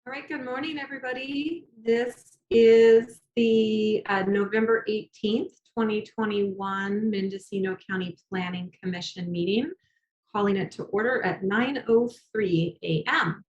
All right, good morning, everybody. This is the November 18th, 2021 Mendocino County Planning Commission meeting, calling it to order at 9:03 a.m.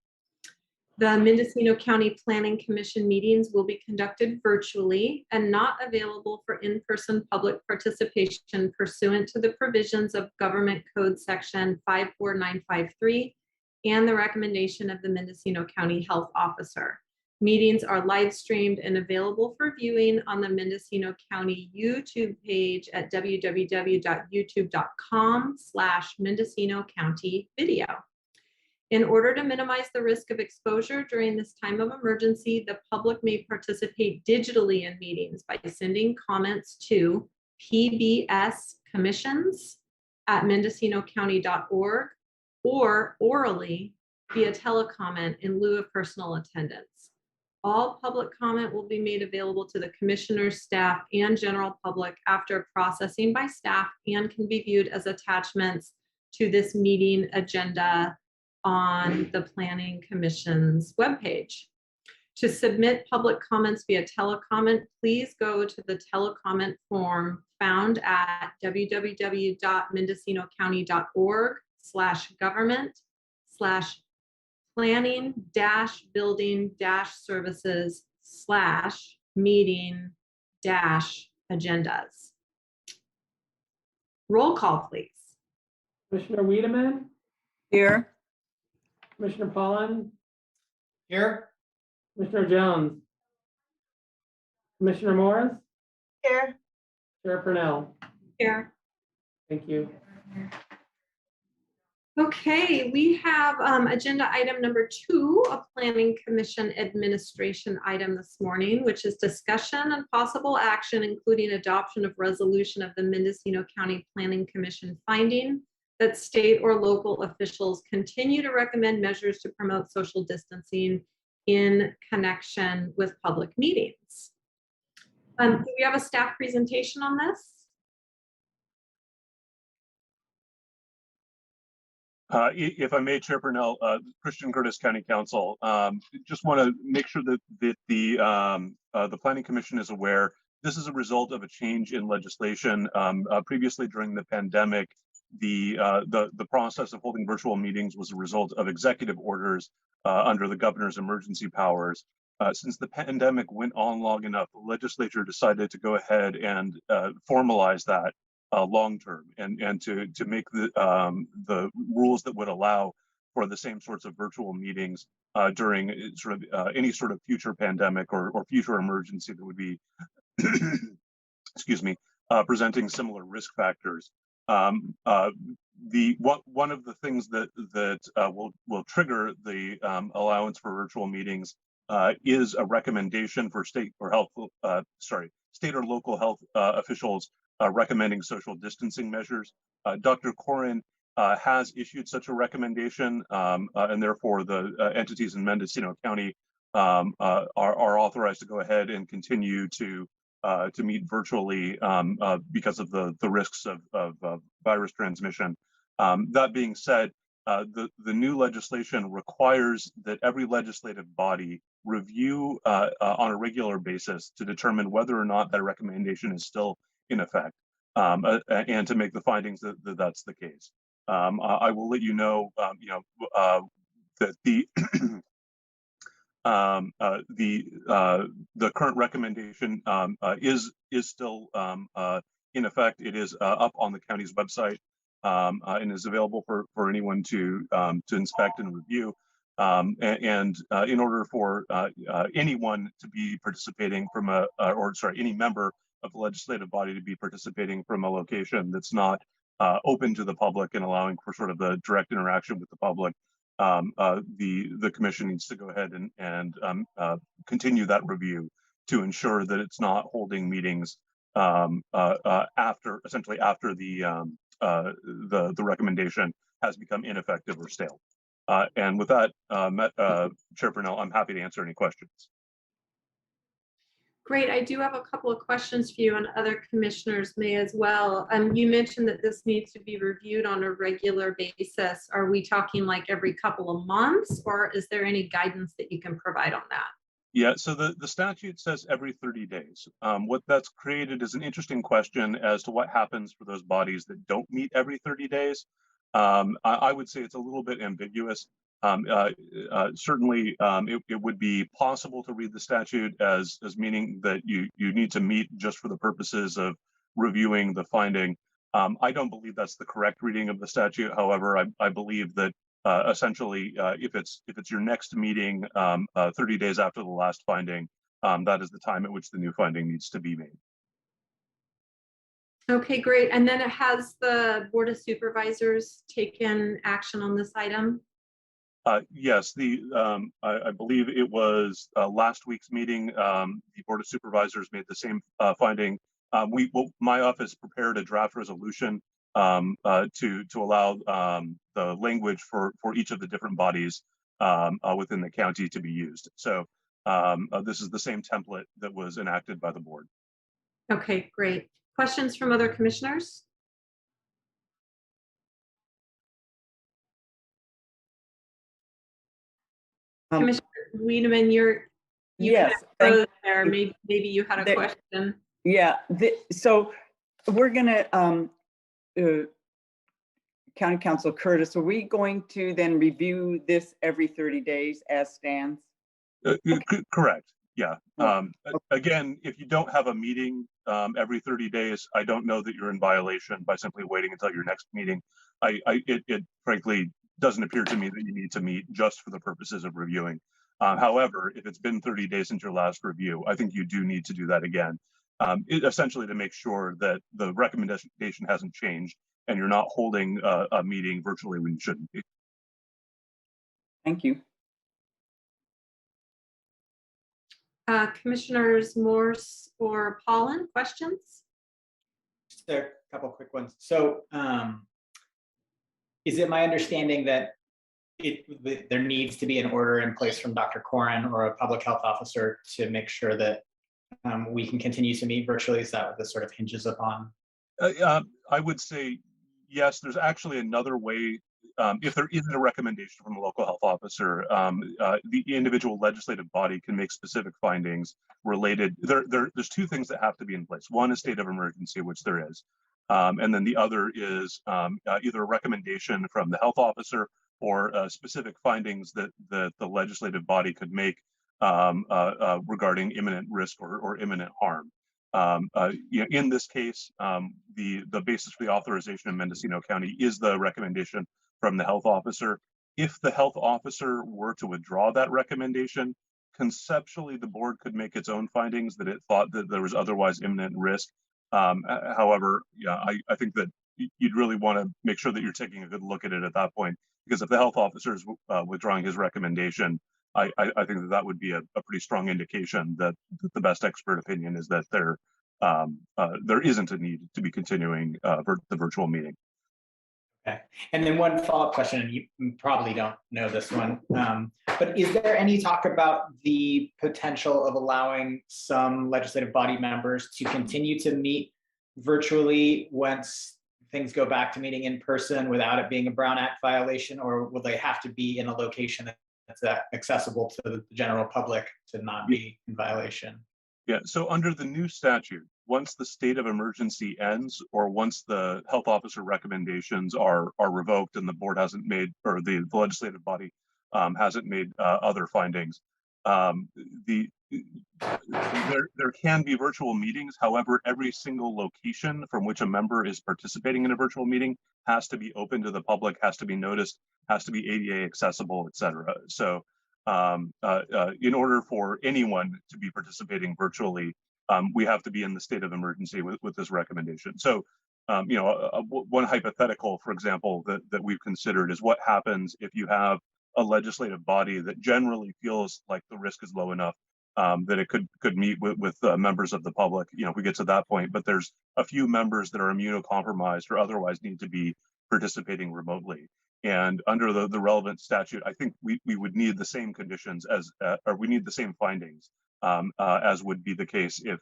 The Mendocino County Planning Commission meetings will be conducted virtually and not available for in-person public participation pursuant to the provisions of Government Code Section 54953 and the recommendation of the Mendocino County Health Officer. Meetings are live streamed and available for viewing on the Mendocino County YouTube page at www.youtube.com/Mendocino County Video. In order to minimize the risk of exposure during this time of emergency, the public may participate digitally in meetings by sending comments to pbscommissions@mendocinocounty.org or orally via telecomment in lieu of personal attendance. All public comment will be made available to the commissioners, staff, and general public after processing by staff and can be viewed as attachments to this meeting agenda on the Planning Commission's webpage. To submit public comments via telecomment, please go to the telecomment form found at www.mendocinocounty.org/government/planning-building-services/meeting-agendas. Roll call, please. Commissioner Wiedemann? Here. Commissioner Pollan? Here. Commissioner Jones? Commissioner Morris? Here. Chair Purnell? Here. Thank you. Okay, we have agenda item number 2, a Planning Commission administration item this morning, which is discussion and possible action, including adoption of resolution of the Mendocino County Planning Commission finding that state or local officials continue to recommend measures to promote social distancing in connection with public meetings. Do we have a staff presentation on this? If I may, Chair Purnell, Christian Curtis County Council, just want to make sure that the Planning Commission is aware. This is a result of a change in legislation. Previously, during the pandemic, the process of holding virtual meetings was a result of executive orders under the governor's emergency powers. Since the pandemic went on long enough, the legislature decided to go ahead and formalize that long term and to make the rules that would allow for the same sorts of virtual meetings during any sort of future pandemic or future emergency that would be excuse me, presenting similar risk factors. One of the things that will trigger the allowance for virtual meetings is a recommendation for state or local health officials recommending social distancing measures. Dr. Corin has issued such a recommendation, and therefore the entities in Mendocino County are authorized to go ahead and continue to meet virtually because of the risks of virus transmission. That being said, the new legislation requires that every legislative body review on a regular basis to determine whether or not that recommendation is still in effect, and to make the findings that that's the case. I will let you know, that the the current recommendation is still in effect. It is up on the county's website and is available for anyone to inspect and review. In order for anyone to be participating from any member of the legislative body to be participating from a location that's not open to the public and allowing for sort of the direct interaction with the public, the commission needs to go ahead and continue that review to ensure that it's not holding meetings essentially after the recommendation has become ineffective or stale. And with that, Chair Purnell, I'm happy to answer any questions. Great. I do have a couple of questions for you, and other commissioners may as well. You mentioned that this needs to be reviewed on a regular basis. Are we talking like every couple of months, or is there any guidance that you can provide on that? Yeah, so the statute says every 30 days. What that's created is an interesting question as to what happens for those bodies that don't meet every 30 days. I would say it's a little bit ambiguous. Certainly, it would be possible to read the statute as meaning that you need to meet just for the purposes of reviewing the finding. I don't believe that's the correct reading of the statute. However, I believe that essentially, if it's your next meeting 30 days after the last finding, that is the time at which the new finding needs to be made. Okay, great. And then has the Board of Supervisors taken action on this item? Yes, I believe it was last week's meeting. The Board of Supervisors made the same finding. My office prepared a draft resolution to allow the language for each of the different bodies within the county to be used. So this is the same template that was enacted by the board. Okay, great. Questions from other commissioners? Commissioner Wiedemann, you Yes, kind of thank froze there. Maybe you had a question. Yeah, so we're gonna, County Council Curtis, are we going to then review this every 30 days as stands? Correct. Yeah. Okay. Again, if you don't have a meeting every 30 days, I don't know that you're in violation by simply waiting until your next meeting. It frankly doesn't appear to me that you need to meet just for the purposes of reviewing. However, if it's been 30 days since your last review, I think you do need to do that again, essentially to make sure that the recommendation hasn't changed and you're not holding a meeting virtually when you shouldn't be. Thank you. Commissioners Morse or Pollen, questions? Just a couple quick ones. So is it my understanding that there needs to be an order in place from Dr. Corin or a public health officer to make sure that we can continue to meet virtually? Is that what this sort of hinges upon? I would say yes. There's actually another way. If there isn't a recommendation from a local health officer, the individual legislative body can make specific findings related. There's two things that have to be in place. One is state of emergency, which there is. And then the other is either a recommendation from the health officer or specific findings that the legislative body could make regarding imminent risk or imminent harm. In this case, the basis for the authorization in Mendocino County is the recommendation from the health officer. If the health officer were to withdraw that recommendation, conceptually the board could make its own findings that it thought that there was otherwise imminent risk. However, yeah, I think that you'd really want to make sure that you're taking a good look at it at that point, because if the health officer is withdrawing his recommendation, I think that would be a pretty strong indication that the best expert opinion is that there isn't a need to be continuing the virtual meeting. Okay. And then one follow-up question, and you probably don't know this one, but is there any talk about the potential of allowing some legislative body members to continue to meet virtually once things go back to meeting in person without it being a Brown Act violation, or will they have to be in a location that's accessible to the general public to not be in violation? Yeah, so under the new statute, once the state of emergency ends, or once the health officer recommendations are revoked and the board hasn't made, or the legislative body hasn't made other findings, there can be virtual meetings. However, every single location from which a member is participating in a virtual meeting has to be open to the public, has to be noticed, has to be ADA accessible, et cetera. So in order for anyone to be participating virtually, we have to be in the state of emergency with this recommendation. So, one hypothetical, for example, that we've considered is what happens if you have a legislative body that generally feels like the risk is low enough that it could meet with members of the public, if we get to that point, but there's a few members that are immunocompromised or otherwise need to be participating remotely. And under the relevant statute, I think we would need the same conditions or we need the same findings as would be the case if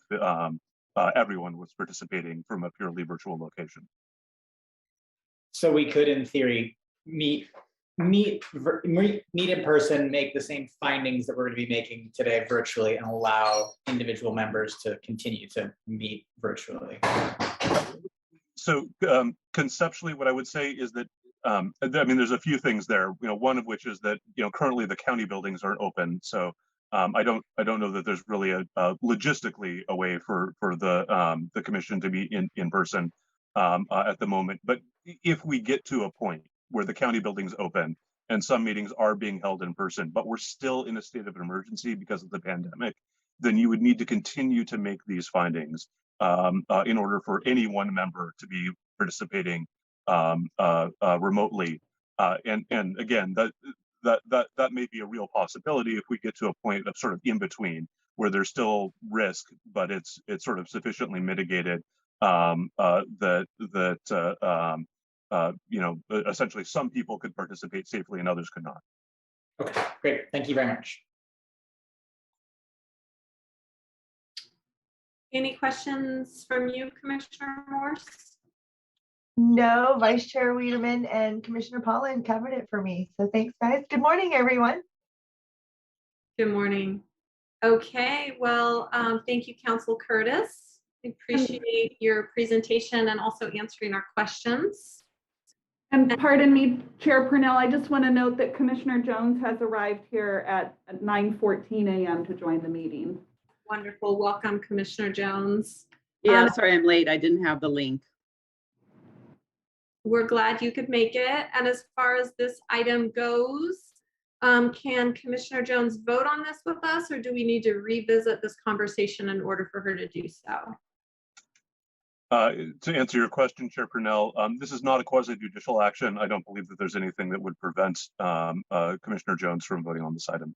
everyone was participating from a purely virtual location. So we could, in theory, meet in person, make the same findings that we're going to be making today virtually, and allow individual members to continue to meet virtually. So conceptually, what I would say is that I mean, there's a few things there. One of which is that currently the county buildings aren't open, so I don't know that there's really a logistically a way for the commission to be in person at the moment. But if we get to a point where the county buildings open and some meetings are being held in person, but we're still in a state of emergency because of the pandemic, then you would need to continue to make these findings in order for any one member to be participating remotely. And again, that may be a real possibility if we get to a point of sort of in between where there's still risk, but it's sort of sufficiently mitigated essentially some people could participate safely and others could not. Okay, great. Thank you very much. Any questions from you, Commissioner Morse? No, Vice Chair Wiedemann and Commissioner Pollan covered it for me. So thanks, guys. Good morning, everyone. Good morning. Okay, well, thank you, Council Curtis. We appreciate your presentation and also answering our questions. And pardon me, Chair Purnell, I just want to note that Commissioner Jones has arrived here at 9:14 a.m. to join the meeting. Wonderful. Welcome, Commissioner Jones. Yeah, sorry I'm late. I didn't have the link. We're glad you could make it. And as far as this item goes, can Commissioner Jones vote on this with us, or do we need to revisit this conversation in order for her to do so? To answer your question, Chair Purnell, this is not a quasi-judicial action. I don't believe that there's anything that would prevent Commissioner Jones from voting on this item.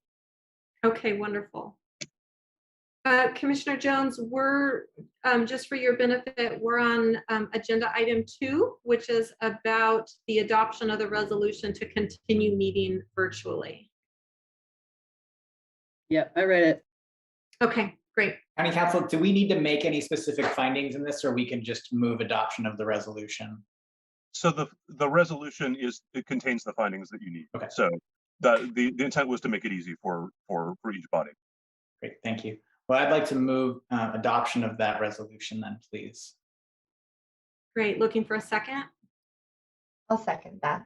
Okay, wonderful. Commissioner Jones, we're, just for your benefit, we're on agenda item 2, which is about the adoption of the resolution to continue meeting virtually. Yep, I read it. Okay, great. County Council, do we need to make any specific findings in this, or we can just move adoption of the resolution? So the resolution it contains the findings that you need. Okay. So the intent was to make it easy for each body. Great, thank you. Well, I'd like to move adoption of that resolution then, please. Great. Looking for a second? I'll second that.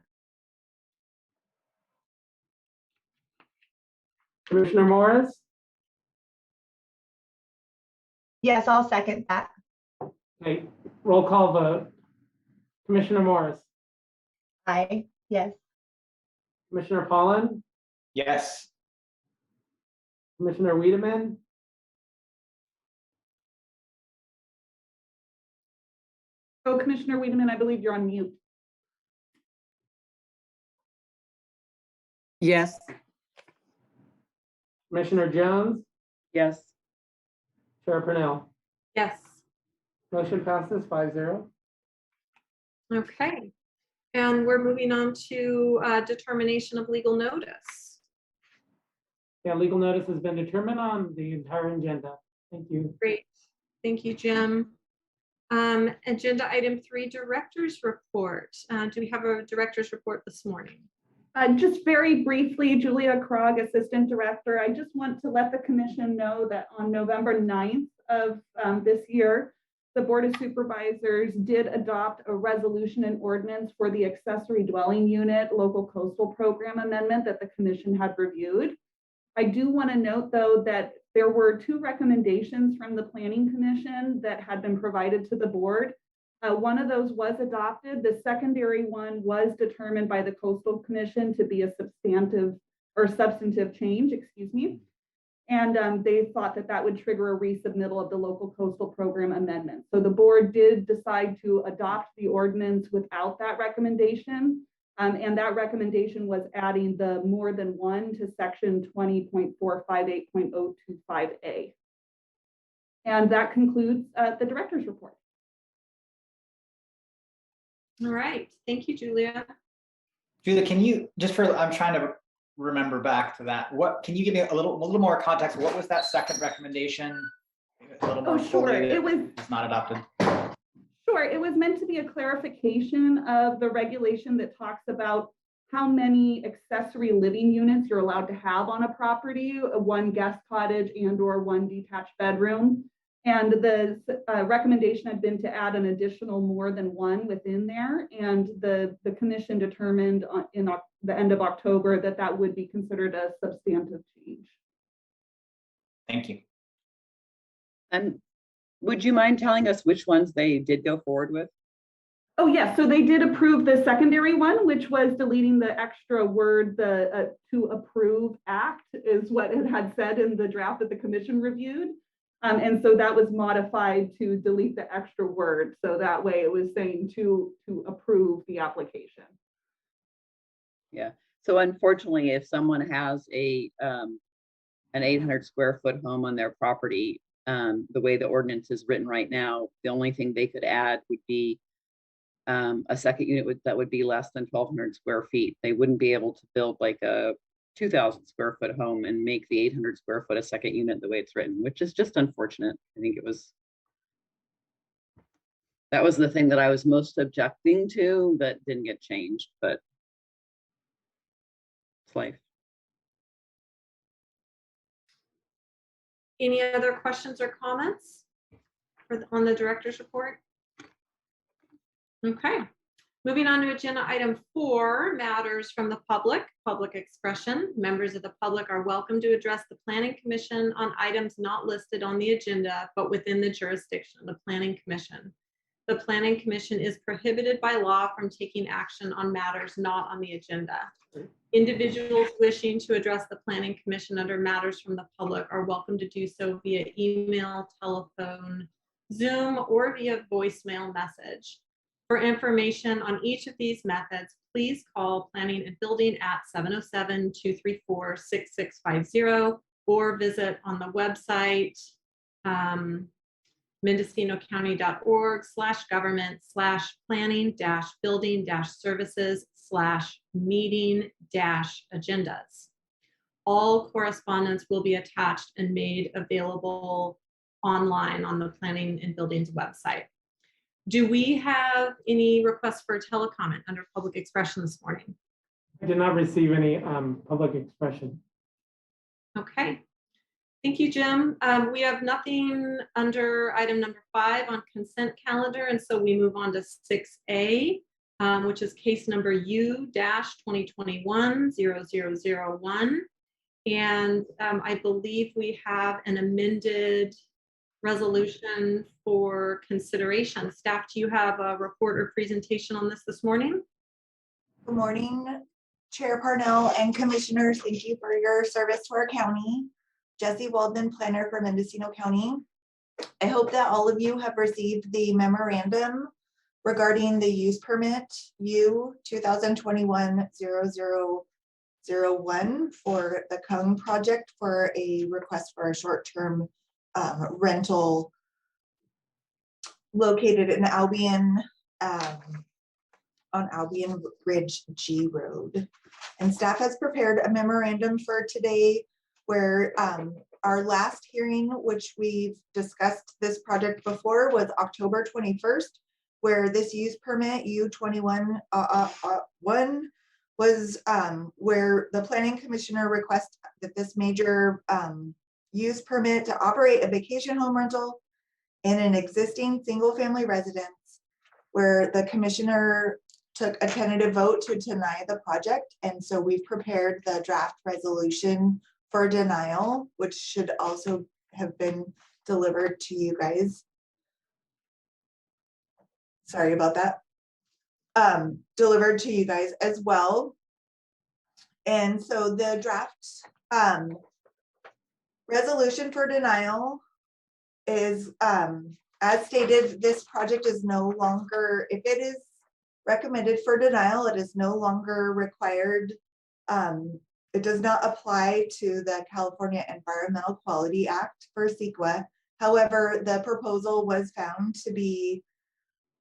Commissioner Morris, Yes, I'll second that. okay, roll call vote. Commissioner Morris, Aye. Yes. Commissioner Pollan, Yes. Commissioner Wiedemann, Oh, Commissioner Wiedemann, I believe you're on mute. Yes, Commissioner Jones, Yes. Chair Purnell. Yes. Motion passes 5-0. Okay. And we're moving on to determination of legal notice. Yeah, legal notice has been determined on the entire agenda. Thank you. Great. Thank you, Jim. Agenda item 3, director's report. Do we have a director's report this morning? Just very briefly, Julia Krog, Assistant Director. I just want to let the commission know that on November 9th of this year, the Board of Supervisors did adopt a resolution and ordinance for the accessory dwelling unit local coastal program amendment that the commission had reviewed. I do want to note, though, that there were 2 recommendations from the Planning Commission that had been provided to the board. One of those was adopted. The secondary one was determined by the Coastal Commission to be a substantive change, excuse me. And they thought that that would trigger a resubmittal of the local coastal program amendment. So the board did decide to adopt the ordinance without that recommendation. And that recommendation was adding the more than one to section 20.458.025A. And that concludes the director's report. All right. Thank you, Julia. Julia, can you, I'm trying to remember back to that. What, can you give me a little more context? What was that second recommendation? A little more sure. fully It was it's not adopted. Sure, it was meant to be a clarification of the regulation that talks about how many accessory living units you're allowed to have on a property, one guest cottage and or one detached bedroom. And the recommendation had been to add an additional more than one within there. And the commission determined in the end of October that that would be considered a substantive change. Thank you. And would you mind telling us which ones they did go forward with? Oh, yes. So they did approve the secondary one, which was deleting the extra word, the to approve act is what it had said in the draft that the commission reviewed. And so that was modified to delete the extra word. So that way it was saying to approve the application. Yeah. So unfortunately, if someone has an 800 square foot home on their property, the way the ordinance is written right now, the only thing they could add would be a second unit that would be less than 1,200 square feet. They wouldn't be able to build like a 2,000 square foot home and make the 800 square foot a second unit the way it's written, which is just unfortunate. I think that was the thing that I was most objecting to that didn't get changed, but it's life. Any other questions or comments on the director's report? Okay, moving on to agenda item 4, matters from the public expression. Members of the public are welcome to address the Planning Commission on items not listed on the agenda, but within the jurisdiction of the Planning Commission. The Planning Commission is prohibited by law from taking action on matters not on the agenda. Individuals wishing to address the Planning Commission under matters from the public are welcome to do so via email, telephone, Zoom, or via voicemail message. For information on each of these methods, please call Planning and Building at 707-234-6650 or visit on the website mendocino-government/planning-building-services/meeting-agendas. All correspondence will be attached and made available online on the Planning and Buildings website. Do we have any requests for telecomment under public expression this morning? I did not receive any public expression. Okay, thank you, Jim. We have nothing under item number 5 on consent calendar, and so we move on to 6A, which is case number U-2021-0001. And I believe we have an amended resolution for consideration. Staff, do you have a report or presentation on this morning? Good morning, Chair Parnell and Commissioners. Thank you for your service to our county. Jesse Waldman, planner for Mendocino County. I hope that all of you have received the memorandum regarding the use permit U-2021-0001 for the Kung project for a request for a short-term rental located in Albion, on Albion Ridge G Road. And staff has prepared a memorandum for today where our last hearing, which we've discussed this project before, was October 21st, where this use permit U-21 was where the planning commissioner requested that this major use permit to operate a vacation home rental in an existing single family residence, where the commissioner took a tentative vote to deny the project. And so we've prepared the draft resolution for denial, which should also have been delivered to you guys. Sorry about that. Delivered to you guys as well. And so the draft resolution for denial is, as stated, this project is no longer, if it is recommended for denial, it is no longer required. It does not apply to the California Environmental Quality Act for CEQA. However, the proposal was found to be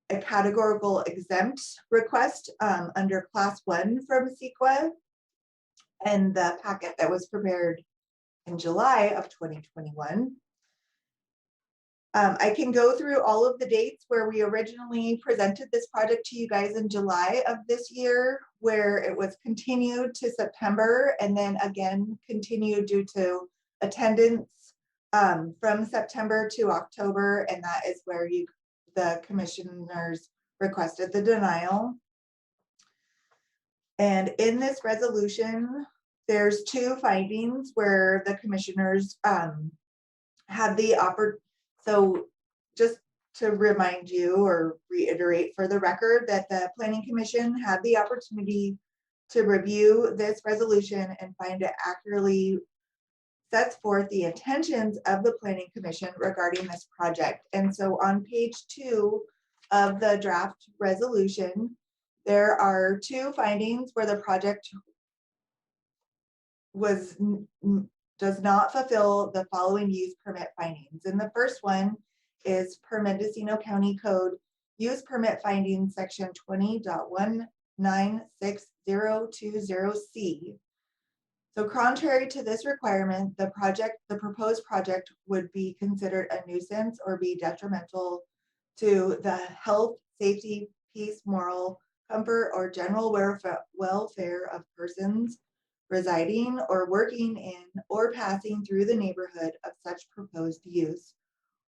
a categorical exempt request under class 1 from CEQA. and the packet that was prepared in July of 2021. I can go through all of the dates where we originally presented this project to you guys in July of this year, where it was continued to September and then again continued due to attendance from September to October, and that is where the commissioners requested the denial. And in this resolution, there's two findings where the commissioners had the opportunity. So just to remind you or reiterate for the record that the Planning Commission had the opportunity to review this resolution and find it accurately sets forth the intentions of the Planning Commission regarding this project. And so on page 2 of the draft resolution, there are two findings where the project does not fulfill the following use permit findings. And the first one is per Mendocino County Code Use Permit Findings Section 20.196.020C. So contrary to this requirement, the proposed project would be considered a nuisance or be detrimental to the health, safety, peace, moral, comfort, or general welfare of persons residing or working in or passing through the neighborhood of such proposed use,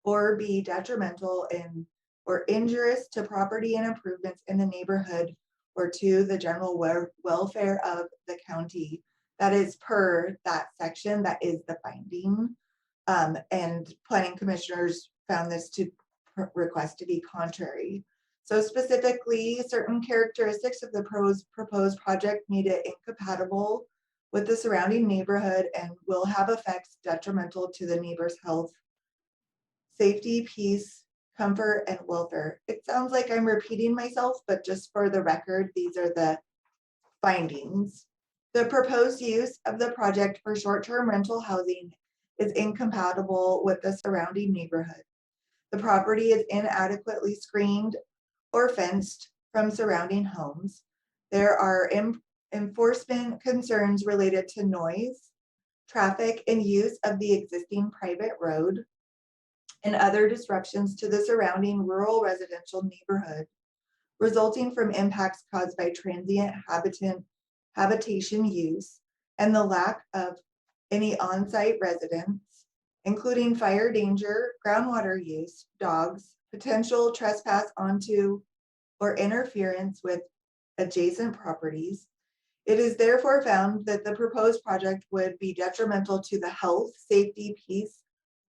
or be detrimental in or injurious to property and improvements in the neighborhood or to the general welfare of the county. That is per that section, that is the finding. And planning commissioners found this to request to be contrary. So specifically, certain characteristics of the proposed project made it incompatible with the surrounding neighborhood and will have effects detrimental to the neighbor's health, safety, peace, comfort, and welfare. It sounds like I'm repeating myself, but just for the record, these are the findings. The proposed use of the project for short-term rental housing is incompatible with the surrounding neighborhood. The property is inadequately screened or fenced from surrounding homes. There are enforcement concerns related to noise, traffic, and use of the existing private road, and other disruptions to the surrounding rural residential neighborhood, resulting from impacts caused by transient habitation use and the lack of any on-site residents, including fire danger, groundwater use, dogs, potential trespass onto or interference with adjacent properties. It is therefore found that the proposed project would be detrimental to the health, safety, peace,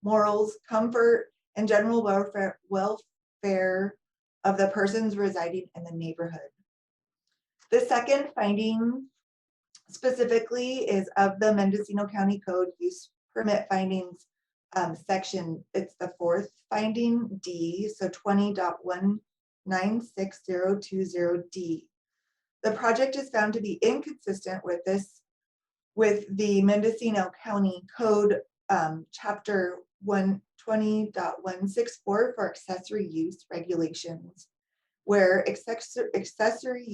morals, comfort, and general welfare of the persons residing in the neighborhood. The second finding specifically is of the Mendocino County Code Use Permit Findings section. It's the fourth finding, D, so 20.196.020D. The project is found to be inconsistent with the Mendocino County Code Chapter 120.164 for accessory use regulations, where accessory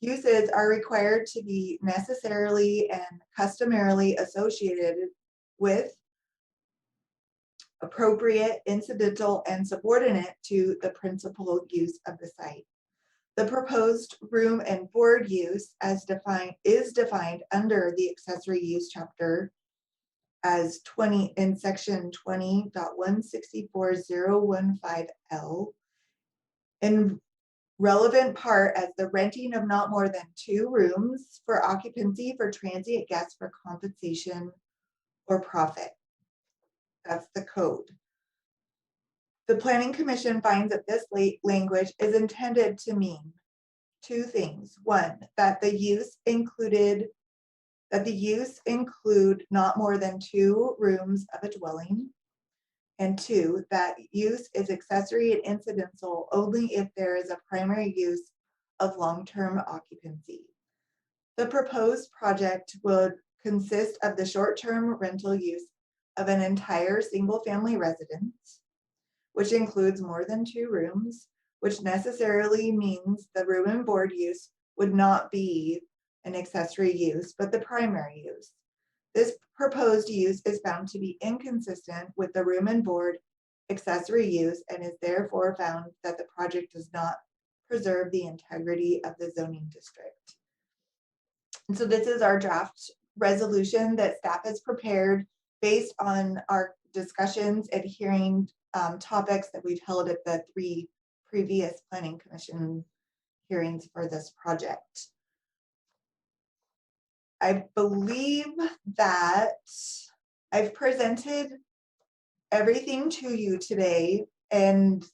uses are required to be necessarily and customarily associated with, appropriate, incidental, and subordinate to the principal use of the site. The proposed room and board use is defined under the accessory use chapter as in section 20.164.015L, in relevant part as the renting of not more than 2 rooms for occupancy for transient guests for compensation or profit. That's the code. The Planning Commission finds that this language is intended to mean 2 things. 1, that the use include not more than 2 rooms of a dwelling. And 2, that use is accessory and incidental only if there is a primary use of long-term occupancy. The proposed project would consist of the short-term rental use of an entire single-family residence, which includes more than 2 rooms, which necessarily means the room and board use would not be an accessory use, but the primary use. This proposed use is found to be inconsistent with the room and board accessory use and is therefore found that the project does not preserve the integrity of the zoning district. And so this is our draft resolution that staff has prepared based on our discussions and hearing topics that we've held at the 3 previous planning commission hearings for this project. I believe that I've presented everything to you today, and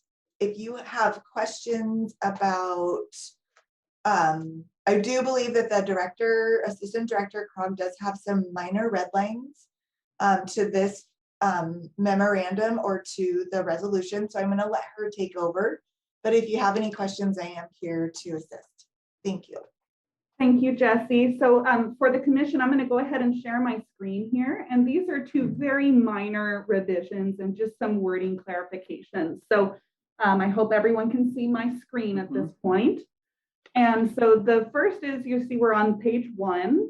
if you have questions about, I do believe that the Assistant Director Krog does have some minor red lines to this memorandum or to the resolution, so I'm going to let her take over. But if you have any questions, I am here to assist. Thank you. Thank you, Jessie. So for the commission, I'm going to go ahead and share my screen here. And these are 2 very minor revisions and just some wording clarifications. So I hope everyone can see my screen at this point. And so the first is, you see we're on page 1.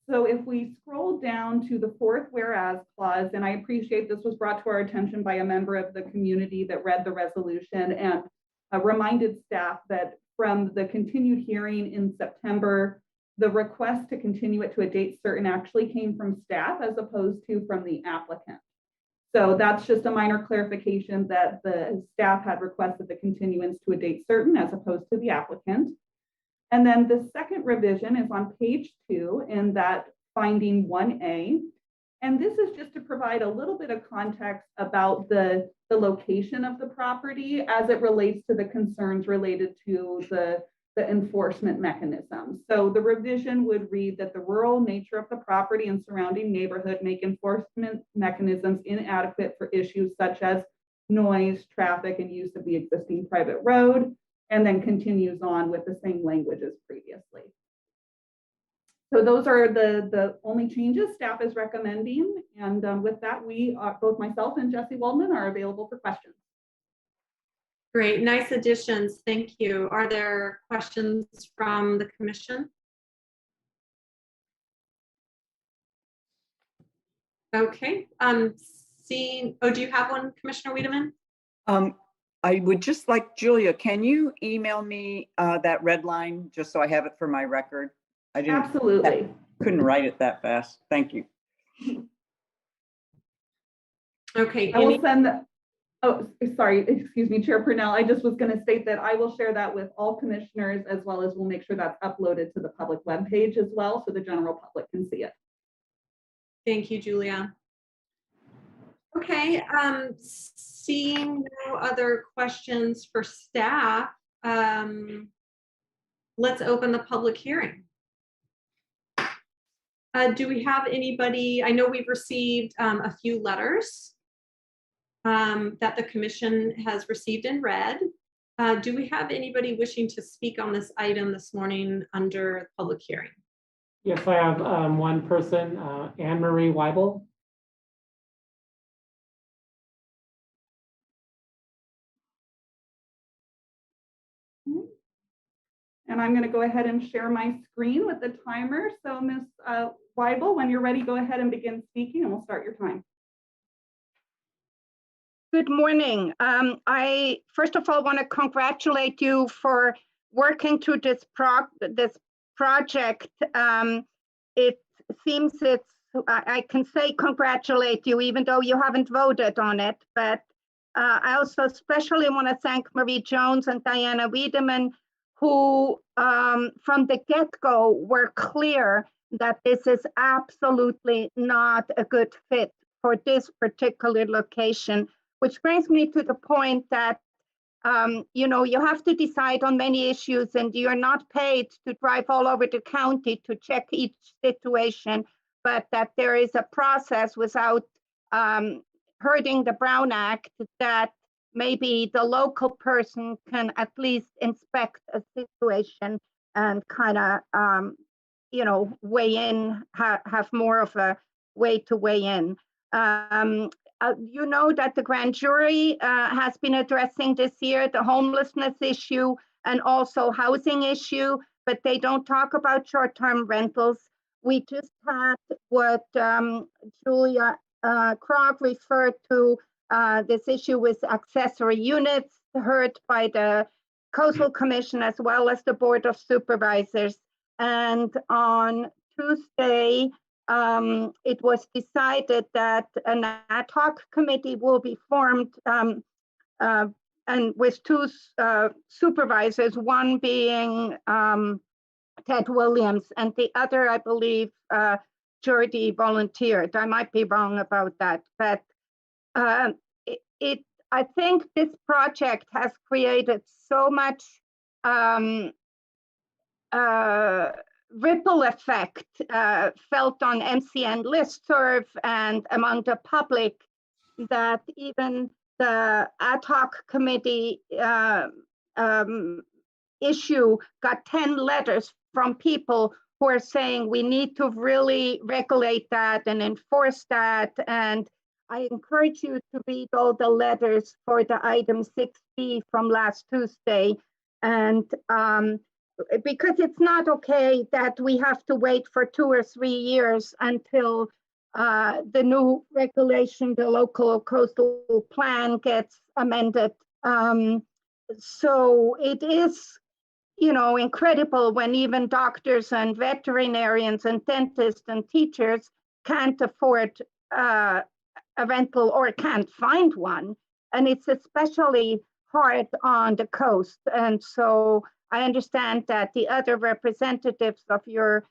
So if we scroll down to the 4th whereas clause, and I appreciate this was brought to our attention by a member of the community that read the resolution and reminded staff that from the continued hearing in September, the request to continue it to a date certain actually came from staff as opposed to from the applicant. So that's just a minor clarification that the staff had requested the continuance to a date certain as opposed to the applicant. And then the second revision is on page 2 in that finding 1A. And this is just to provide a little bit of context about the location of the property as it relates to the concerns related to the enforcement mechanism. So the revision would read that the rural nature of the property and surrounding neighborhood make enforcement mechanisms inadequate for issues such as noise, traffic, and use of the existing private road, and then continues on with the same language as previously. So those are the only changes staff is recommending. And with that, we are, both myself and Jessie Waldman are available for questions. Great, nice additions. Thank you. Are there questions from the commission? Okay, do you have one, Commissioner Wiedemann? I would just like, Julia, can you email me that red line just so I have it for my record? I couldn't write it that fast. Thank you. Okay. I will send that. Oh, sorry, excuse me, Chair Purnell. I just was going to state that I will share that with all commissioners, as well as we'll make sure that's uploaded to the public webpage as well, so the general public can see it. Thank you, Julia. Okay, seeing no other questions for staff, let's open the public hearing. Do we have anybody? I know we've received a few letters that the commission has received and read. Do we have anybody wishing to speak on this item this morning under public hearing? Yes, I have one person, Anne Marie Weibel. And I'm going to go ahead and share my screen with the timer. So Ms. Weibel, when you're ready, go ahead and begin speaking and we'll start your time. Good morning. I first of all want to congratulate you for working to this project. It seems I can say congratulate you even though you haven't voted on it, but I also especially want to thank Marie Jones and Diana Wiedemann, who from the get-go were clear that this is absolutely not a good fit for this particular location, which brings me to the point that, you know, you have to decide on many issues and you're not paid to drive all over the county to check each situation, but that there is a process without hurting the Brown Act that maybe the local person can at least inspect a situation and kind of, you know, weigh in, have more of a way to weigh in. You know that the grand jury has been addressing this year the homelessness issue and also housing issue. but they don't talk about short-term rentals. We just had what Julia Krog referred to, this issue with accessory units heard by the Coastal Commission as well as the Board of Supervisors. And on Tuesday, it was decided that an ad hoc committee will be formed and with two supervisors, one being Ted Williams and the other, I believe, Jordy volunteered. I might be wrong about that, but I think this project has created so much ripple effect felt on MCN listserv and among the public that even the ad hoc committee issue got 10 letters from people who are saying we need to really regulate that and enforce that. And I encourage you to read all the letters for the item 6B from last Tuesday. And because it's not okay that we have to wait for 2 or 3 years until the new regulation, the local coastal plan gets amended. So it is, you know, incredible when even doctors and veterinarians and dentists and teachers can't afford a rental or can't find one. And it's especially hard on the coast. And so I understand that the other representatives of your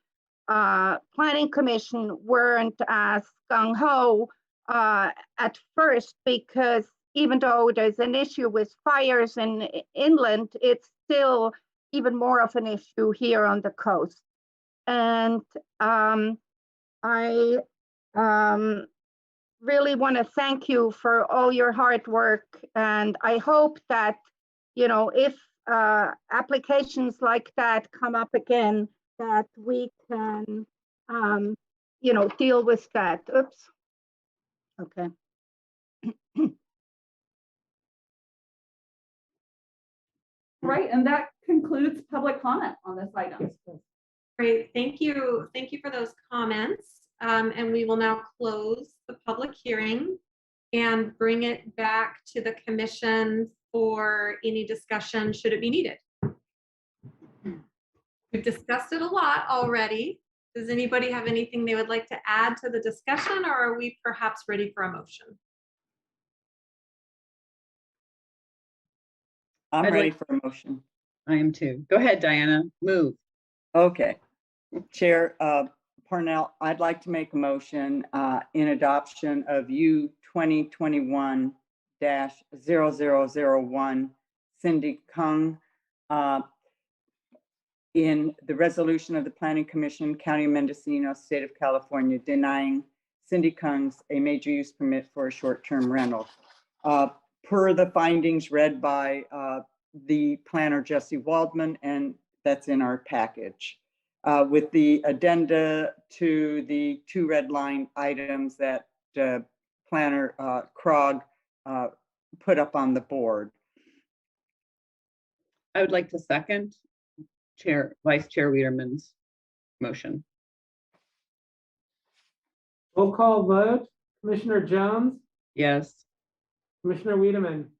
planning commission weren't as gung-ho at first, because even though there's an issue with fires in inland, it's still even more of an issue here on the coast. And I really want to thank you for all your hard work. And I hope that, you know, if applications like that come up again, that we can, you know, deal with that. Oops. Okay. Right, and that concludes public comment on this item. Great, thank you. Thank you for those comments. And we will now close the public hearing and bring it back to the commission for any discussion should it be needed. We've discussed it a lot already. Does anybody have anything they would like to add to the discussion, or are we perhaps ready for a motion? I'm I'd ready like- for a motion. I am too. Go ahead, Diana, move. Okay. Chair Parnell, I'd like to make a motion in adoption of U 2021-0001 Cindy Kung in the resolution of the Planning Commission, County of Mendocino, State of California, denying Cindy Kung's a major use permit for a short-term rental. Per the findings read by the planner, Jesse Waldman, and that's in our package. With the addenda to the 2 red line items that planner Krog put up on the board. I would like to second Vice Chair Wiederman's motion. Roll call vote. Commissioner Jones, Yes. Commissioner Wiedemann,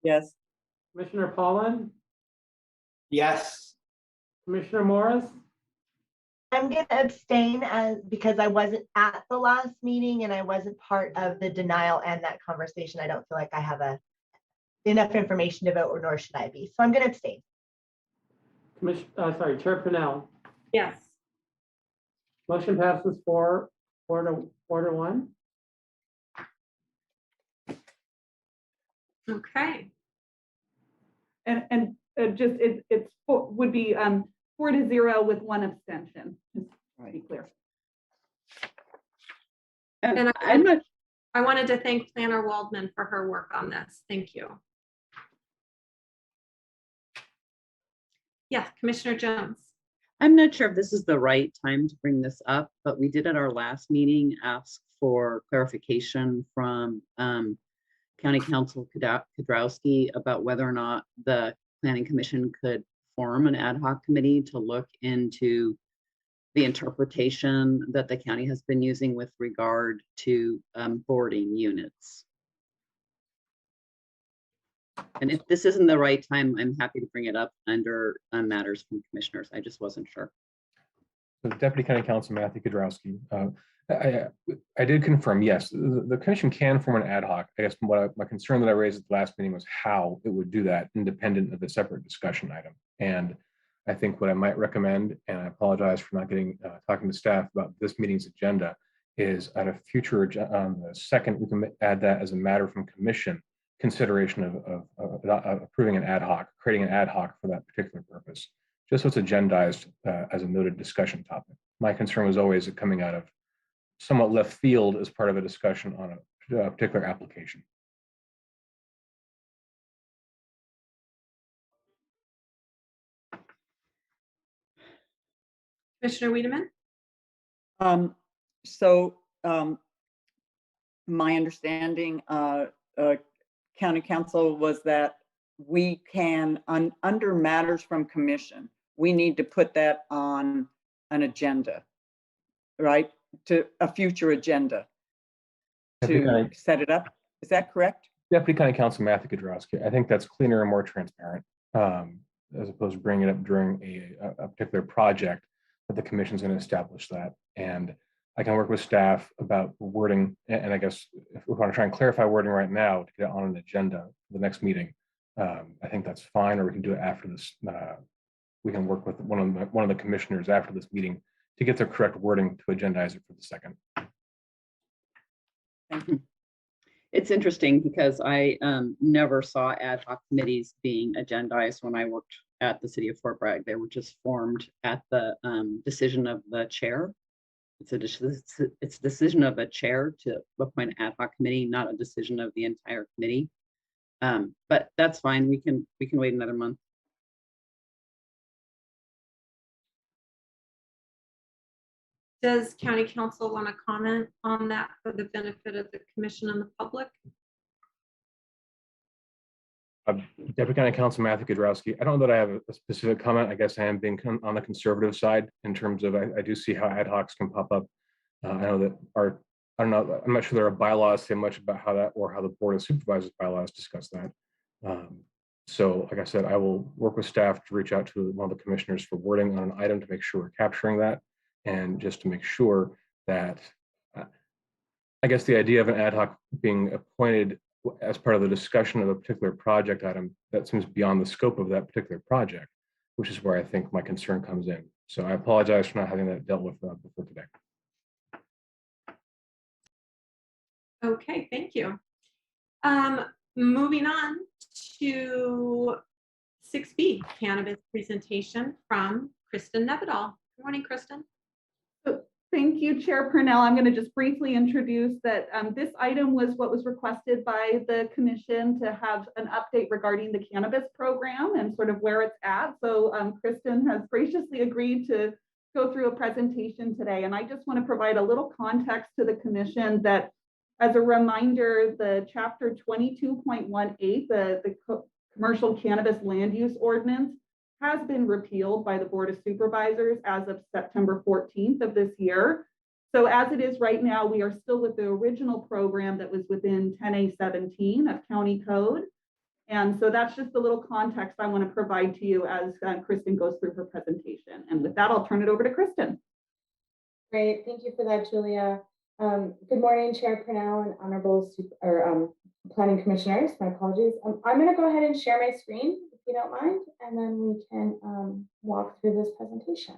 Yes. Commissioner Pollan, Yes. Commissioner Morris, I'm going to abstain because I wasn't at the last meeting and I wasn't part of the denial and that conversation. I don't feel like I have enough information to vote, or nor should I be. So I'm going to abstain. Chair Purnell. Yes. Motion passes 4-1. Okay. And just would be 4-0 with 1 abstention. Just to be clear. And I'm not. I wanted to thank Planner Waldman for her work on this. Thank you. Yes, Commissioner Jones. I'm not sure if this is the right time to bring this up, but we did at our last meeting ask for clarification from County Counsel Kudrowski about whether or not the Planning Commission could form an ad hoc committee to look into the interpretation that the county has been using with regard to boarding units. And if this isn't the right time, I'm happy to bring it up under matters from commissioners. I just wasn't sure. So Deputy County Counsel Matthew Kudrowski, I did confirm, yes, the commission can form an ad hoc. I guess my concern that I raised at the last meeting was how it would do that independent of the separate discussion item. And I think what I might recommend, and I apologize for not getting talking to staff about this meeting's agenda, is at a future the second, we can add that as a matter from commission consideration of approving an ad hoc, creating an ad hoc for that particular purpose, just so it's agendized as a noted discussion topic. My concern was always coming out of somewhat left field as part of a discussion on a particular application. Commissioner Wiedemann? My understanding, County Council, was that we can, under matters from commission, we need to put that on an agenda, right? To a future agenda to set it up. Is that correct? Deputy County Counsel Matthew Kudrowski, I think that's cleaner and more transparent, as opposed to bringing it up during a particular project that the commission's going to establish that. And I can work with staff about wording, and I guess if we want to try and clarify wording right now to get it on an agenda for the next meeting, I think that's fine, or we can do it after this. We can work with one of the commissioners after this meeting to get the correct wording to agendize it for the second. Thank you. It's interesting because I never saw ad hoc committees being agendized when I worked at the city of Fort Bragg. They were just formed at the decision of the chair. It's a decision of a chair to appoint an ad hoc committee, not a decision of the entire committee. But that's fine. We can wait another month. Does County Council want to comment on that for the benefit of the commission and the public? Deputy County Counsel Matthew Kudrowski, I don't know that I have a specific comment. I guess I am being on the conservative side in terms of I do see how ad hocs can pop up. I know that I don't know, I'm not sure there are bylaws say much about how that, or how the Board of Supervisors bylaws discuss that. So like I said, I will work with staff to reach out to one of the commissioners for wording on an item to make sure we're capturing that, and just to make sure that I guess the idea of an ad hoc being appointed as part of the discussion of a particular project item, that seems beyond the scope of that particular project, which is where I think my concern comes in. So I apologize for not having that dealt with before today. Okay, thank you. Moving on to 6B, Cannabis Presentation from Kristen Nevedal. Good morning, Kristen. Thank you, Chair Purnell. I'm going to just briefly introduce that this item was what was requested by the commission to have an update regarding the cannabis program and sort of where it's at. So Kristen has graciously agreed to go through a presentation today. And I just want to provide a little context to the commission that, as a reminder, the chapter 22.18, the commercial cannabis land use ordinance, has been repealed by the Board of Supervisors as of September 14th of this year. So as it is right now, we are still with the original program that was within 10A17 of County Code. And so that's just the little context I want to provide to you as Kristen goes through her presentation. And with that, I'll turn it over to Kristen. Great, thank you for that, Julia. Good morning, Chair Purnell and honorable planning commissioners. My apologies. I'm going to go ahead and share my screen, if you don't mind, and then we can walk through this presentation.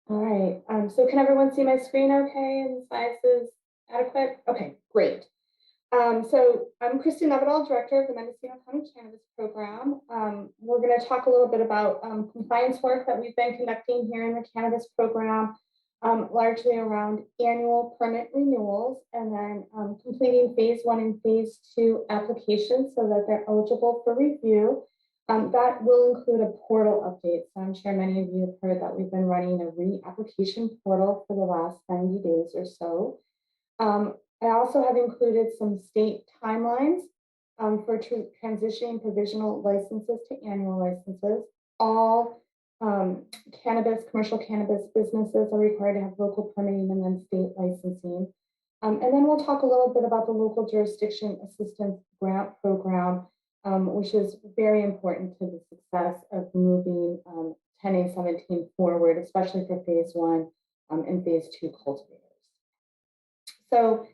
All right, so can everyone see my screen okay, and the size is adequate? Okay, great. So I'm Kristen Nevedal, Director of the Mendocino County Cannabis Program. We're going to talk a little bit about compliance work that we've been conducting here in the cannabis program, largely around annual permit renewals, and then completing phase 1 and phase 2 applications so that they're eligible for review. That will include a portal update. So I'm sure many of you have heard that we've been running a re-application portal for the last 90 days or so. I also have included some state timelines for transitioning provisional licenses to annual licenses. All commercial cannabis businesses are required to have local permitting and then state licensing. And then we'll talk a little bit about the local jurisdiction assistance grant program, which is very important to the success of moving 10A17 forward, especially for phase 1 and phase 2 cultivators. So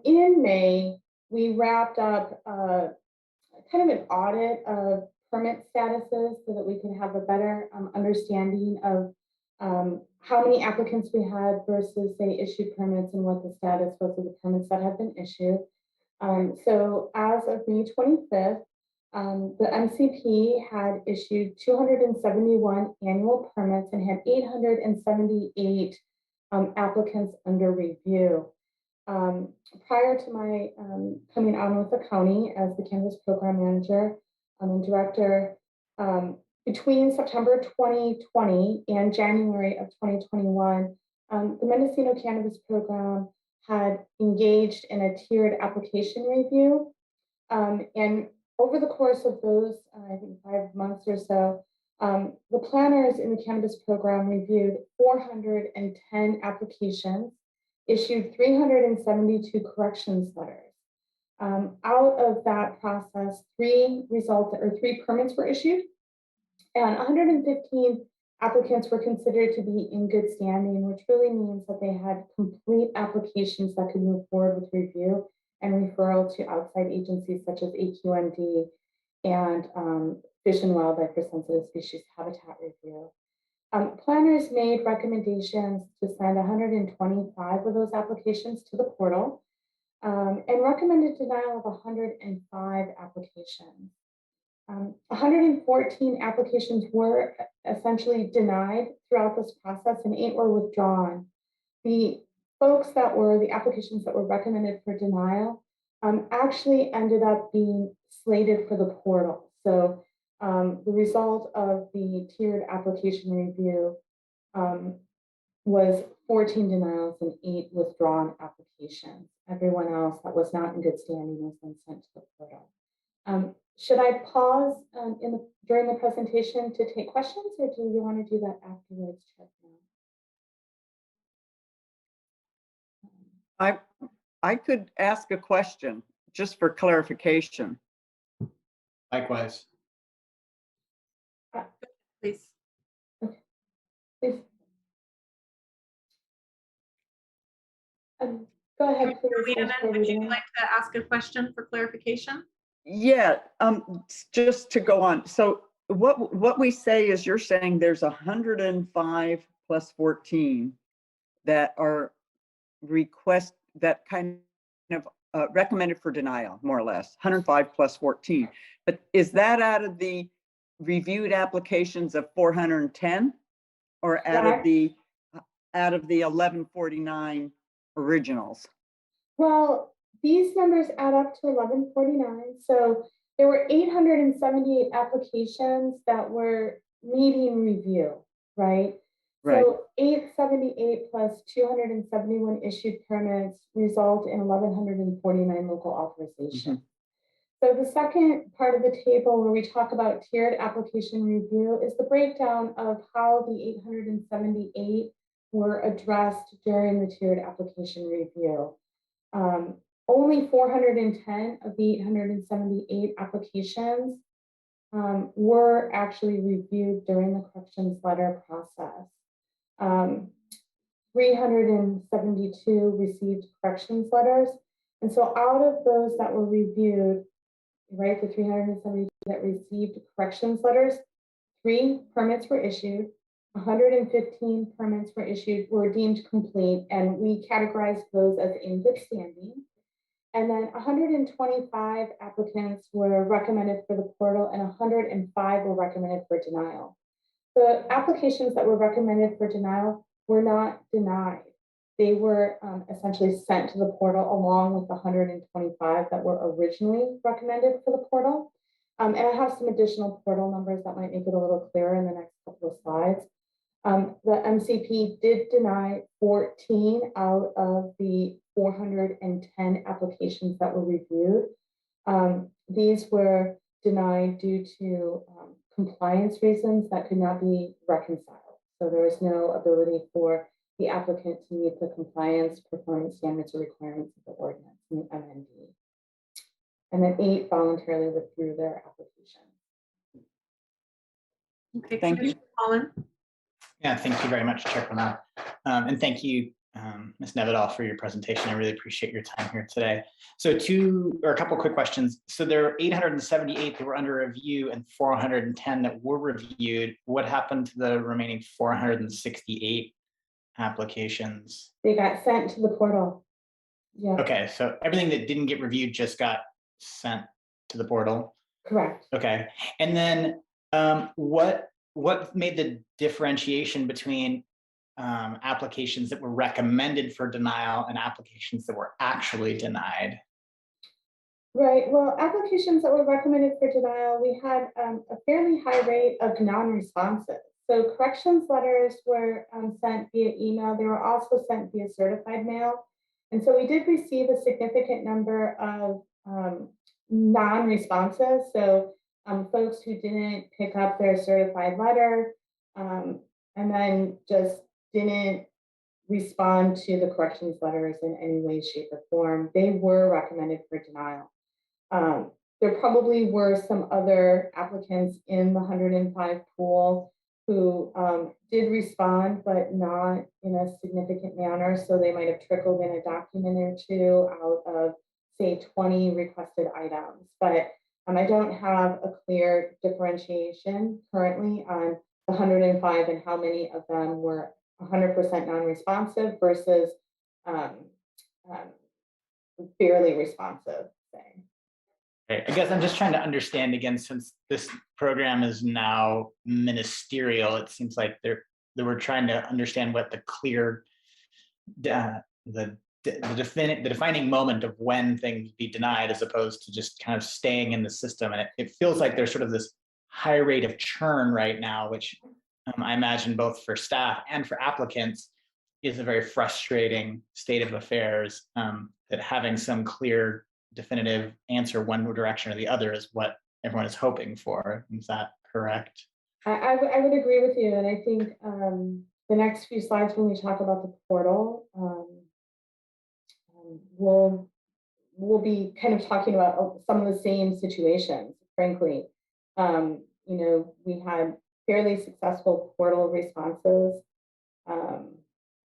in May, we wrapped up kind of an audit of permit statuses so that we could have a better understanding of how many applicants we had versus, say, issued permits and what the status was of the permits that have been issued. So as of May 25th, the MCP had issued 271 annual permits and had 878 applicants under review. Prior to my coming on with the county as the Cannabis Program Manager and Director, between September 2020 and January of 2021, the Mendocino Cannabis Program had engaged in a tiered application review. And over the course of those, I think 5 months or so, the planners in the Cannabis Program reviewed 410 applications, issued 372 corrections letters. Out of that process, 3 permits were issued, and 115 applicants were considered to be in good standing, which really means that they had complete applications that could move forward with review and referral to outside agencies such as AQMD and Fish and Wildlife for Sensitive Species Habitat Review. Planners made recommendations to send 125 of those applications to the portal and recommended denial of 105 applications. 114 applications were essentially denied throughout this process and 8 were withdrawn. The applications that were recommended for denial actually ended up being slated for the portal. So the result of the tiered application review was 14 denials and 8 withdrawn applications. Everyone else that was not in good standing was then sent to the portal. Should I pause during the presentation to take questions, or do you want to do that afterwards, Chair? I could ask a question just for clarification. Likewise. Please. Please. Go ahead, please. Rhiannon, would you like to ask a question for clarification? Yeah, just to go on. So what we say is you're saying there's 105 plus 14 that are recommended for denial, more or less, 105 plus 14. But is that out of the reviewed applications of 410 or out of the 1149 originals? Well, these numbers add up to 1149. So there were 878 applications that were needing review, right? Right. So 878 plus 271 issued permits result in 1149 local authorizations. So the second part of the table where we talk about tiered application review is the breakdown of how the 878 were addressed during the tiered application review. Only 410 of the 878 applications were actually reviewed during the corrections letter process. 372 received corrections letters. And so out of those that were reviewed, right, the 372 that received corrections letters, 3 permits were issued, 115 permits were deemed complete, and we categorized those as in good standing. And then 125 applicants were recommended for the portal and 105 were recommended for denial. The applications that were recommended for denial were not denied. They were essentially sent to the portal along with the 125 that were originally recommended for the portal. And I have some additional portal numbers that might make it a little clearer in the next couple of slides. The MCP did deny 14 out of the 410 applications that were reviewed. These were denied due to compliance reasons that could not be reconciled. So there was no ability for the applicant to meet the compliance, performance standards, or requirements of the ordinance and the MND. And then 8 voluntarily withdrew their application. Okay, Thank you. Colin. Yeah, thank you very much, Chair Clement. And thank you, Ms. Nevedal, for your presentation. I really appreciate your time here today. So a couple quick questions. So there are 878 that were under review and 410 that were reviewed. What happened to the remaining 468 applications? They got sent to the portal. Yeah. Okay, so everything that didn't get reviewed just got sent to the portal. Correct. Okay, and then what made the differentiation between applications that were recommended for denial and applications that were actually denied? Right. Well, applications that were recommended for denial, we had a fairly high rate of non-responses. So corrections letters were sent via email. They were also sent via certified mail. And so we did receive a significant number of non-responses. So folks who didn't pick up their certified letter and then just didn't respond to the corrections letters in any way, shape, or form, they were recommended for denial. There probably were some other applicants in the 105 pool who did respond, but not in a significant manner. So they might have trickled in a document or two out of, say, 20 requested items. But I don't have a clear differentiation currently on the 105 and how many of them were 100% non-responsive versus barely responsive, say. Okay, I guess I'm just trying to understand again, since this program is now ministerial, it seems like they were trying to understand what the clear, the defining moment of when things be denied, as opposed to just kind of staying in the system. And it feels like there's sort of this high rate of churn right now, which I imagine both for staff and for applicants is a very frustrating state of affairs, that having some clear definitive answer one direction or the other is what everyone is hoping for. Is that correct? I would agree with you. And I think the next few slides, when we talk about the portal, we'll be kind of talking about some of the same situations, frankly. You know, we had fairly successful portal responses,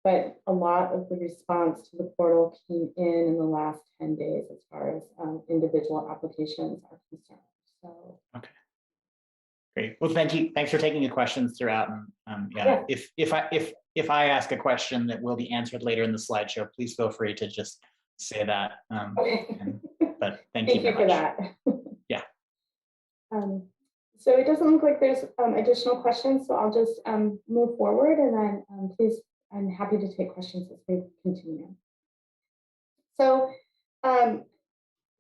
but a lot of the response to the portal came in the last 10 days as far as individual applications are concerned. So okay, great. Well, thank you. Thanks for taking the questions throughout. And yeah, if I ask a question that will be answered later in the slideshow, please feel free to just say that. But thank you very for much. that. Yeah. So it doesn't look like there's additional questions, so I'll just move forward, and then please, I'm happy to take questions as we continue. So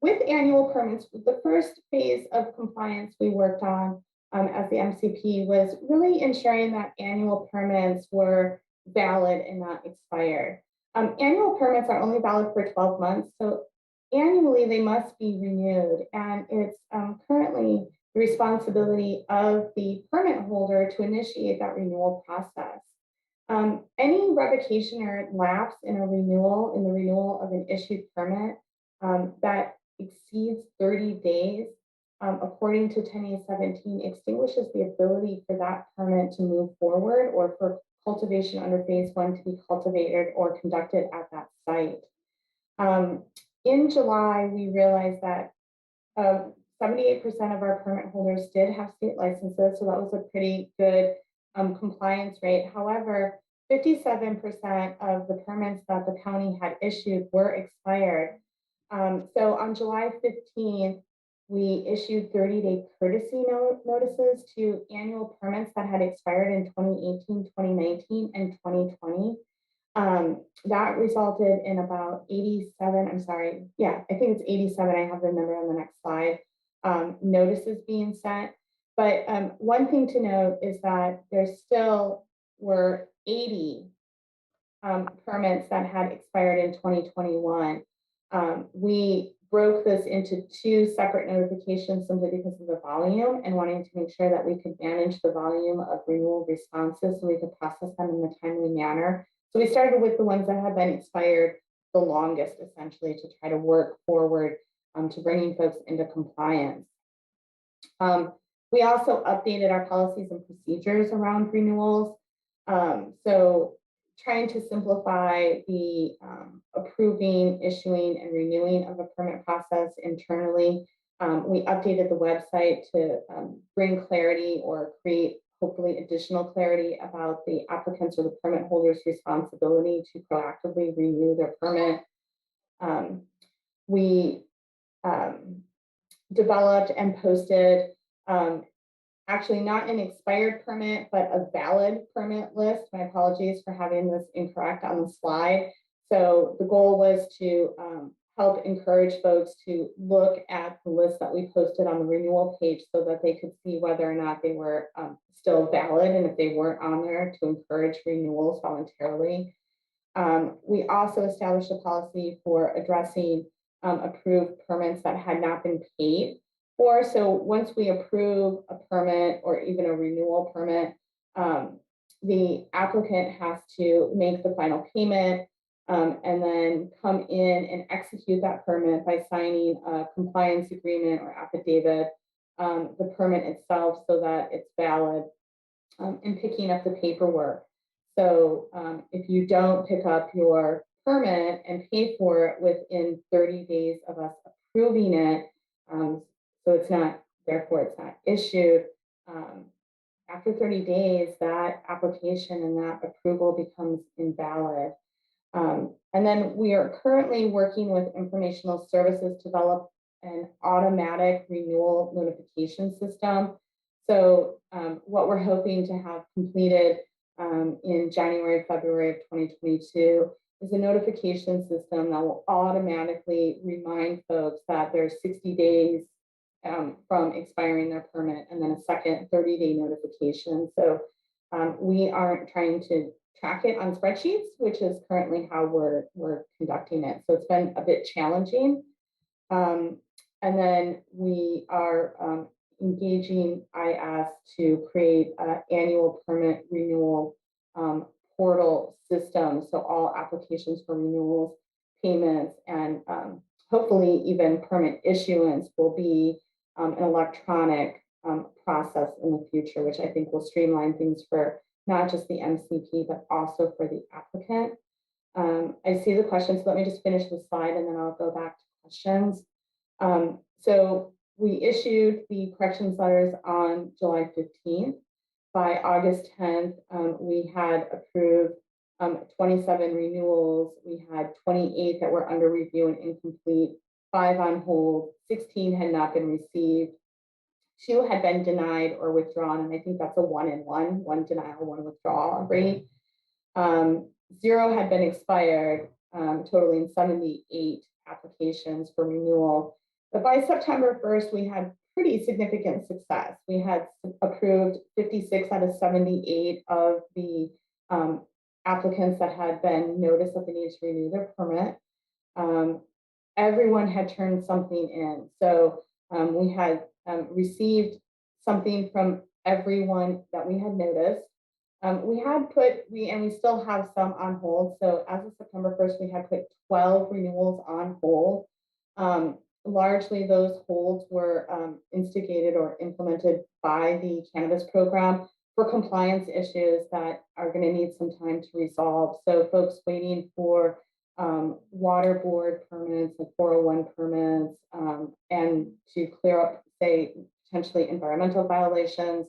with annual permits, the first phase of compliance we worked on as the MCP was really ensuring that annual permits were valid and not expired. Annual permits are only valid for 12 months, so annually they must be renewed, and it's currently the responsibility of the permit holder to initiate that renewal process. Any revocation or lapse in a renewal, in the renewal of an issued permit that exceeds 30 days, according to 10A17, extinguishes the ability for that permit to move forward or for cultivation under phase 1 to be cultivated or conducted at that site. In July, we realized that 78% of our permit holders did have state licenses, so that was a pretty good compliance rate. However, 57% of the permits that the county had issued were expired. So on July 15th, we issued 30-day courtesy notices to annual permits that had expired in 2018, 2019, and 2020. That resulted in about 87, I'm sorry, yeah, I think it's 87, I have the number on the next slide, notices being sent. But one thing to note is that there still were 80 permits that had expired in 2021. We broke this into 2 separate notifications simply because of the volume and wanting to make sure that we could manage the volume of renewal responses so we could process them in a timely manner. So we started with the ones that had been expired the longest, essentially, to try to work forward to bringing folks into compliance. We also updated our policies and procedures around renewals. So trying to simplify the approving, issuing, and renewing of a permit process internally. We updated the website to bring clarity or create hopefully additional clarity about the applicants or the permit holder's responsibility to proactively renew their permit. We developed and posted actually not an expired permit, but a valid permit list. My apologies for having this incorrect on the slide. So the goal was to help encourage folks to look at the list that we posted on the renewal page so that they could see whether or not they were still valid, and if they weren't on there, to encourage renewals voluntarily. We also established a policy for addressing approved permits that had not been paid for. So once we approve a permit or even a renewal permit, the applicant has to make the final payment and then come in and execute that permit by signing a compliance agreement or affidavit, the permit itself, so that it's valid, and picking up the paperwork. So if you don't pick up your permit and pay for it within 30 days of us approving it, so it's not, therefore it's not issued, after 30 days, that application and that approval becomes invalid. And then we are currently working with informational services to develop an automatic renewal notification system. So what we're hoping to have completed in January, February of 2022 is a notification system that will automatically remind folks that there's 60 days from expiring their permit, and then a second 30-day notification. So we aren't trying to track it on spreadsheets, which is currently how we're conducting it. So it's been a bit challenging. And then we are engaging IS to create an annual permit renewal portal system. So all applications for renewals, payments, and hopefully even permit issuance will be an electronic process in the future, which I think will streamline things for not just the MCP, but also for the applicant. I see the questions, so let me just finish the slide and then I'll go back to questions. So we issued the corrections letters on July 15th. By August 10th, we had approved 27 renewals. We had 28 that were under review and incomplete, 5 on hold, 16 had not been received, 2 had been denied or withdrawn, and I think that's a 1-in-1, 1 denial, 1 withdrawal rate. 0 had been expired, totaling 78 applications for renewal. But by September 1st, we had pretty significant success. We had approved 56 out of 78 of the applicants that had been noticed that they needed to renew their permit. Everyone had turned something in. So we had received something from everyone that we had noticed. We had put, and we still have some on hold. So as of September 1st, we had put 12 renewals on hold. Largely those holds were instigated or implemented by the cannabis program for compliance issues that are going to need some time to resolve. So folks waiting for water board permits and 401 permits, and to clear up, say, potentially environmental violations.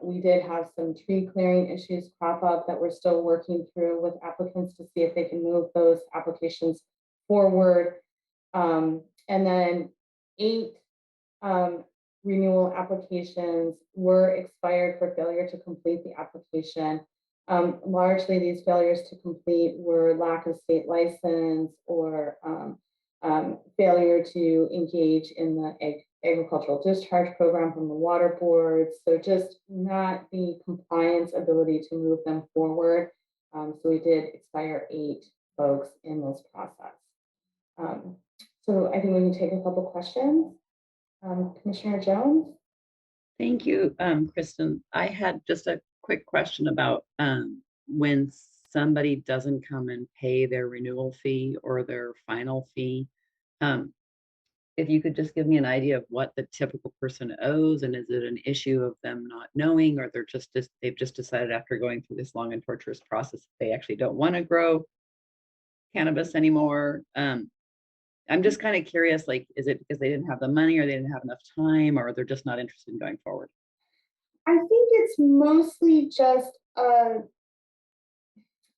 We did have some tree clearing issues crop up that we're still working through with applicants to see if they can move those applications forward. And then 8 renewal applications were expired for failure to complete the application. Largely, these failures to complete were lack of state license or failure to engage in the agricultural discharge program from the water board. So just not the compliance ability to move them forward. So we did expire 8 folks in this process. So I think we can take a couple questions. Commissioner Jones? Thank you, Kristen. I had just a quick question about when somebody doesn't come and pay their renewal fee or their final fee. If you could just give me an idea of what the typical person owes, and is it an issue of them not knowing, or they've just decided after going through this long and torturous process they actually don't want to grow cannabis anymore? I'm just kind of curious, like, is it because they didn't have the money, or they didn't have enough time, or they're just not interested in going forward? I think it's mostly just a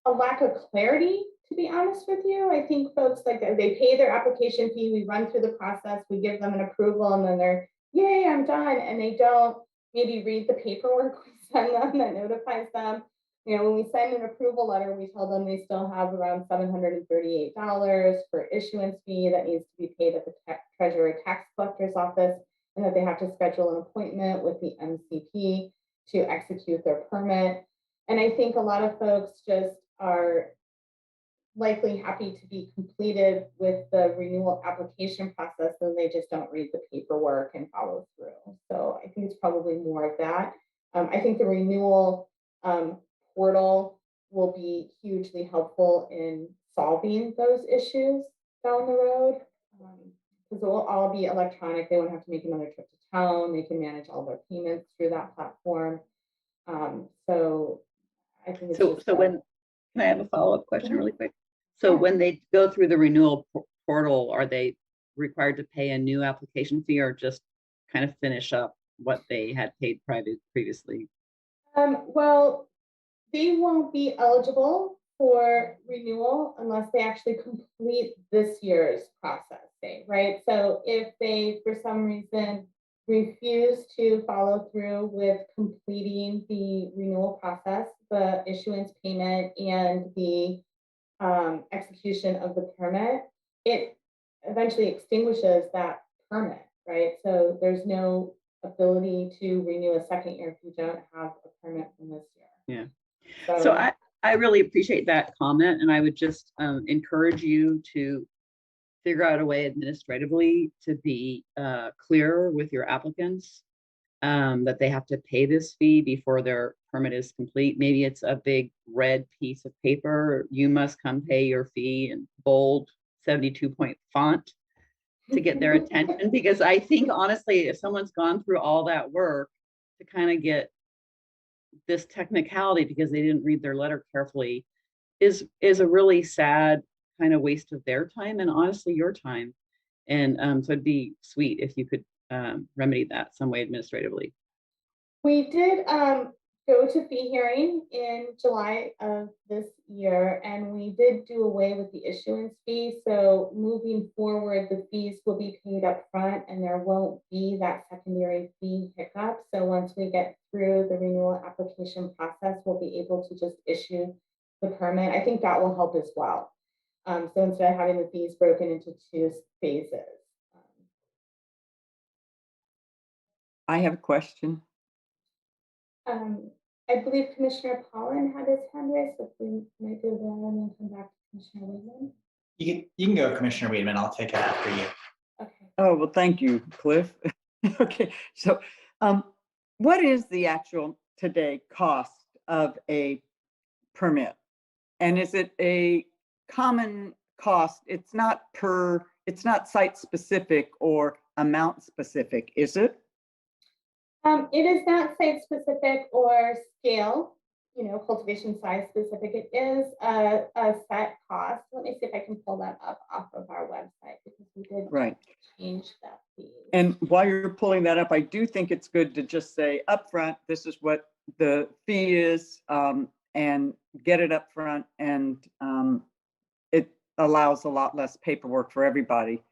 lack of clarity, to be honest with you. I think folks, like, they pay their application fee, we run through the process, we give them an approval, and then they're, yay, I'm done. And they don't maybe read the paperwork we send them that notifies them. You know, when we send an approval letter, we tell them they still have around $738 for issuance fee that needs to be paid at the Treasurer Tax Collector's Office, and that they have to schedule an appointment with the MCP to execute their permit. And I think a lot of folks just are likely happy to be completed with the renewal application process, and they just don't read the paperwork and follow through. So I think it's probably more of that. I think the renewal portal will be hugely helpful in solving those issues down the road, because it will all be electronic. They won't have to make another trip to town. They can manage all their payments through that platform. So I think it's So when, can I have a follow-up question really quick? So when they go through the renewal portal, are they required to pay a new application fee, or just kind of finish up what they had paid previously? Well, they won't be eligible for renewal unless they actually complete this year's processing, right? So if they, for some reason, refuse to follow through with completing the renewal process, the issuance payment, and the execution of the permit, it eventually extinguishes that permit, right? So there's no ability to renew a second year if you don't have a permit from this year. Yeah. So I really appreciate that comment, and I would just encourage you to figure out a way administratively to be clearer with your applicants, that they have to pay this fee before their permit is complete. Maybe it's a big red piece of paper. You must come pay your fee in bold 72-point font to get their attention. Because I think, honestly, if someone's gone through all that work to kind of get this technicality because they didn't read their letter carefully, is a really sad kind of waste of their time, and honestly your time. And so it'd be sweet if you could remedy that some way administratively. We did go to fee hearing in July of this year, and we did do away with the issuance fee. So moving forward, the fees will be paid up front, and there won't be that secondary fee hiccup. So once we get through the renewal application process, we'll be able to just issue the permit. I think that will help as well. So instead of having the fees broken into two phases. I have a question. I believe Commissioner Pollan had his hand raised, if we might do that and then come back to Commissioner Weidman. You can go, Commissioner Weidman. I'll take it after you. Okay. Oh, well, thank you, Cliff. Okay, so what is the actual today cost of a permit? And is it a common cost? It's not site specific or amount specific, is it? It is not site specific or scale, cultivation size specific. It is a set cost. Let me see if I can pull that up off of our website, because we did change that fee. And while you're pulling that up, I do think it's good to just say upfront, this is what the fee is, and get it up front, and it allows a lot less paperwork for everybody.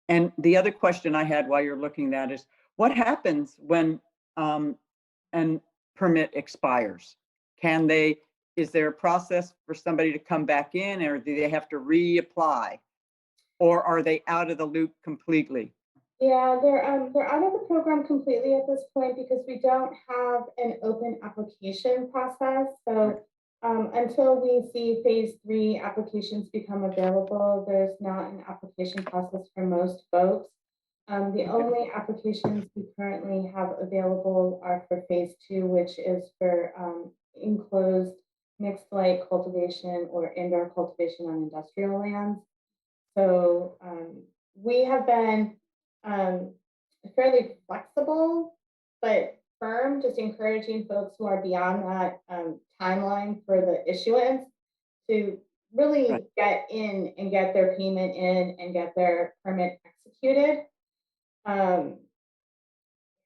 And the other question I had while you're looking at that is, what happens when an permit expires? Is there a process for somebody to come back in, or do they have to reapply? Or are they out of the loop completely? Yeah, they're out of the program completely at this point, because we don't have an open application process. So Until we see phase 3 applications become available, there's not an application process for most folks. The only applications we currently have available are for phase 2, which is for enclosed mixed light cultivation or indoor cultivation on industrial lands. So we have been fairly flexible, but firm, just encouraging folks who are beyond that timeline for the issuance to really get in and get their payment in and get their permit executed. And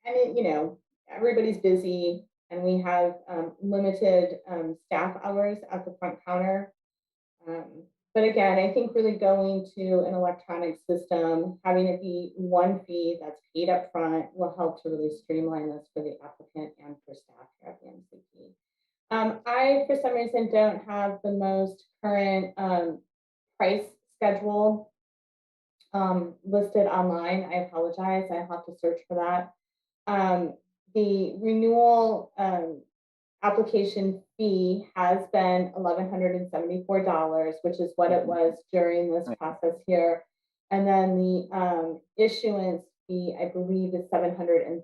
it, everybody's busy, and we have limited staff hours at the front counter. But again, I think really going to an electronic system, having it be one fee that's paid up front will help to really streamline this for the applicant and for staff here at the MCP. I, for some reason, don't have the most current price schedule listed online. I apologize. I have to search for that. The renewal application fee has been $1,174, which is what it was during this process here. And then the issuance fee, I believe, is $738.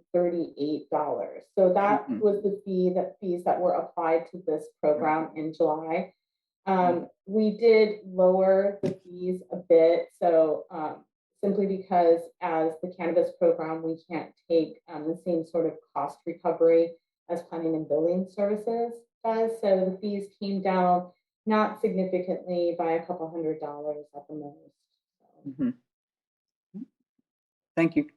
So that was the fees that were applied to this program in July. We did lower the fees a bit. So simply because as the cannabis program, we can't take the same sort of cost recovery as planning and building services does. So the fees came down not significantly by a couple $100 at the most. Thank you.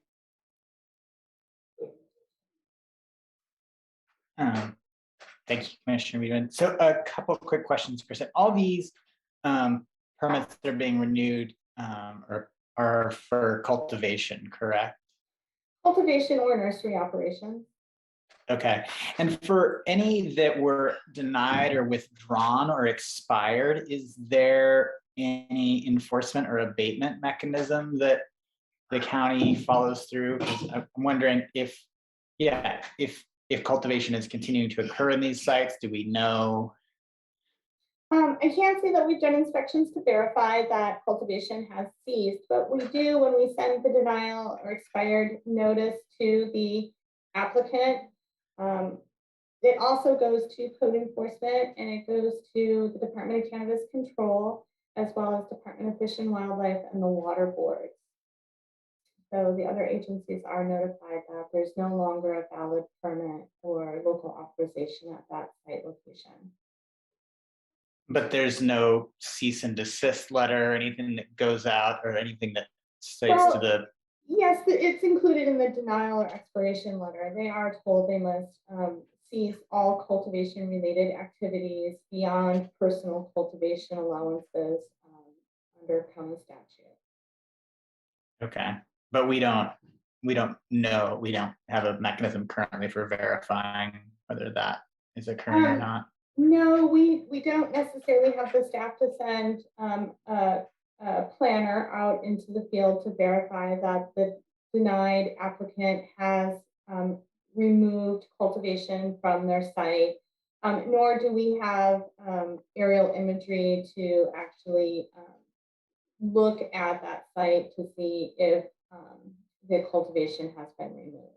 Thank you, Commissioner Weedman. So a couple of quick questions, Chris. All these permits that are being renewed are for cultivation, correct? Cultivation or nursery operations. Okay. And for any that were denied or withdrawn or expired, is there any enforcement or abatement mechanism that the county follows through? Because I'm wondering if cultivation is continuing to occur in these sites, do we know? I can't say that we've done inspections to verify that cultivation has ceased, but we do when we send the denial or expired notice to the applicant. It also goes to code enforcement, and it goes to the Department of Cannabis Control, as well as Department of Fish and Wildlife and the water boards. So the other agencies are notified that there's no longer a valid permit or local authorization at that site location. But there's no cease and desist letter or anything that goes out or anything that states to the. Yes, it's included in the denial or expiration letter. They are told they must cease all cultivation related activities beyond personal cultivation allowances under county statute. Okay, but we don't know. We don't have a mechanism currently for verifying whether that is occurring or not. No, we don't necessarily have the staff to send a planner out into the field to verify that the denied applicant has removed cultivation from their site, nor do we have aerial imagery to actually look at that site to see if the cultivation has been removed.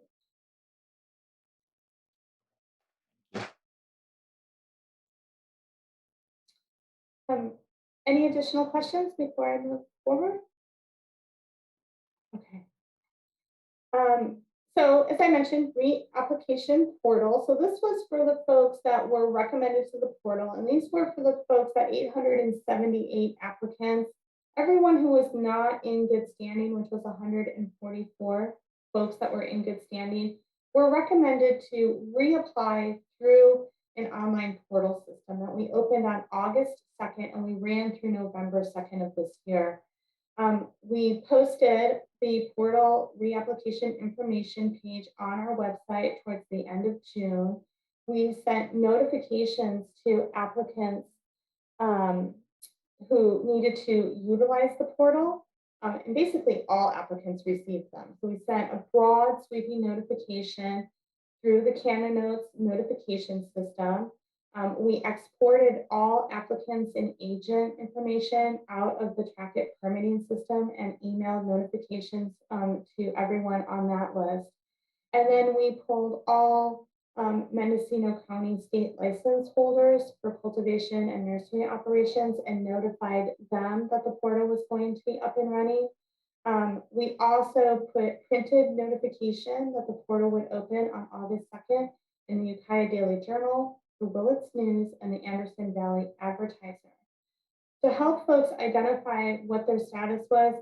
Any additional questions before I move forward? Okay. So as I mentioned, re-application portal. So this was for the folks that were recommended to the portal, and these were for the folks that 878 applicants. Everyone who was not in good standing, which was 144 folks that were in good standing, were recommended to reapply through an online portal system that we opened on August 2nd and we ran through November 2nd of this year. We posted the portal reapplication information page on our website towards the end of June. We sent notifications to applicants who needed to utilize the portal, and basically all applicants received them. So we sent a broad sweeping notification through the Canada Notes notification system. We exported all applicants and agent information out of the Track It permitting system and emailed notifications to everyone on that list. And then we pulled all Mendocino County state license holders for cultivation and nursery operations and notified them that the portal was going to be up and running. We also put printed notification that the portal would open on August 2nd in the Ukiah Daily Journal, the Willits News, and the Anderson Valley Advertiser. To help folks identify what their status was,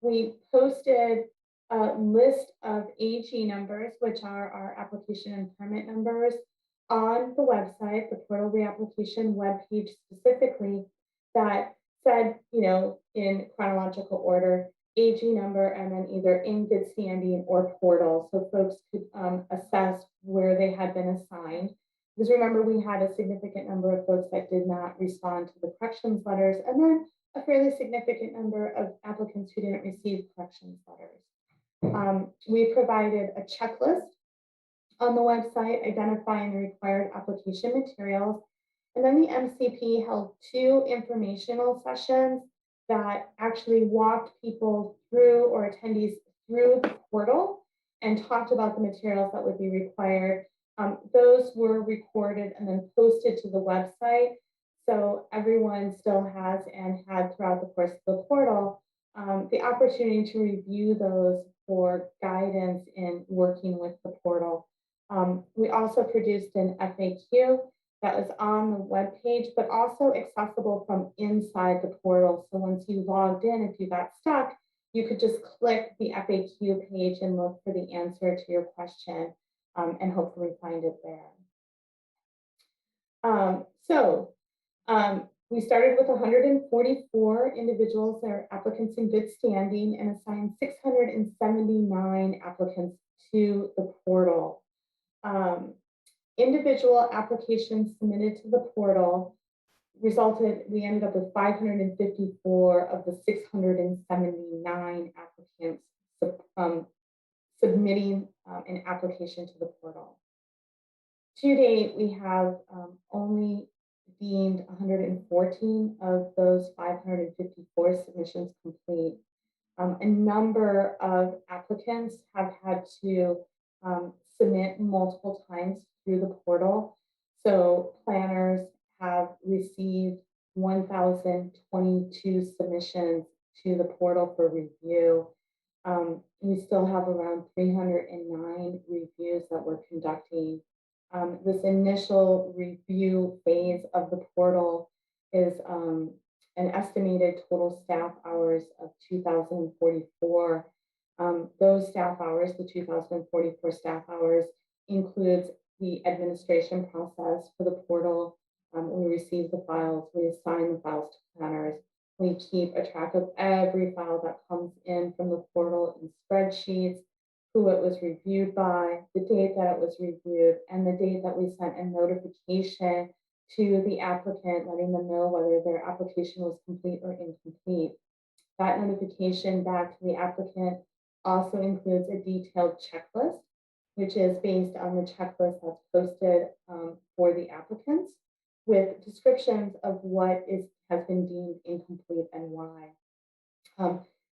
we posted a list of AG numbers, which are our application and permit numbers, on the website, the portal reapplication webpage specifically, that said, you know, in chronological order, AG number, and then either in good standing or portal, so folks could assess where they had been assigned. Because remember, we had a significant number of folks that did not respond to the corrections letters, and then a fairly significant number of applicants who didn't receive corrections letters. We provided a checklist on the website identifying the required application materials. And then the MCP held 2 informational sessions that actually walked people through, or attendees through, the portal and talked about the materials that would be required. Those were recorded and then posted to the website. So everyone still has and had throughout the course of the portal the opportunity to review those for guidance in working with the portal. We also produced an FAQ that was on the webpage, but also accessible from inside the portal. So once you logged in, if you got stuck, you could just click the FAQ page and look for the answer to your question and hopefully find it there. We started with 144 individuals that are applicants in good standing and assigned 679 applicants to the portal. Individual applications submitted to the portal we ended up with 554 of the 679 applicants submitting an application to the portal. To date, we have only deemed 114 of those 554 submissions complete. A number of applicants have had to submit multiple times through the portal. So planners have received 1,022 submissions to the portal for review. We still have around 309 reviews that we're conducting. This initial review phase of the portal is an estimated total staff hours of 2,044. Those staff hours, the 2,044 staff hours, includes the administration process for the portal. We receive the files, we assign the files to planners. We keep a track of every file that comes in from the portal in spreadsheets, who it was reviewed by, the date that it was reviewed, and the date that we sent a notification to the applicant, letting them know whether their application was complete or incomplete. That notification back to the applicant also includes a detailed checklist, which is based on the checklist that's posted for the applicants, with descriptions of what has been deemed incomplete and why.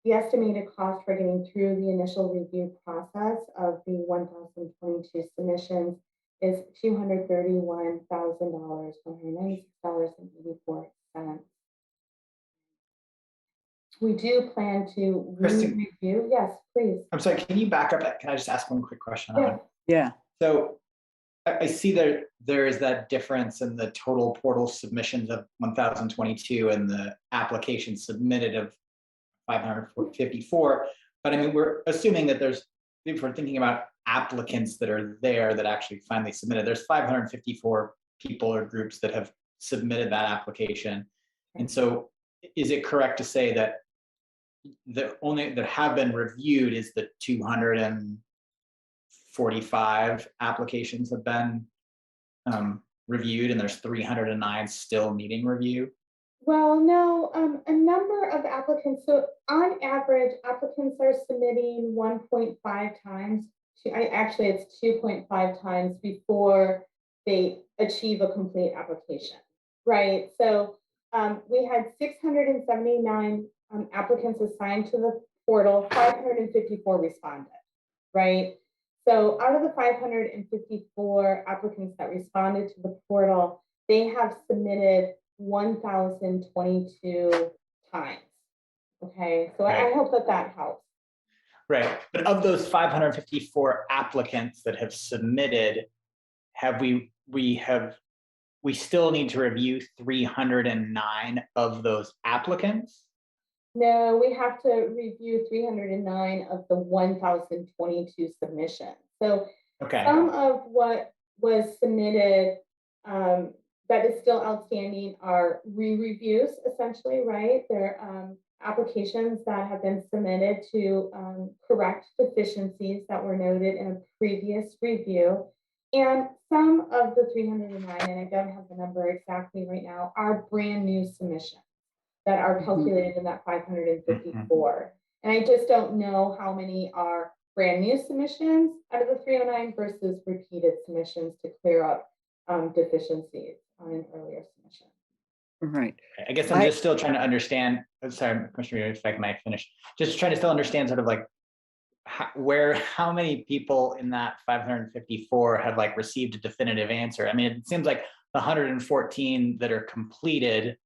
The estimated cost for getting through the initial review process of the 1,022 submissions is $231,000, $196.84. We do plan to review. Yes, please. I'm sorry, can you back up? Can I just ask one quick question? Yeah. Yeah. So I see there is that difference in the total portal submissions of 1,022 and the applications submitted of 554. But I mean, we're assuming that if we're thinking about applicants that are there that actually finally submitted, there's 554 people or groups that have submitted that application. And so is it correct to say that the only that have been reviewed is the 245 applications have been reviewed, and there's 309 still needing review? Well, no, a number of applicants. So on average, applicants are submitting 1.5 times. Actually, it's 2.5 times before they achieve a complete application, right? So we had 679 applicants assigned to the portal, 554 responded, right? So out of the 554 applicants that responded to the portal, they have submitted 1,022 times. Okay, so I hope that helps. Right, but of those 554 applicants that have submitted, have we still need to review 309 of those applicants? No, we have to review 309 of the 1,022 submissions. So Okay. some of what was submitted that is still outstanding are re-reviews, essentially, right? They're applications that have been submitted to correct deficiencies that were noted in a previous review. And some of the 309, and I don't have the number exactly right now, are brand new submissions that are calculated in that 554. And I just don't know how many are brand new submissions out of the 309 versus repeated submissions to clear up deficiencies on an earlier submission. Right. I guess I'm just still trying to understand. Sorry, Commissioner, if I might finish. Just trying to still understand sort of like how many people in that 554 have like received a definitive answer. I mean, it seems like the 114 that are completed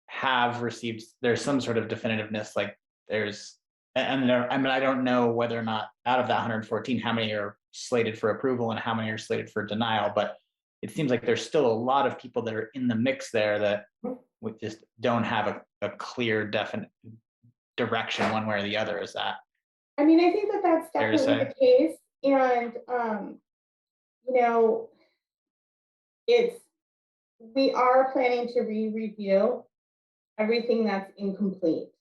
have received, there's some sort of definitiveness, like there's, and there, I mean, I don't know whether or not out of that 114, how many are slated for approval and how many are slated for denial, but it seems like there's still a lot of people that are in the mix there that we just don't have a clear, definite direction one way or the other. Is that? I mean, I think that that's definitely the case. And, you know, we are planning to re-review everything that's incomplete,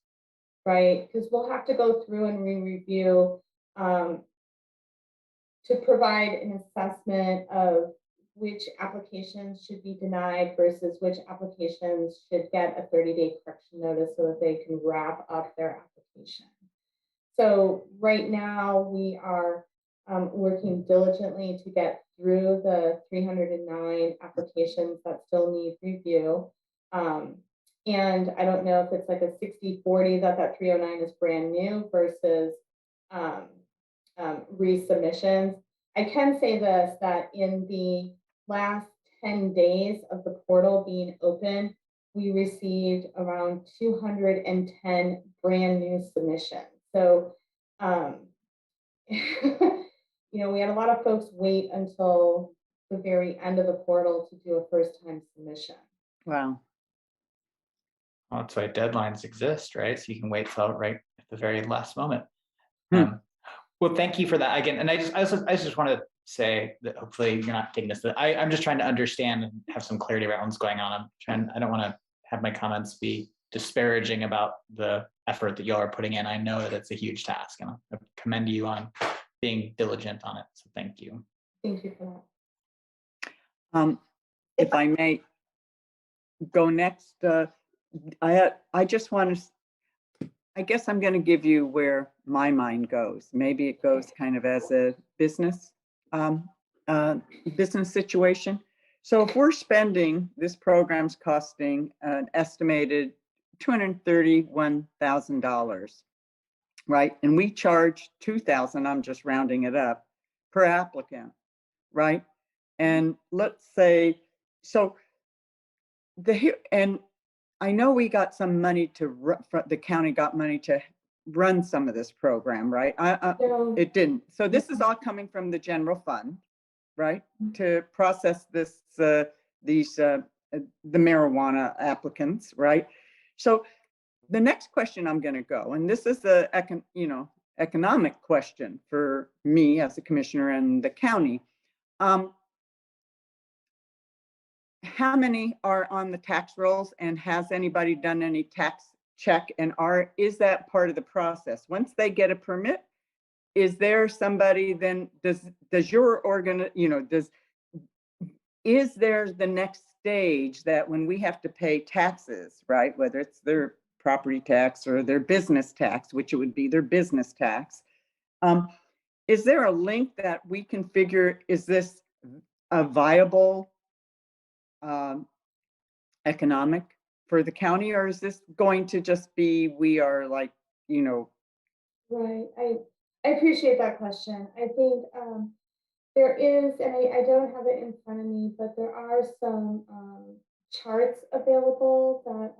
right? Because we'll have to go through and re-review to provide an assessment of which applications should be denied versus which applications should get a 30-day correction notice so that they can wrap up their application. So right now we are working diligently to get through the 309 applications that still need review. And I don't know if it's like a 60-40 that 309 is brand new versus resubmissions. I can say this, that in the last 10 days of the portal being open, we received around 210 brand new submissions. So, you know, we had a lot of folks wait until the very end of the portal to do a first-time submission. Wow. Well, that's why deadlines exist, right? So you can wait till right at the very last moment. Well, thank you for that again. And I just want to say that hopefully you're not taking this. I'm just trying to understand and have some clarity around what's going on. I don't want to have my comments be disparaging about the effort that y'all are putting in. I know that it's a huge task, and I commend you on being diligent on it. So thank you. Thank you for that. If I may go next, I just want to, I guess I'm going to give you where my mind goes. Maybe it goes kind of as a business situation. So if we're spending, this program's costing an estimated $231,000, right? And we charge $2,000, I'm just rounding it up, per applicant, right? And let's say, so and I know we got some money the county got money to run some of this program, right? It didn't. So this is all coming from the general fund, right? To process this, the marijuana applicants, right? So the next question I'm going to go, and this is the economic question for me as a commissioner and the county. How many are on the tax rolls, and has anybody done any tax check, and is that part of the process? Once they get a permit, is there somebody then, does your is there the next stage that when we have to pay taxes, right? Whether it's their property tax or their business tax, which it would be their business tax. Is there a link that we can figure, is this a viable economic for the county, or is this going to just be, we are like, you know? Right. I appreciate that question. I think there is, and I don't have it in front of me, but there are some charts available that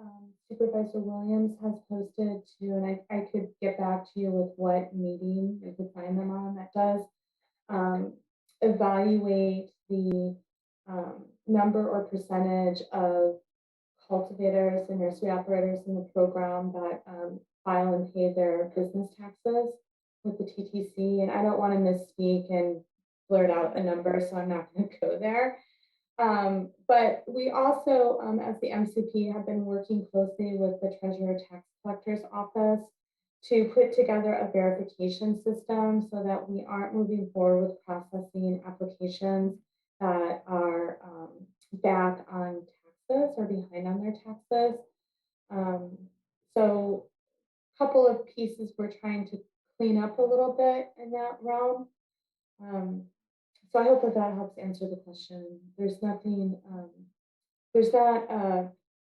Supervisor Williams has posted too, and I could get back to you with what meeting you could find them on that does evaluate the number or percentage of cultivators and nursery operators in the program that file and pay their business taxes with the TTC. And I don't want to misspeak and blurt out a number, so I'm not going to go there. But we also, as the MCP, have been working closely with the Treasurer Tax Collector's Office to put together a verification system so that we aren't moving forward with processing applications that are back on taxes or behind on their taxes. So a couple of pieces we're trying to clean up a little bit in that realm. So I hope that that helps answer the question. There's nothing, there's not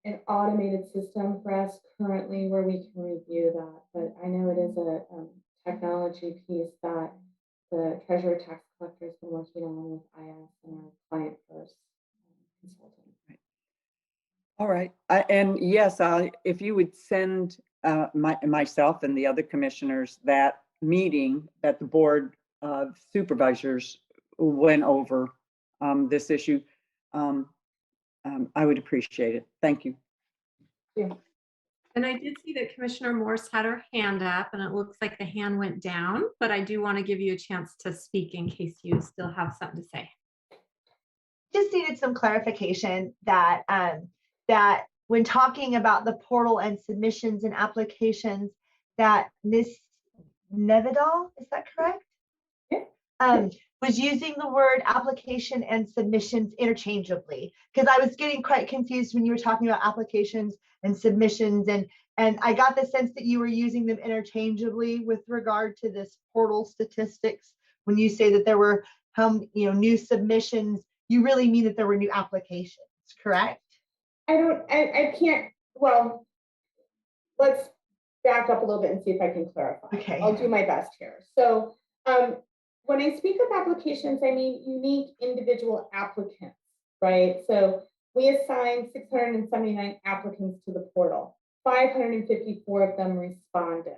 an automated system for us currently where we can review that, but I know it is a technology piece that the Treasurer Tax Collector has been working on with IS and our client first consultant. All right, and yes, if you would send myself and the other commissioners that meeting that the Board of Supervisors went over this issue, I would appreciate it. Thank you. Yeah. And I did see that Commissioner Morse had her hand up, and it looks like the hand went down, but I do want to give you a chance to speak in case you still have something to say. Just needed some clarification that that when talking about the portal and submissions and applications, that Ms. Nevedal, is that correct? Yeah. Was using the word application and submissions interchangeably, because I was getting quite confused when you were talking about applications and submissions, and I got the sense that you were using them interchangeably with regard to this portal statistics. When you say that there were new submissions, you really mean that there were new applications, correct? I can't, well, let's back up a little bit and see if I can clarify. Okay. I'll do my best here. So when I speak of applications, I mean unique individual applicants, right? So we assigned 679 applicants to the portal. 554 of them responded.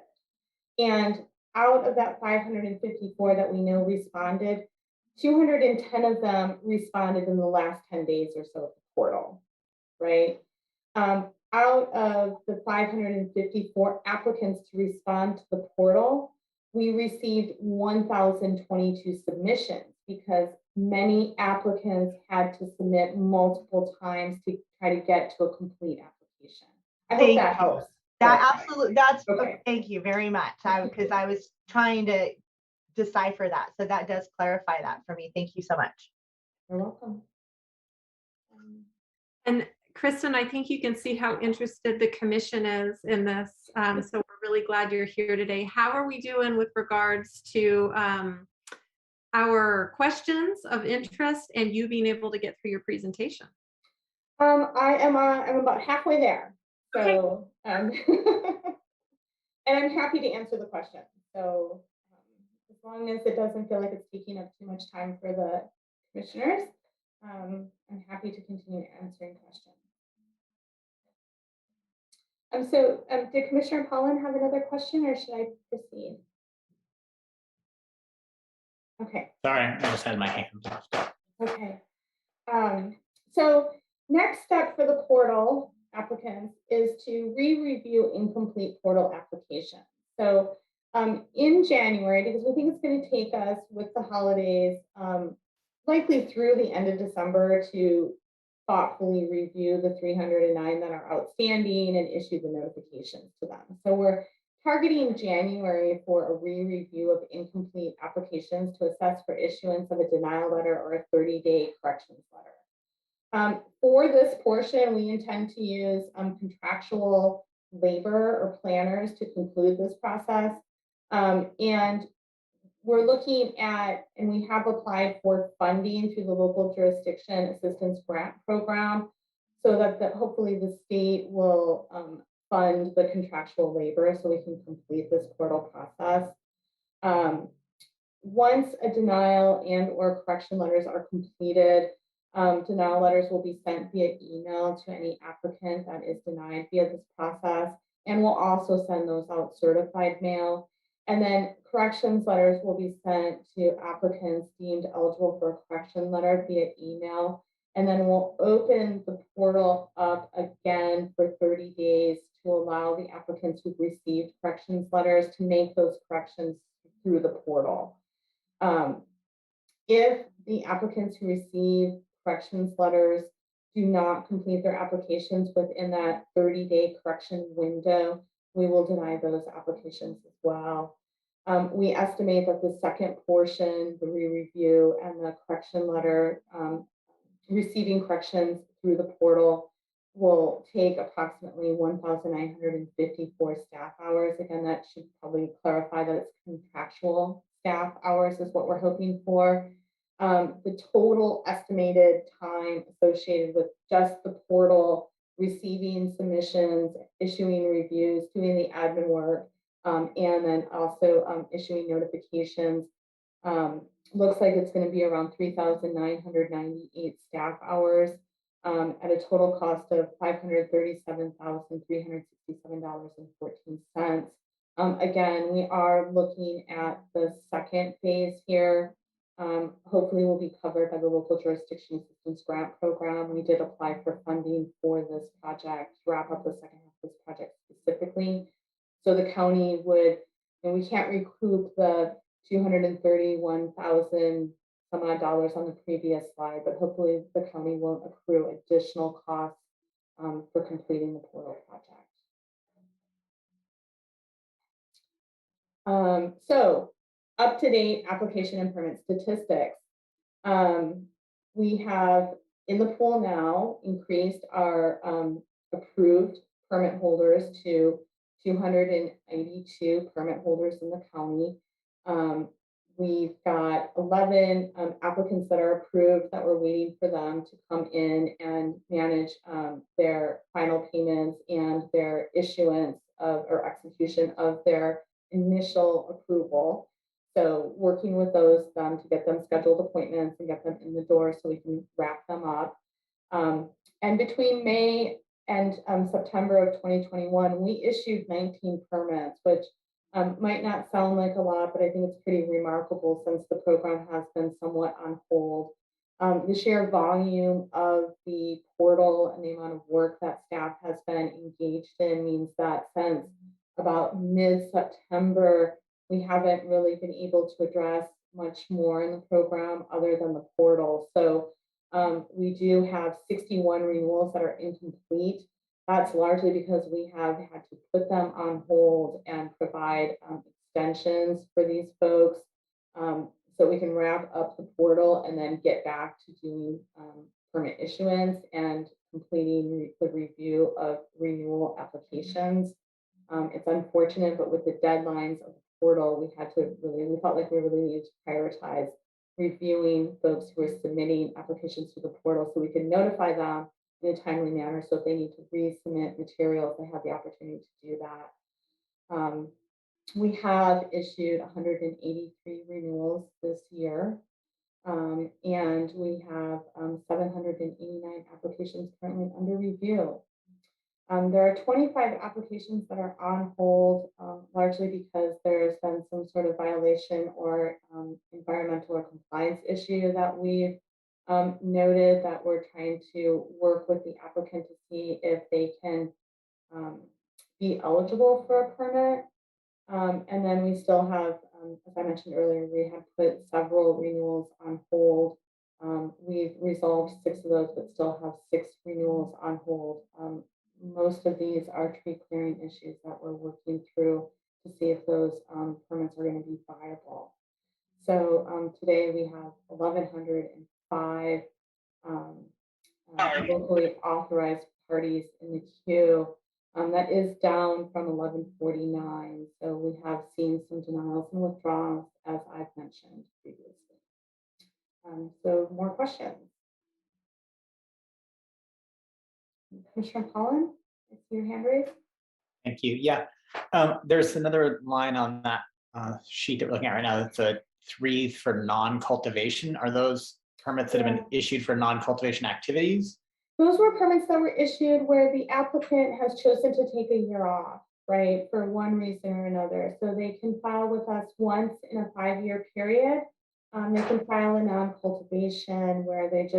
And out of that 554 that we know responded, 210 of them responded in the last 10 days or so of the portal, right? Out of the 554 applicants to respond to the portal, we received 1,022 submissions because many applicants had to submit multiple times to try to get to a complete application. I hope that helps. That absolutely, that's okay. Thank you very much. Because I was trying to decipher that. So that does clarify that for me. Thank you so much. You're welcome. And Kristen, I think you can see how interested the commission is in this. So we're really glad you're here today. How are we doing with regards to our questions of interest and you being able to get through your presentation? I'm about halfway there. So, and I'm happy to answer the question. So as long as it doesn't feel like it's taking up too much time for the commissioners, I'm happy to continue answering questions. So did Commissioner Pollan have another question or should I proceed? Okay. Sorry, I just had my hand up. Okay. So next step for the portal applicants is to re-review incomplete portal applications. So in January, because we think it's going to take us with the holidays, likely through the end of December to thoughtfully review the 309 that are outstanding and issue the notifications to them. So we're targeting January for a re-review of incomplete applications to assess for issuance of a denial letter or a 30-day corrections letter. For this portion, we intend to use contractual labor or planners to conclude this process. And we're looking at, and we have applied for funding through the local jurisdiction assistance grant program, so that hopefully the state will fund the contractual labor so we can complete this portal process. Once a denial and or correction letters are completed, denial letters will be sent via email to any applicant that is denied via this process, and we'll also send those out certified mail. And then corrections letters will be sent to applicants deemed eligible for a correction letter via email. And then we'll open the portal up again for 30 days to allow the applicants who've received corrections letters to make those corrections through the portal. If the applicants who receive corrections letters do not complete their applications within that 30-day correction window, we will deny those applications as well. We estimate that the second portion, the re-review and the correction letter, receiving corrections through the portal, will take approximately 1,954 staff hours. Again, that should probably clarify that it's contractual staff hours is what we're hoping for. The total estimated time associated with just the portal, receiving submissions, issuing reviews, doing the admin work, and then also issuing notifications, looks like it's going to be around 3,998 staff hours at a total cost of $537,367.14. Again, we are looking at the second phase here. Hopefully we'll be covered by the local jurisdiction assistance grant program. We did apply for funding for this project to wrap up the second half of this project specifically. So the county would, and we can't recoup the 231,000 some odd dollars on the previous slide, but hopefully the county won't accrue additional costs for completing the portal project. So up-to-date application and permit statistics. We have in the pool now increased our approved permit holders to 282 permit holders in the county. We've got 11 applicants that are approved that we're waiting for them to come in and manage their final payments and their issuance of or execution of their initial approval. So working with those to get them scheduled appointments and get them in the door so we can wrap them up. And between May and September of 2021, we issued 19 permits, which might not sound like a lot, but I think it's pretty remarkable since the program has been somewhat on hold. The sheer volume of the portal and the amount of work that staff has been engaged in means that since about mid-September, we haven't really been able to address much more in the program other than the portal. So we do have 61 renewals that are incomplete. That's largely because we have had to put them on hold and provide extensions for these folks so we can wrap up the portal and then get back to doing permit issuance and completing the review of renewal applications. It's unfortunate, but with the deadlines of the portal, we felt like we really needed to prioritize reviewing folks who are submitting applications to the portal so we can notify them in a timely manner. So if they need to resubmit materials, they have the opportunity to do that. We have issued 183 renewals this year, and we have 789 applications currently under review. There are 25 applications that are on hold, largely because there's been some sort of violation or environmental or compliance issue that we've noted that we're trying to work with the applicant to see if they can be eligible for a permit. And then we still have, as I mentioned earlier, we have put several renewals on hold. We've resolved 6 of those, but still have 6 renewals on hold. Most of these are tree clearing issues that we're working through to see if those permits are going to be viable. So today we have 1,105 locally authorized parties in the queue. That is down from 1149. So we have seen some denials and withdrawals, as I've mentioned previously. So more questions. Commissioner Collin, I see your hand raised. Thank you. Yeah, there's another line on that sheet that we're looking at right now. That's a 3 for non-cultivation. Are those permits that have been issued for non-cultivation activities? Those were permits that were issued where the applicant has chosen to take a year off, right, for one reason or another. So they can file with us once in a 5-year period. They can file a non-cultivation where they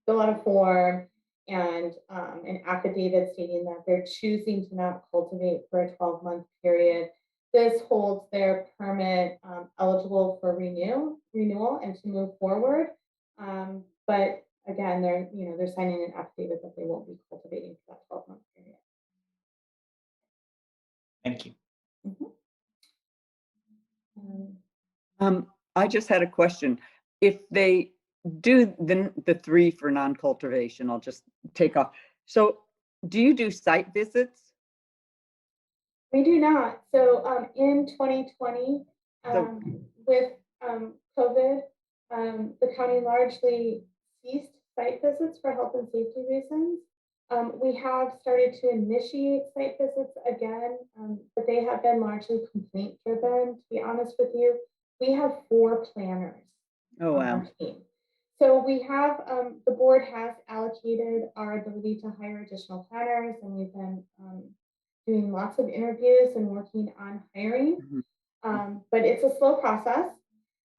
fill out a form and an affidavit stating that they're choosing to not cultivate for a 12-month period. This holds their permit eligible for renewal and to move forward. But again, they're signing an affidavit that they won't be cultivating for that 12-month period. Thank you. I just had a question. If they do the 3 for non-cultivation, I'll just take off. So do you do site visits? We do not. So in 2020, with COVID, the county largely ceased site visits for health and safety reasons. We have started to initiate site visits again, but they have been largely complaint driven, to be honest with you. We have 4 planners Oh, on our team. So we have, the board has allocated our ability to hire additional planners, and we've been doing lots of interviews and working on hiring. But it's a slow process,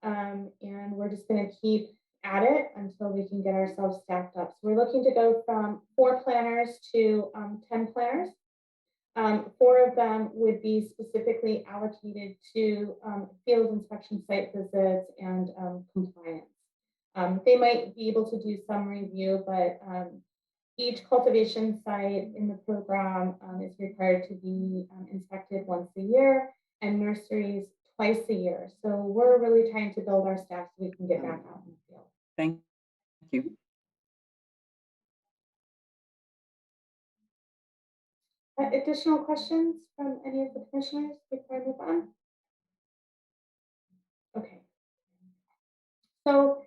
and we're just going to keep at it until we can get ourselves staffed up. So we're looking to go from 4 planners to 10 planners. 4 of them would be specifically allocated to field inspection, site visits, and compliance. They might be able to do some review, but each cultivation site in the program is required to be inspected once a year, and nurseries twice a year. So we're really trying to build our staff so we can get back out in the field. Thank you. Additional questions from any of the commissioners before I move on? Okay. So,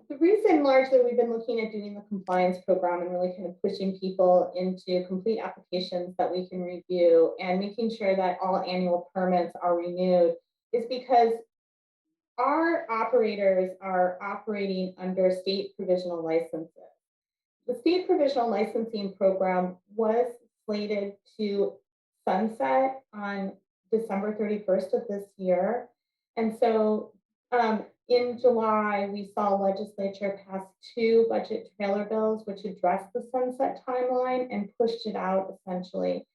the reason largely we've been looking at doing the compliance program and really kind of pushing people into complete applications that we can review and making sure that all annual permits are renewed is because our operators are operating under state provisional licenses. The state provisional licensing program was slated to sunset on December 31st of this year. And so in July, we saw legislature pass 2 budget trailer bills, which addressed the sunset timeline and pushed it out essentially.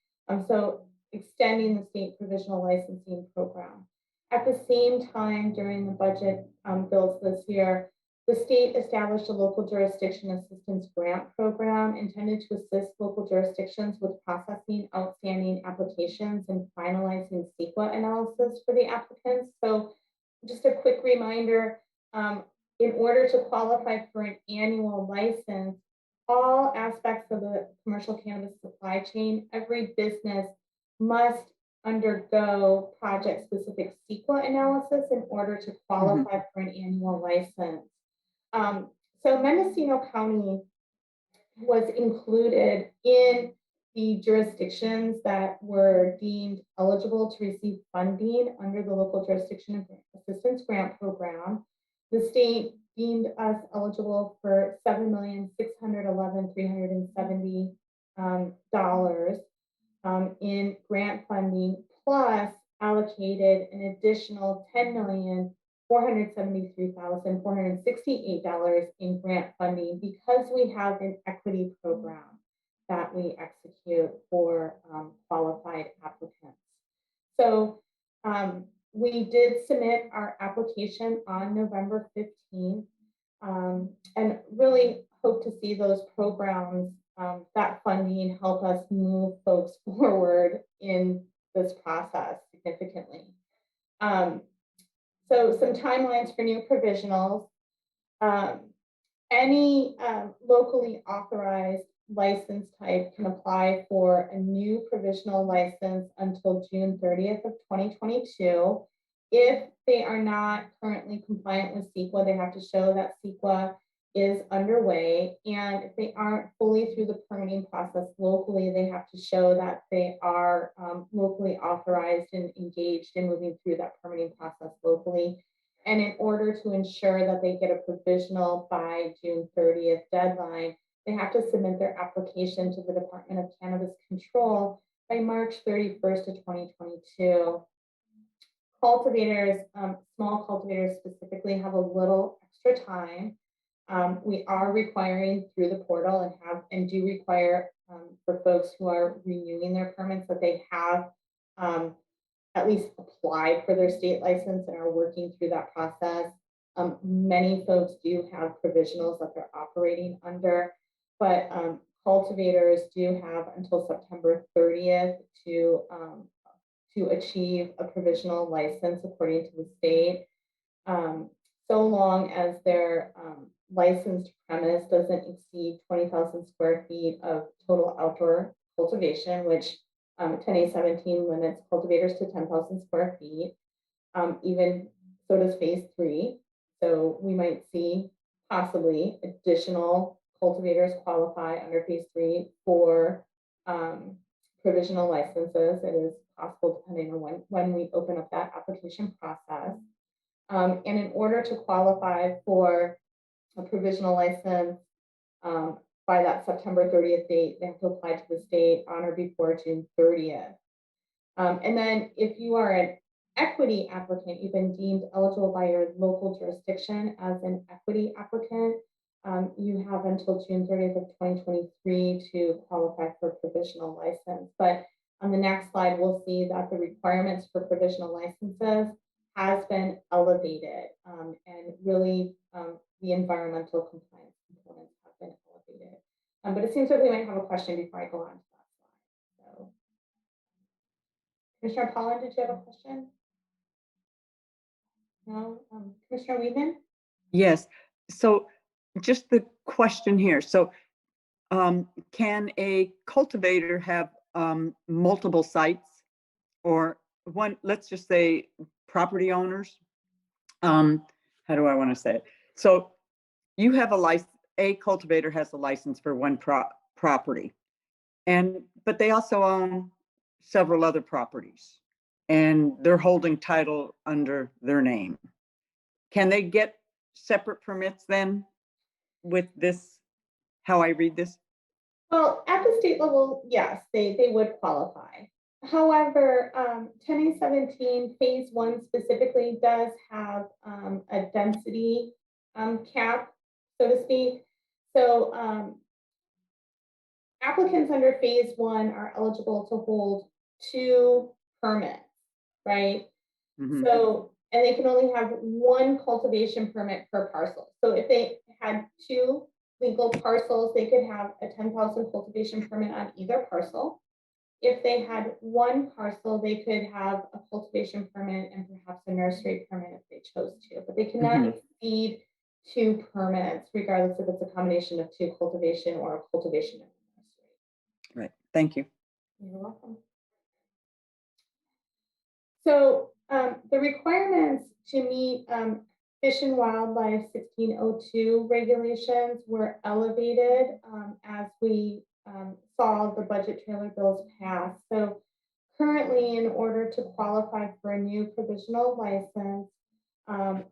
So extending the state provisional licensing program. At the same time, during the budget bills this year, the state established a local jurisdiction assistance grant program intended to assist local jurisdictions with processing outstanding applications and finalizing CEQA analysis for the applicants. So just a quick reminder, in order to qualify for an annual license, all aspects of the commercial cannabis supply chain, every business must undergo project-specific CEQA analysis in order to qualify for an annual license. So Mendocino County was included in the jurisdictions that were deemed eligible to receive funding under the local jurisdiction assistance grant program. The state deemed us eligible for $7,611,370 in grant funding, plus allocated an additional $10,473,468 in grant funding because we have an equity program that we execute for qualified applicants. So we did submit our application on November 15th and really hope to see those programs, that funding help us move folks forward in this process significantly. So some timelines for new provisionals. Any locally authorized license type can apply for a new provisional license until June 30th of 2022. If they are not currently compliant with CEQA, they have to show that CEQA is underway. And if they aren't fully through the permitting process locally, they have to show that they are locally authorized and engaged in moving through that permitting process locally. And in order to ensure that they get a provisional by June 30th deadline, they have to submit their application to the Department of Cannabis Control by March 31st of 2022. Cultivators, small cultivators specifically, have a little extra time. We are requiring through the portal and do require for folks who are renewing their permits that they have at least applied for their state license and are working through that process. Many folks do have provisionals that they're operating under, but cultivators do have until September 30th to achieve a provisional license according to the state. So long as their licensed premise doesn't exceed 20,000 square feet of total outdoor cultivation, which 10A17 limits cultivators to 10,000 square feet. Even so does phase 3. So we might see possibly additional cultivators qualify under phase 3 for provisional licenses. It is possible depending on when we open up that application process. And in order to qualify for a provisional license by that September 30th date, they have to apply to the state on or before June 30th. And then if you are an equity applicant, you've been deemed eligible by your local jurisdiction as an equity applicant, you have until June 30th of 2023 to qualify for a provisional license. But on the next slide, we'll see that the requirements for provisional licenses has been elevated, and really the environmental compliance components have been elevated. But it seems like we might have a question before I go on to that slide. So, Commissioner Pollan, did you have a question? No? Commissioner Weidman? Yes. So just the question here. So can a cultivator have multiple sites, or one, let's just say property owners? How do I want to say it? So you have a license, a cultivator has a license for one property, but they also own several other properties and they're holding title under their name. Can they get separate permits then with this, how I read this? Well, at the state level, yes, they would qualify. However, 10A17 phase 1 specifically does have a density cap, so to speak. So applicants under phase 1 are eligible to hold 2 permits, right? Mm-hmm. So, and they can only have 1 cultivation permit per parcel. So if they had 2 legal parcels, they could have a 10,000 cultivation permit on either parcel. If they had 1 parcel, they could have a cultivation permit and perhaps a nursery permit if they chose to, but they cannot exceed 2 permits, regardless if it's a combination of 2 cultivation or a cultivation and a nursery. Right, thank you. You're welcome. So the requirements to meet Fish and Wildlife 1602 regulations were elevated as we saw the budget trailer bills pass. So currently, in order to qualify for a new provisional license,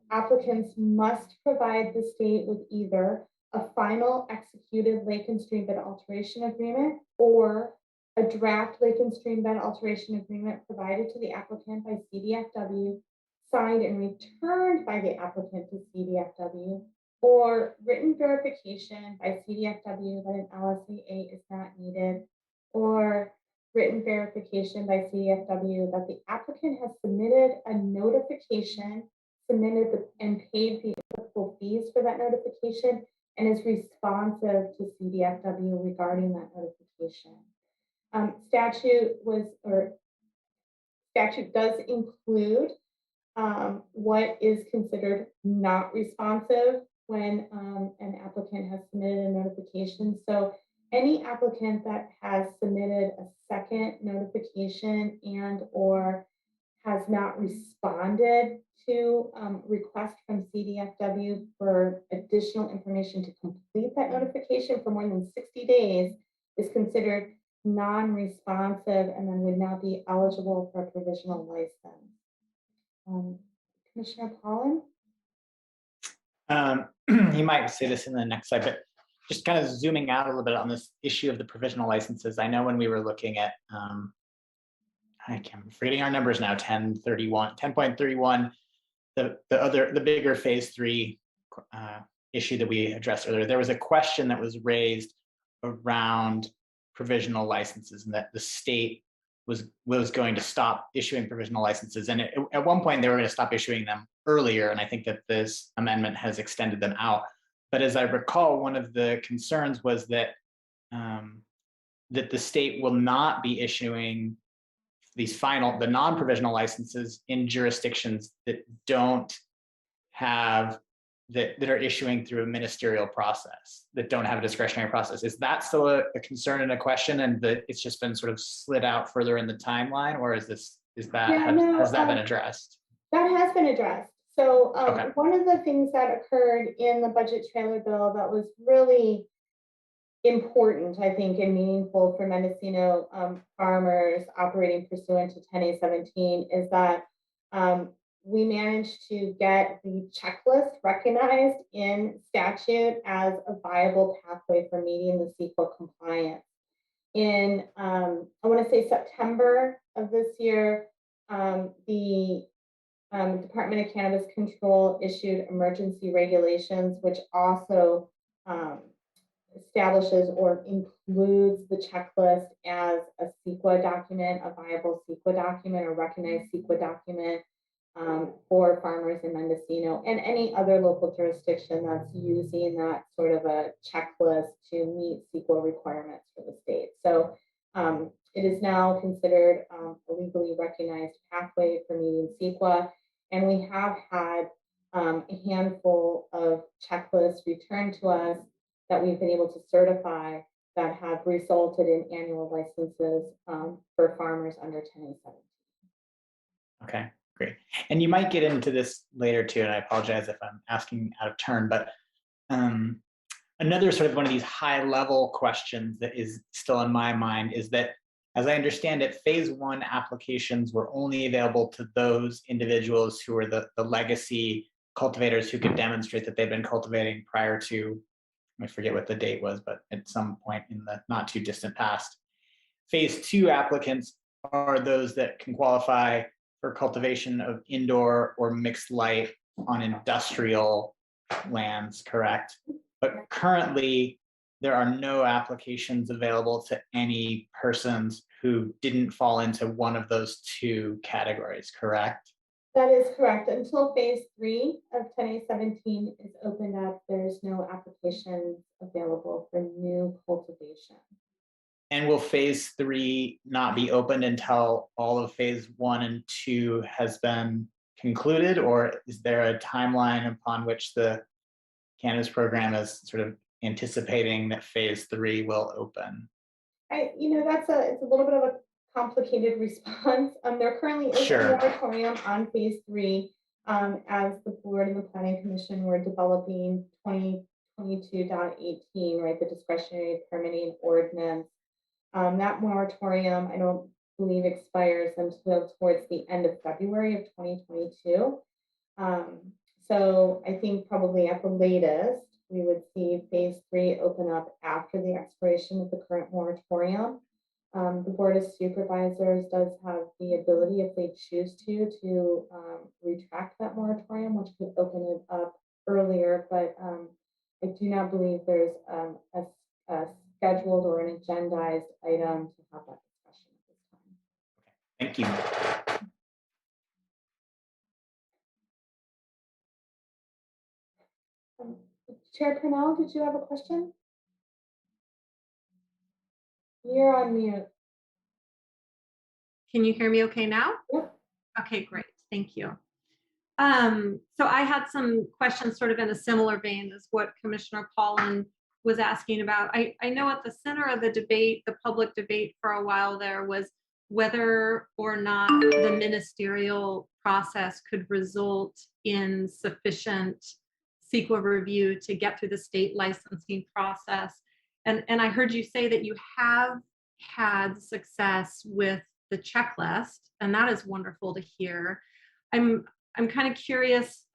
applicants must provide the state with either a final executed lake and stream bed alteration agreement or a draft lake and stream bed alteration agreement provided to the applicant by CDFW, signed and returned by the applicant to CDFW, or written verification by CDFW that an LSAA is not needed, or written verification by CDFW that the applicant has submitted a notification, and paid the applicable fees for that notification, and is responsive to CDFW regarding that notification. Statute does include what is considered not responsive when an applicant has submitted a notification. So any applicant that has submitted a second notification and or has not responded to request from CDFW for additional information to complete that notification for more than 60 days is considered non-responsive and then would not be eligible for a provisional license. Commissioner Pollan? You might say this in the next slide, but just kind of zooming out a little bit on this issue of the provisional licenses. I know when we were looking at, I'm forgetting our numbers now, 10.31, the bigger phase 3 issue that we addressed earlier, there was a question that was raised around provisional licenses and that the state was going to stop issuing provisional licenses. And at one point they were going to stop issuing them earlier. And I think that this amendment has extended them out. But as I recall, one of the concerns was that that the state will not be issuing these the non-provisional licenses in jurisdictions that don't have that are issuing through a ministerial process, that don't have a discretionary process. Is that still a concern and a question, and that it's just been sort of slid out further in the timeline, or has that been addressed? That has been addressed. So one of the things that occurred in the budget trailer bill that was really important, I think, and meaningful for Mendocino farmers operating pursuant to 10A17 is that we managed to get the checklist recognized in statute as a viable pathway for meeting the CEQA compliance. In, I want to say September of this year, the Department of Cannabis Control issued emergency regulations, which also establishes or includes the checklist as a CEQA document, a viable CEQA document, or recognized CEQA document for farmers in Mendocino and any other local jurisdiction that's using that sort of a checklist to meet CEQA requirements for the state. So it is now considered a legally recognized pathway for meeting CEQA, and we have had a handful of checklists returned to us that we've been able to certify that have resulted in annual licenses for farmers under 10A17. Okay, great. And you might get into this later too, and I apologize if I'm asking out of turn, but another sort of one of these high level questions that is still in my mind is that, as I understand it, phase 1 applications were only available to those individuals who were the legacy cultivators who could demonstrate that they've been cultivating prior to, I forget what the date was, but at some point in the not too distant past. Phase 2 applicants are those that can qualify for cultivation of indoor or mixed light on industrial lands, correct? But currently, there are no applications available to any persons who didn't fall into one of those 2 categories, correct? That is correct. Until phase 3 of 10A17 is opened up, there's no applications available for new cultivation. And will phase 3 not be opened until all of phase 1 and 2 has been concluded, or is there a timeline upon which the cannabis program is sort of anticipating that phase 3 will open? It's a little bit of a complicated response. There currently is a moratorium on phase 3 as the board and the planning commission were developing 2022.18, right, the discretionary permitting ordinance. That moratorium, I don't believe, expires until towards the end of February of 2022. So I think probably at the latest, we would see phase 3 open up after the expiration of the current moratorium. The Board of Supervisors does have the ability, if they choose to retract that moratorium, which could open it up earlier, but I do not believe there's a scheduled or an agendized item to have that discussion at this time. Thank you. Chair Purnell, did you have a question? You're on mute. Can you hear me okay now? Yep. Okay, great. Thank you. So I had some questions sort of in a similar vein as what Commissioner Pollan was asking about. I know at the center of the debate, the public debate for a while there, was whether or not the ministerial process could result in sufficient CEQA review to get through the state licensing process. And I heard you say that you have had success with the checklist, and that is wonderful to hear. I'm kind of curious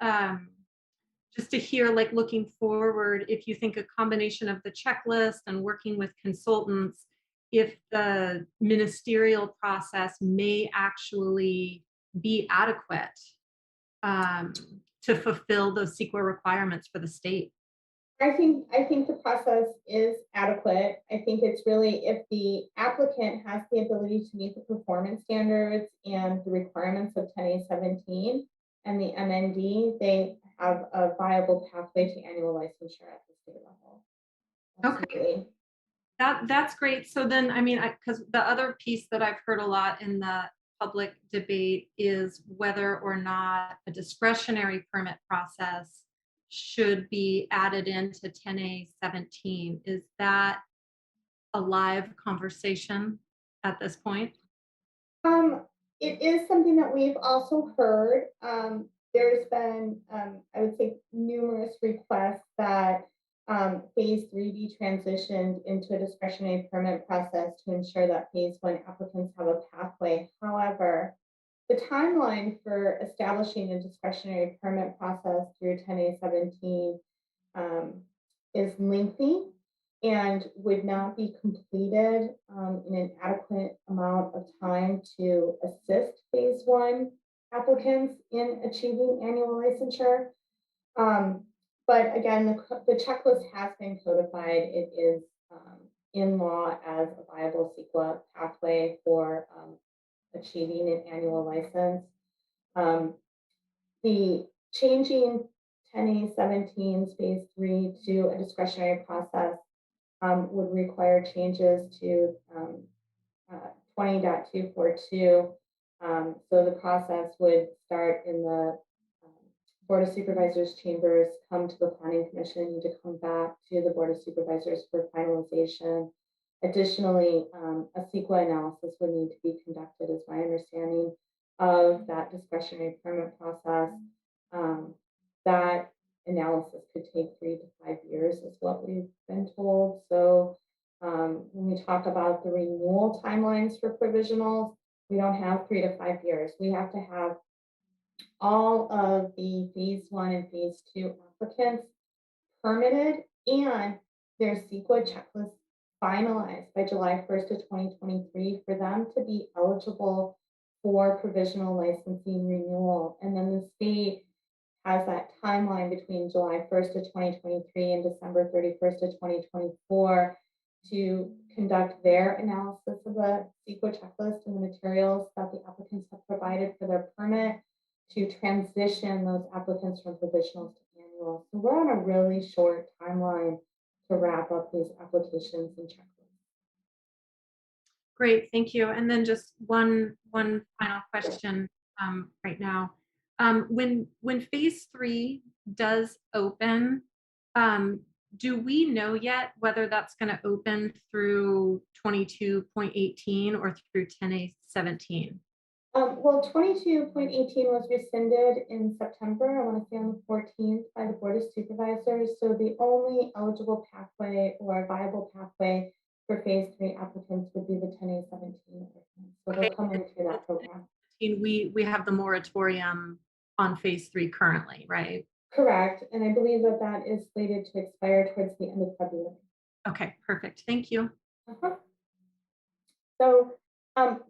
just to hear, like, looking forward, if you think a combination of the checklist and working with consultants, if the ministerial process may actually be adequate to fulfill those CEQA requirements for the state. I think the process is adequate. I think it's really if the applicant has the ability to meet the performance standards and the requirements of 10A17 and the MND, they have a viable pathway to annual licensure at the state level. Absolutely. Okay. That's great. So then, I mean, because the other piece that I've heard a lot in the public debate is whether or not a discretionary permit process should be added into 10A17. Is that a live conversation at this point? It is something that we've also heard. There's been, I would say, numerous requests that phase 3 be transitioned into a discretionary permit process to ensure that phase 1 applicants have a pathway. However, the timeline for establishing a discretionary permit process through 10A17 is lengthy and would not be completed in an adequate amount of time to assist phase 1 applicants in achieving annual licensure. But again, the checklist has been codified. It is in law as a viable CEQA pathway for achieving an annual license. The changing 10A17's phase 3 to a discretionary process would require changes to 20.242. So the process would start in the Board of Supervisors chambers, come to the Planning Commission, need to come back to the Board of Supervisors for finalization. Additionally, a CEQA analysis would need to be conducted, is my understanding of that discretionary permit process. That analysis could take 3 to 5 years is what we've been told. So when we talk about the renewal timelines for provisionals, we don't have 3 to 5 years. We have to have all of the phase 1 and phase 2 applicants permitted and their CEQA checklist finalized by July 1st of 2023 for them to be eligible for provisional licensing renewal. And then the state has that timeline between July 1st of 2023 and December 31st of 2024 to conduct their analysis of the CEQA checklist and the materials that the applicants have provided for their permit to transition those applicants from provisionals to annual. So we're on a really short timeline to wrap up these applications and checklists. Great, thank you. And then just one final question right now. When phase 3 does open, do we know yet whether that's going to open through 22.18 or through 10A17? Well, 22.18 was rescinded in September, I want to say on the 14th, by the Board of Supervisors. So the only eligible pathway or viable pathway for phase 3 applicants would be the 10A17. So they'll come in through that program. We have the moratorium on phase 3 currently, right? Correct. And I believe that that is slated to expire towards the end of February. Okay, perfect. Thank you. So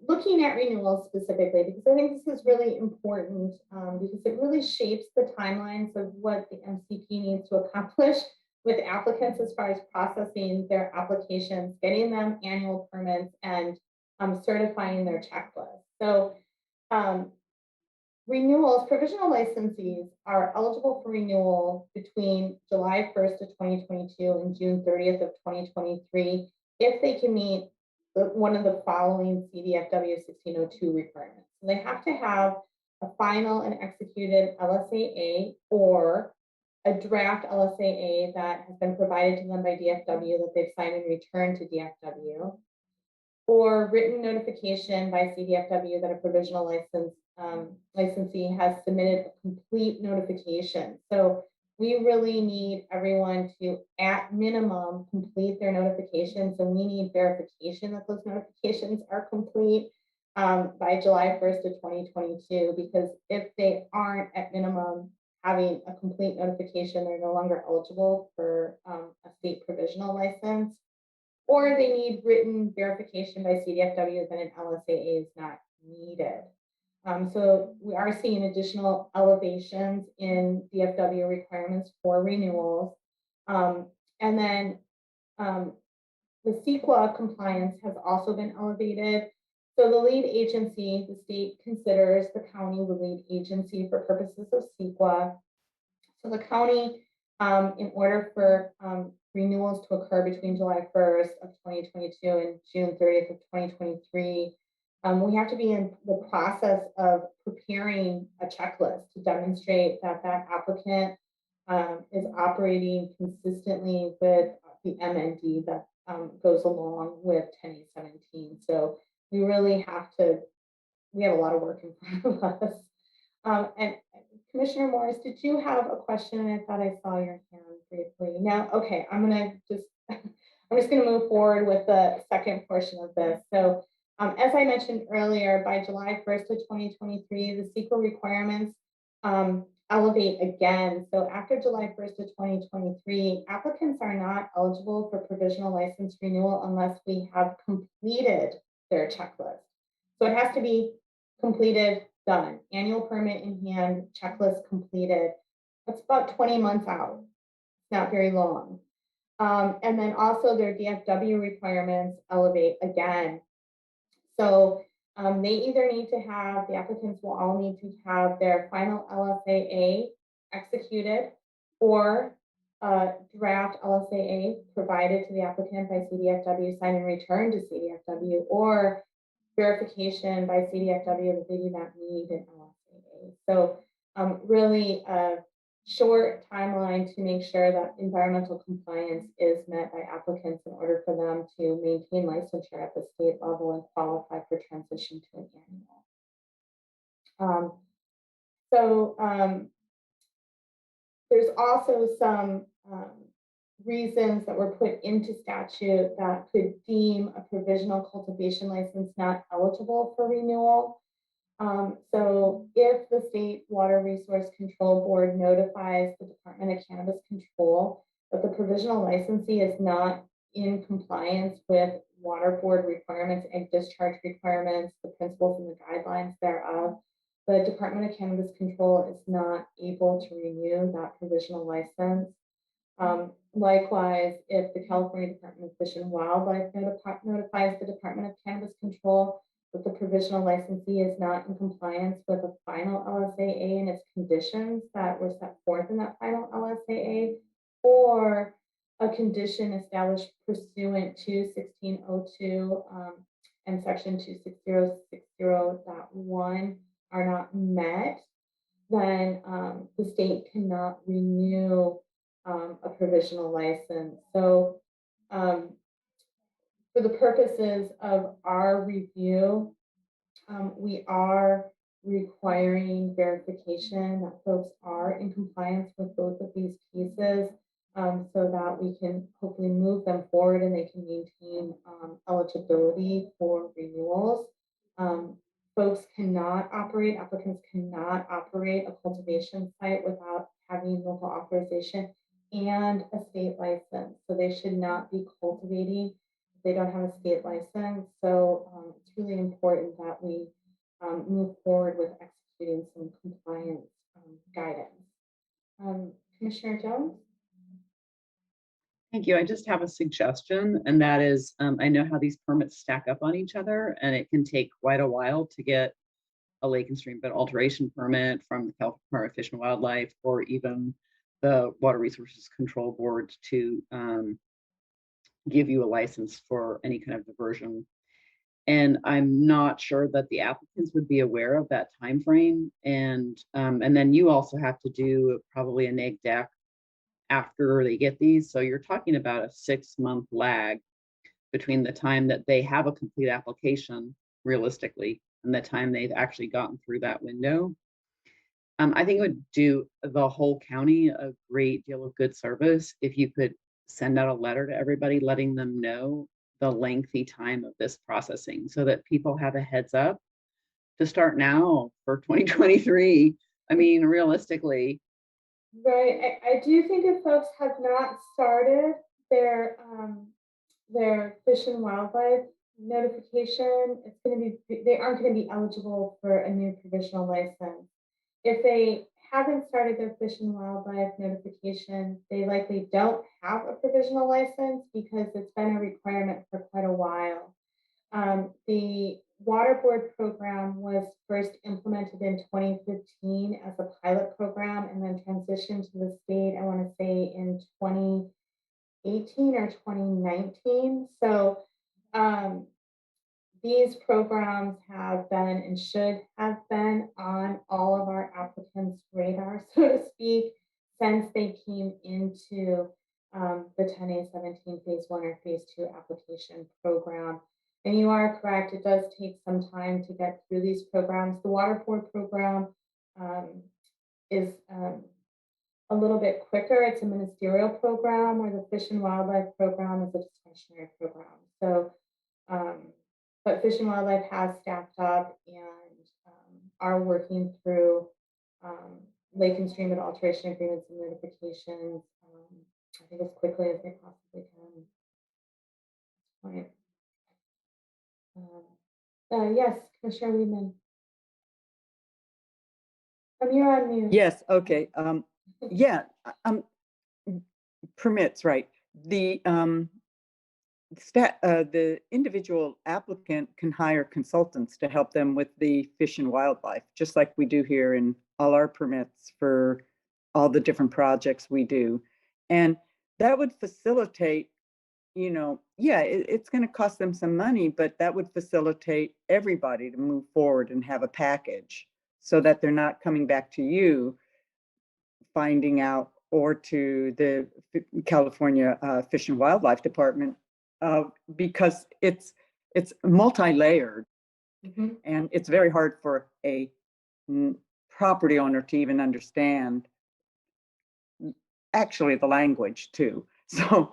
looking at renewals specifically, because I think this is really important because it really shapes the timelines of what the MCP needs to accomplish with applicants as far as processing their applications, getting them annual permits, and certifying their checklist. So renewals, provisional licensees are eligible for renewal between July 1st of 2022 and June 30th of 2023 if they can meet one of the following CDFW 1602 requirements. So they have to have a final and executed LSAA or a draft LSAA that has been provided to them by DFW that they've signed and returned to DFW, or written notification by CDFW that a provisional licensee has submitted a complete notification. So we really need everyone to, at minimum, complete their notifications, and we need verification that those notifications are complete by July 1st of 2022, because if they aren't at minimum having a complete notification, they're no longer eligible for a state provisional license, or they need written verification by CDFW that an LSAA is not needed. So we are seeing additional elevations in DFW requirements for renewals. And then the CEQA compliance has also been elevated. So the lead agency, the state considers the county the lead agency for purposes of CEQA. So the county, in order for renewals to occur between July 1st of 2022 and June 30th of 2023, we have to be in the process of preparing a checklist to demonstrate that that applicant is operating consistently with the MND that goes along with 10A17. So we really we have a lot of work in front of us. And Commissioner Morris, did you have a question? I thought I saw your hand briefly. Now, okay, I'm just gonna move forward with the second portion of this. So as I mentioned earlier, by July 1st of 2023, the CEQA requirements elevate again. So after July 1st of 2023, applicants are not eligible for provisional license renewal unless we have completed their checklist. So it has to be completed, done. Annual permit in hand, checklist completed. That's about 20 months out. It's not very long. And then also their DFW requirements elevate again. So they either need to have, the applicants will all need to have their final LSAA executed, or draft LSAA provided to the applicant by CDFW, signed and returned to CDFW, or verification by CDFW that they do not need an LSAA. So really a short timeline to make sure that environmental compliance is met by applicants in order for them to maintain licensure at the state level and qualify for transition to an annual. There's also some reasons that were put into statute that could deem a provisional cultivation license not eligible for renewal. So if the State Water Resource Control Board notifies the Department of Cannabis Control that the provisional licensee is not in compliance with water board requirements and discharge requirements, the principles and the guidelines thereof, the Department of Cannabis Control is not able to renew that provisional license. Likewise, if the California Department of Fish and Wildlife notifies the Department of Cannabis Control that the provisional licensee is not in compliance with a final LSAA and its conditions that were set forth in that final LSAA, or a condition established pursuant to 1602 and section 26060.1 are not met, then the state cannot renew a provisional license. So for the purposes of our review, we are requiring verification that folks are in compliance with both of these pieces, so that we can hopefully move them forward and they can maintain eligibility for renewals. Folks cannot operate, applicants cannot operate a cultivation site without having local authorization and a state license. So they should not be cultivating if they don't have a state license. So it's really important that we move forward with executing some compliance guidance. Commissioner Jones? Thank you. I just have a suggestion, and that is, I know how these permits stack up on each other, and it can take quite a while to get a lake and stream bed alteration permit from the California Department of Fish and Wildlife, or even the Water Resources Control Board to give you a license for any kind of diversion. And I'm not sure that the applicants would be aware of that time frame. And then you also have to do probably a neg deck after they get these. So you're talking about a 6-month lag between the time that they have a complete application realistically and the time they've actually gotten through that window. I think it would do the whole county a great deal of good service if you could send out a letter to everybody letting them know the lengthy time of this processing so that people have a heads up to start now for 2023. I mean, realistically. Right. I do think if folks have not started their fish and wildlife notification, it's going to be, they aren't going to be eligible for a new provisional license. If they haven't started their fish and wildlife notification, they likely don't have a provisional license because it's been a requirement for quite a while. The water board program was first implemented in 2015 as a pilot program and then transitioned to the state, I want to say in 2018 or 2019. So these programs have been and should have been on all of our applicants' radar, so to speak, since they came into the 10A17 Phase 1 or Phase 2 application program. And you are correct, it does take some time to get through these programs. The water board program is a little bit quicker. It's a ministerial program, where the fish and wildlife program is a discretionary program. So, but Fish and Wildlife has staffed up and are working through lake and stream alteration agreements and notifications, I think as quickly as they possibly can. Right. Yes, Commissioner Weedman. You're on mute. Yes, okay. Yeah, permits, right. The individual applicant can hire consultants to help them with the fish and wildlife, just like we do here in all our permits for all the different projects we do. And that would facilitate, you know, yeah, it's going to cost them some money, but that would facilitate everybody to move forward and have a package so that they're not coming back to you finding out, or to the California Fish and Wildlife Department, because it's multi-layered. Mm-hmm. And it's very hard for a property owner to even understand actually the language too. So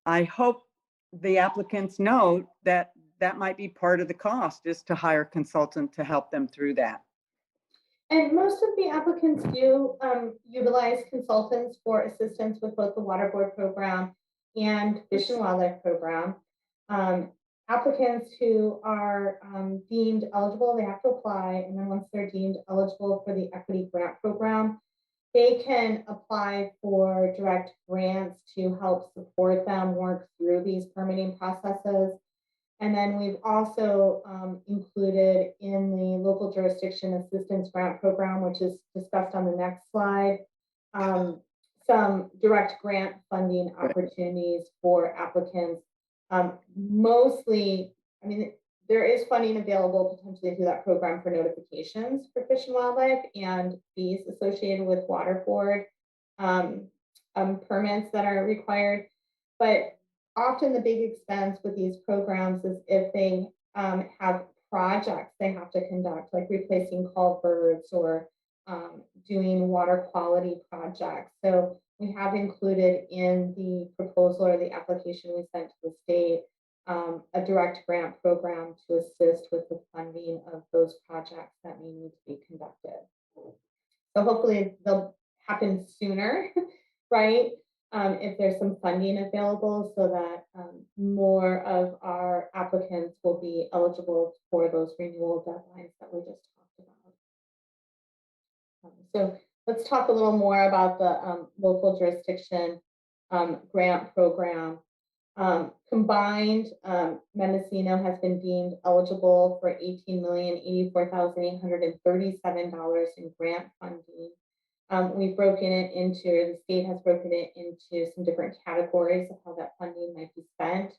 I hope the applicants know that that might be part of the cost, is to hire a consultant to help them through that. And most of the applicants do utilize consultants for assistance with both the water board program and fish and wildlife program. Applicants who are deemed eligible, they have to apply, and then once they're deemed eligible for the equity grant program, they can apply for direct grants to help support them work through these permitting processes. And then we've also included in the local jurisdiction assistance grant program, which is discussed on the next slide, some direct grant funding opportunities for applicants. Mostly, I mean, there is funding available potentially through that program for notifications for fish and wildlife and fees associated with water board permits that are required. But often the big expense with these programs is if they have projects they have to conduct, like replacing culverts or doing water quality projects. So we have included in the proposal or the application we sent to the state a direct grant program to assist with the funding of those projects that may need to be conducted. So hopefully they'll happen sooner, right? If there's some funding available, so that more of our applicants will be eligible for those renewal deadlines that we just talked about. So let's talk a little more about the local jurisdiction grant program. Combined, Mendocino has been deemed eligible for $18,084,837 in grant funding. We've broken it into, the state has broken it into some different categories of how that funding might be spent.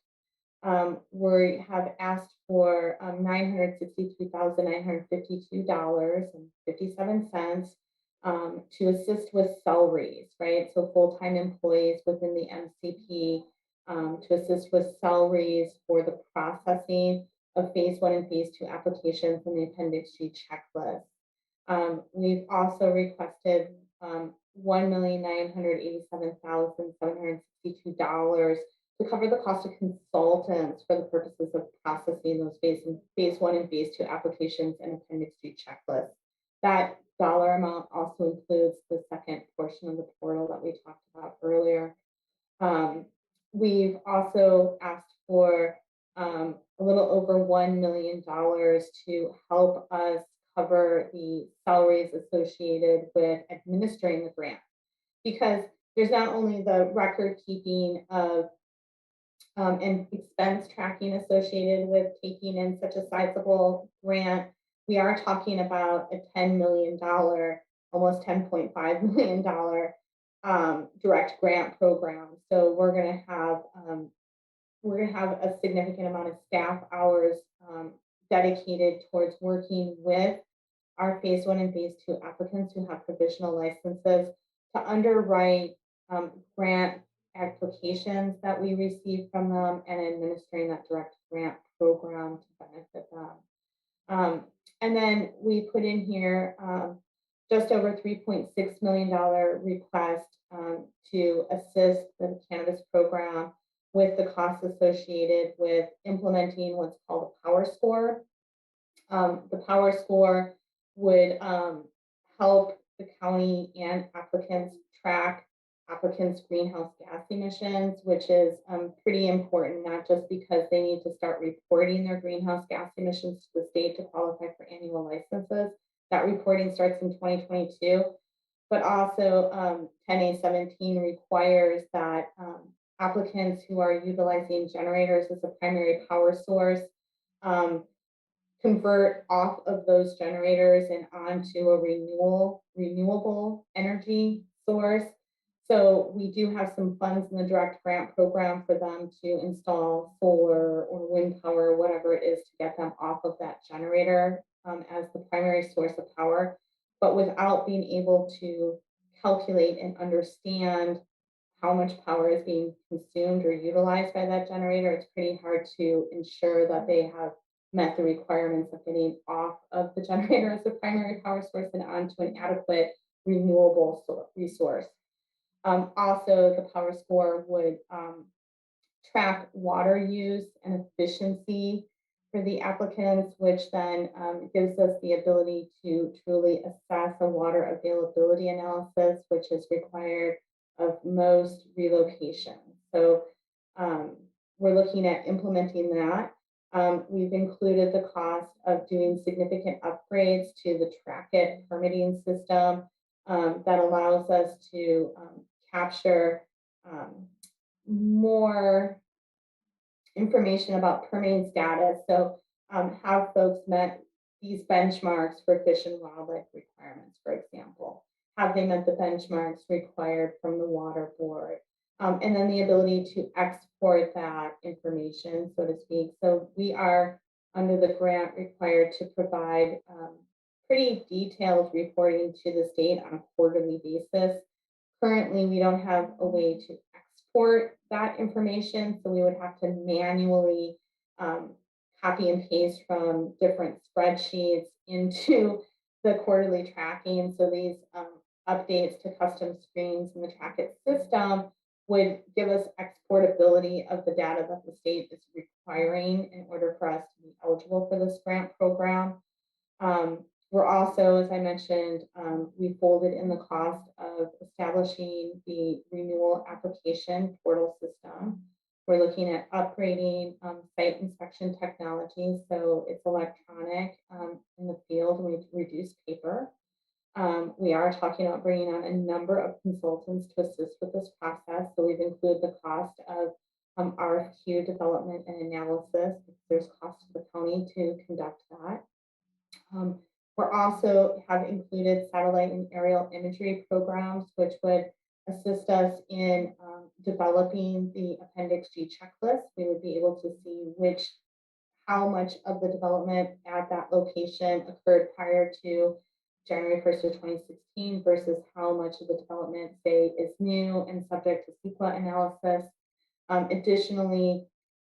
We have asked for $963,952.57 to assist with salaries, right? So full-time employees within the MCP to assist with salaries for the processing of phase 1 and phase 2 applications in the Appendix G checklist. We've also requested $1,987,762 to cover the cost of consultants for the purposes of processing those phase 1 and phase 2 applications and Appendix G checklist. That dollar amount also includes the second portion of the portal that we talked about earlier. We've also asked for a little over $1 million to help us cover the salaries associated with administering the grant, because there's not only the record keeping of and expense tracking associated with taking in such a sizable grant. We are talking about a $10 million, almost $10.5 million direct grant program. So we're going to have a significant amount of staff hours dedicated towards working with our phase 1 and phase 2 applicants who have provisional licenses to underwrite grant applications that we receive from them and administering that direct grant program to benefit them. And then we put in here just over $3.6 million request to assist the cannabis program with the costs associated with implementing what's called a power score. The power score would help the county and applicants track applicants' greenhouse gas emissions, which is pretty important, not just because they need to start reporting their greenhouse gas emissions to the state to qualify for annual licenses. That reporting starts in 2022, but also 10A17 requires that applicants who are utilizing generators as a primary power source convert off of those generators and onto a renewable energy source. So we do have some funds in the direct grant program for them to install solar or wind power, whatever it is, to get them off of that generator as the primary source of power. But without being able to calculate and understand how much power is being consumed or utilized by that generator, it's pretty hard to ensure that they have met the requirements of getting off of the generator as a primary power source and onto an adequate renewable resource. Also, the power score would track water use and efficiency for the applicants, which then gives us the ability to truly assess a water availability analysis, which is required of most relocations. So we're looking at implementing that. We've included the cost of doing significant upgrades to the Track It permitting system that allows us to capture more information about permitting status. So have folks met these benchmarks for fish and wildlife requirements, for example? Have they met the benchmarks required from the water board? And then the ability to export that information, so to speak. So we are, under the grant, required to provide pretty detailed reporting to the state on a quarterly basis. Currently, we don't have a way to export that information, so we would have to manually copy and paste from different spreadsheets into the quarterly tracking. So these updates to custom screens in the Track It system would give us exportability of the data that the state is requiring in order for us to be eligible for this grant program. We're also, as I mentioned, we folded in the cost of establishing the renewal application portal system. We're looking at upgrading site inspection technology, so it's electronic in the field, and we reduce paper. We are talking about bringing on a number of consultants to assist with this process. So we've included the cost of RFQ development and analysis. There's cost to the county to conduct that. We're also have included satellite and aerial imagery programs, which would assist us in developing the Appendix G checklist. We would be able to see how much of the development at that location occurred prior to January 1st of 2016 versus how much of the development, say, is new and subject to CEQA analysis. Additionally,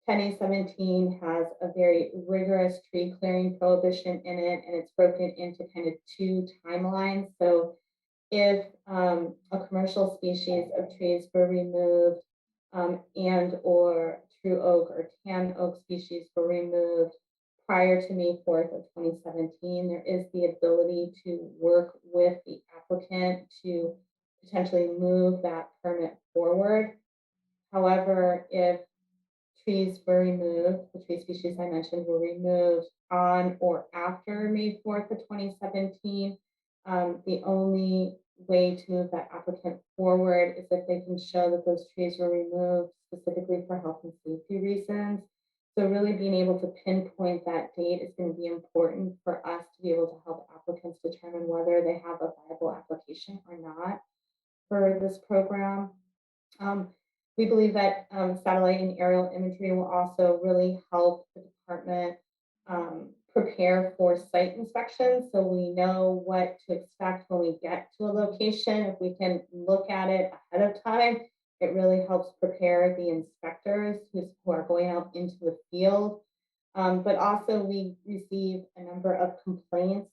10A17 has a very rigorous tree clearing prohibition in it, and it's broken into kind of two timelines. So if a commercial species of trees were removed and or true oak or tan oak species were removed prior to May 4th of 2017, there is the ability to work with the applicant to potentially move that permit forward. However, if trees were removed, the tree species I mentioned were removed on or after May 4th of 2017, the only way to move that applicant forward is if they can show that those trees were removed specifically for health and safety reasons. So really being able to pinpoint that date is going to be important for us to be able to help applicants determine whether they have a viable application or not for this program. We believe that satellite and aerial imagery will also really help the department prepare for site inspections, so we know what to expect when we get to a location. If we can look at it ahead of time, it really helps prepare the inspectors who are going out into the field. But also we receive a number of complaints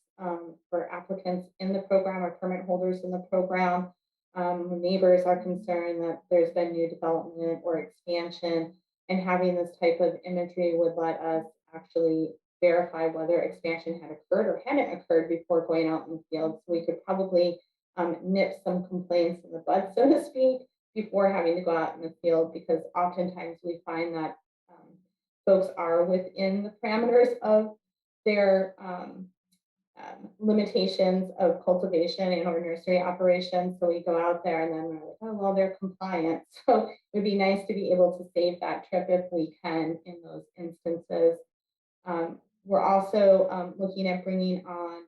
for applicants in the program or permit holders in the program. Neighbors are concerned that there's been new development or expansion, and having this type of imagery would let us actually verify whether expansion had occurred or hadn't occurred before going out in the field. So we could probably nip some complaints in the bud, so to speak, before having to go out in the field, because oftentimes we find that folks are within the parameters of their limitations of cultivation and or nursery operations. So we go out there and then we're like, oh, well, they're compliant. So it would be nice to be able to save that trip if we can in those instances. We're also looking at bringing on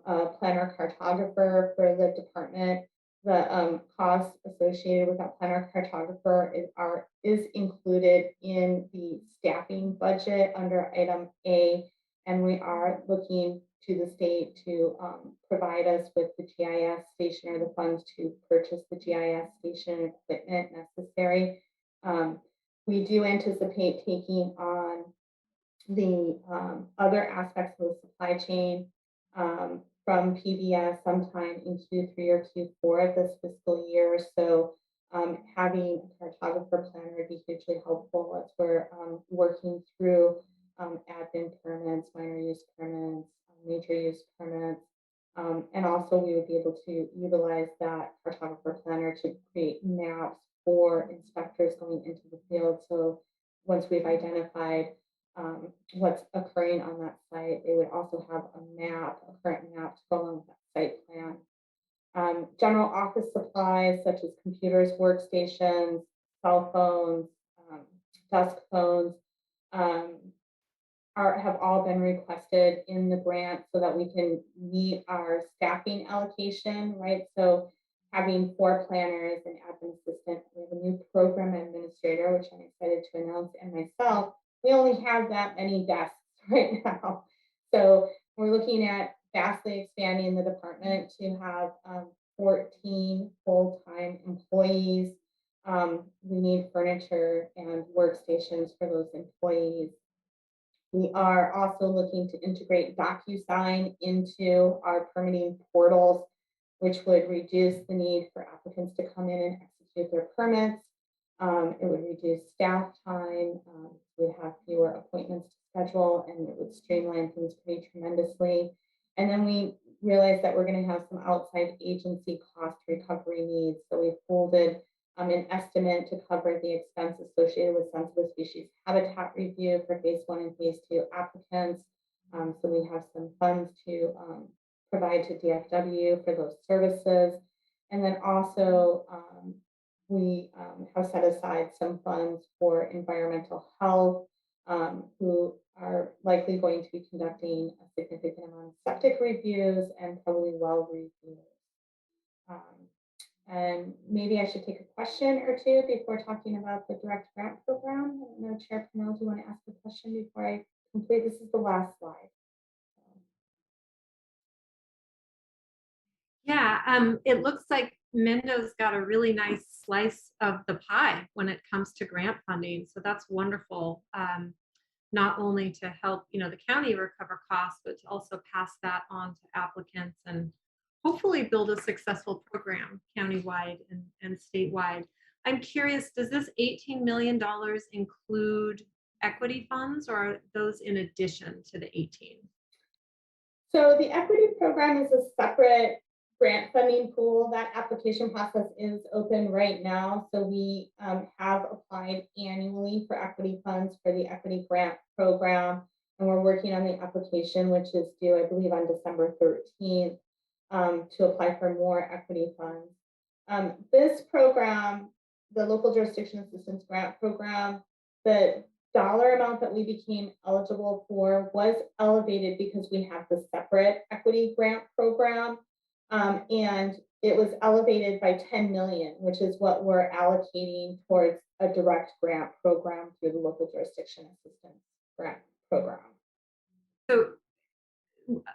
a planner cartographer for the department. The costs associated with that planner cartographer is included in the staffing budget under item A, and we are looking to the state to provide us with the GIS station or the funds to purchase the GIS station equipment necessary. We do anticipate taking on the other aspects of the supply chain from PBS sometime in Q3 or Q4 of this fiscal year. So having a cartographer planner would be hugely helpful as we're working through admin permits, minor use permits, major use permits. And also we would be able to utilize that cartographer planner to create maps for inspectors going into the field. So once we've identified what's occurring on that site, they would also have a map, a current map to go along with that site plan. General office supplies such as computers, workstations, cell phones, desk phones have all been requested in the grant so that we can meet our staffing allocation, right? So having 4 planners, an admin assistant, we have a new program administrator, which I'm excited to announce, and myself, we only have that many desks right now. So we're looking at vastly expanding the department to have 14 full-time employees. We need furniture and workstations for those employees. We are also looking to integrate DocuSign into our permitting portals, which would reduce the need for applicants to come in and execute their permits. It would reduce staff time. We'd have fewer appointments to schedule, and it would streamline things pretty tremendously. And then we realized that we're going to have some outside agency cost recovery needs. So we folded an estimate to cover the expense associated with sensitive species habitat review for phase 1 and phase 2 applicants. So we have some funds to provide to DFW for those services. And then also we have set aside some funds for environmental health, who are likely going to be conducting a significant amount of septic reviews and probably well reviews. And maybe I should take a question or two before talking about the direct grant program. I don't know, Chair Pennell, do you want to ask a question before I complete? This is the last slide. Yeah, it looks like Mendo's got a really nice slice of the pie when it comes to grant funding. So that's wonderful. Not only to help, the county recover costs, but to also pass that on to applicants and hopefully build a successful program countywide and statewide. I'm curious, does this $18 million include equity funds, or are those in addition to the 18? So the equity program is a separate grant funding pool. That application process is open right now. So we have applied annually for equity funds for the equity grant program. And we're working on the application, which is due, I believe, on December 13th to apply for more equity funds. This program, the local jurisdiction assistance grant program, the dollar amount that we became eligible for was elevated because we have the separate equity grant program. And it was elevated by 10 million, which is what we're allocating towards a direct grant program through the local jurisdiction assistance grant program. So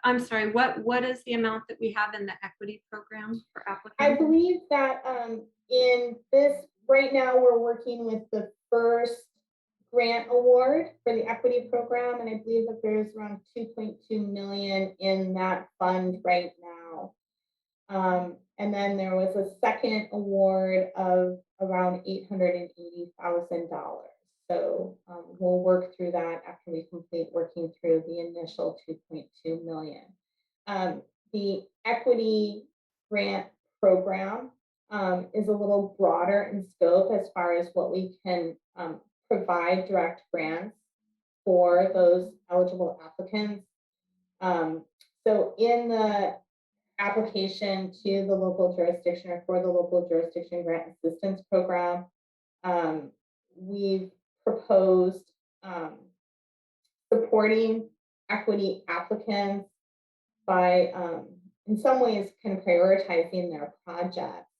I'm sorry, what is the amount that we have in the equity program for applicants? I believe that in this, right now, we're working with the first grant award for the equity program, and I believe that there's around 2.2 million in that fund right now. And then there was a second award of around $880,000. So we'll work through that after we complete working through the initial 2.2 million. The equity grant program is a little broader in scope as far as what we can provide direct grants for those eligible applicants. So in the application to the local jurisdiction or for the local jurisdiction grant assistance program, we've proposed supporting equity applicants by, in some ways, kind of prioritizing their projects.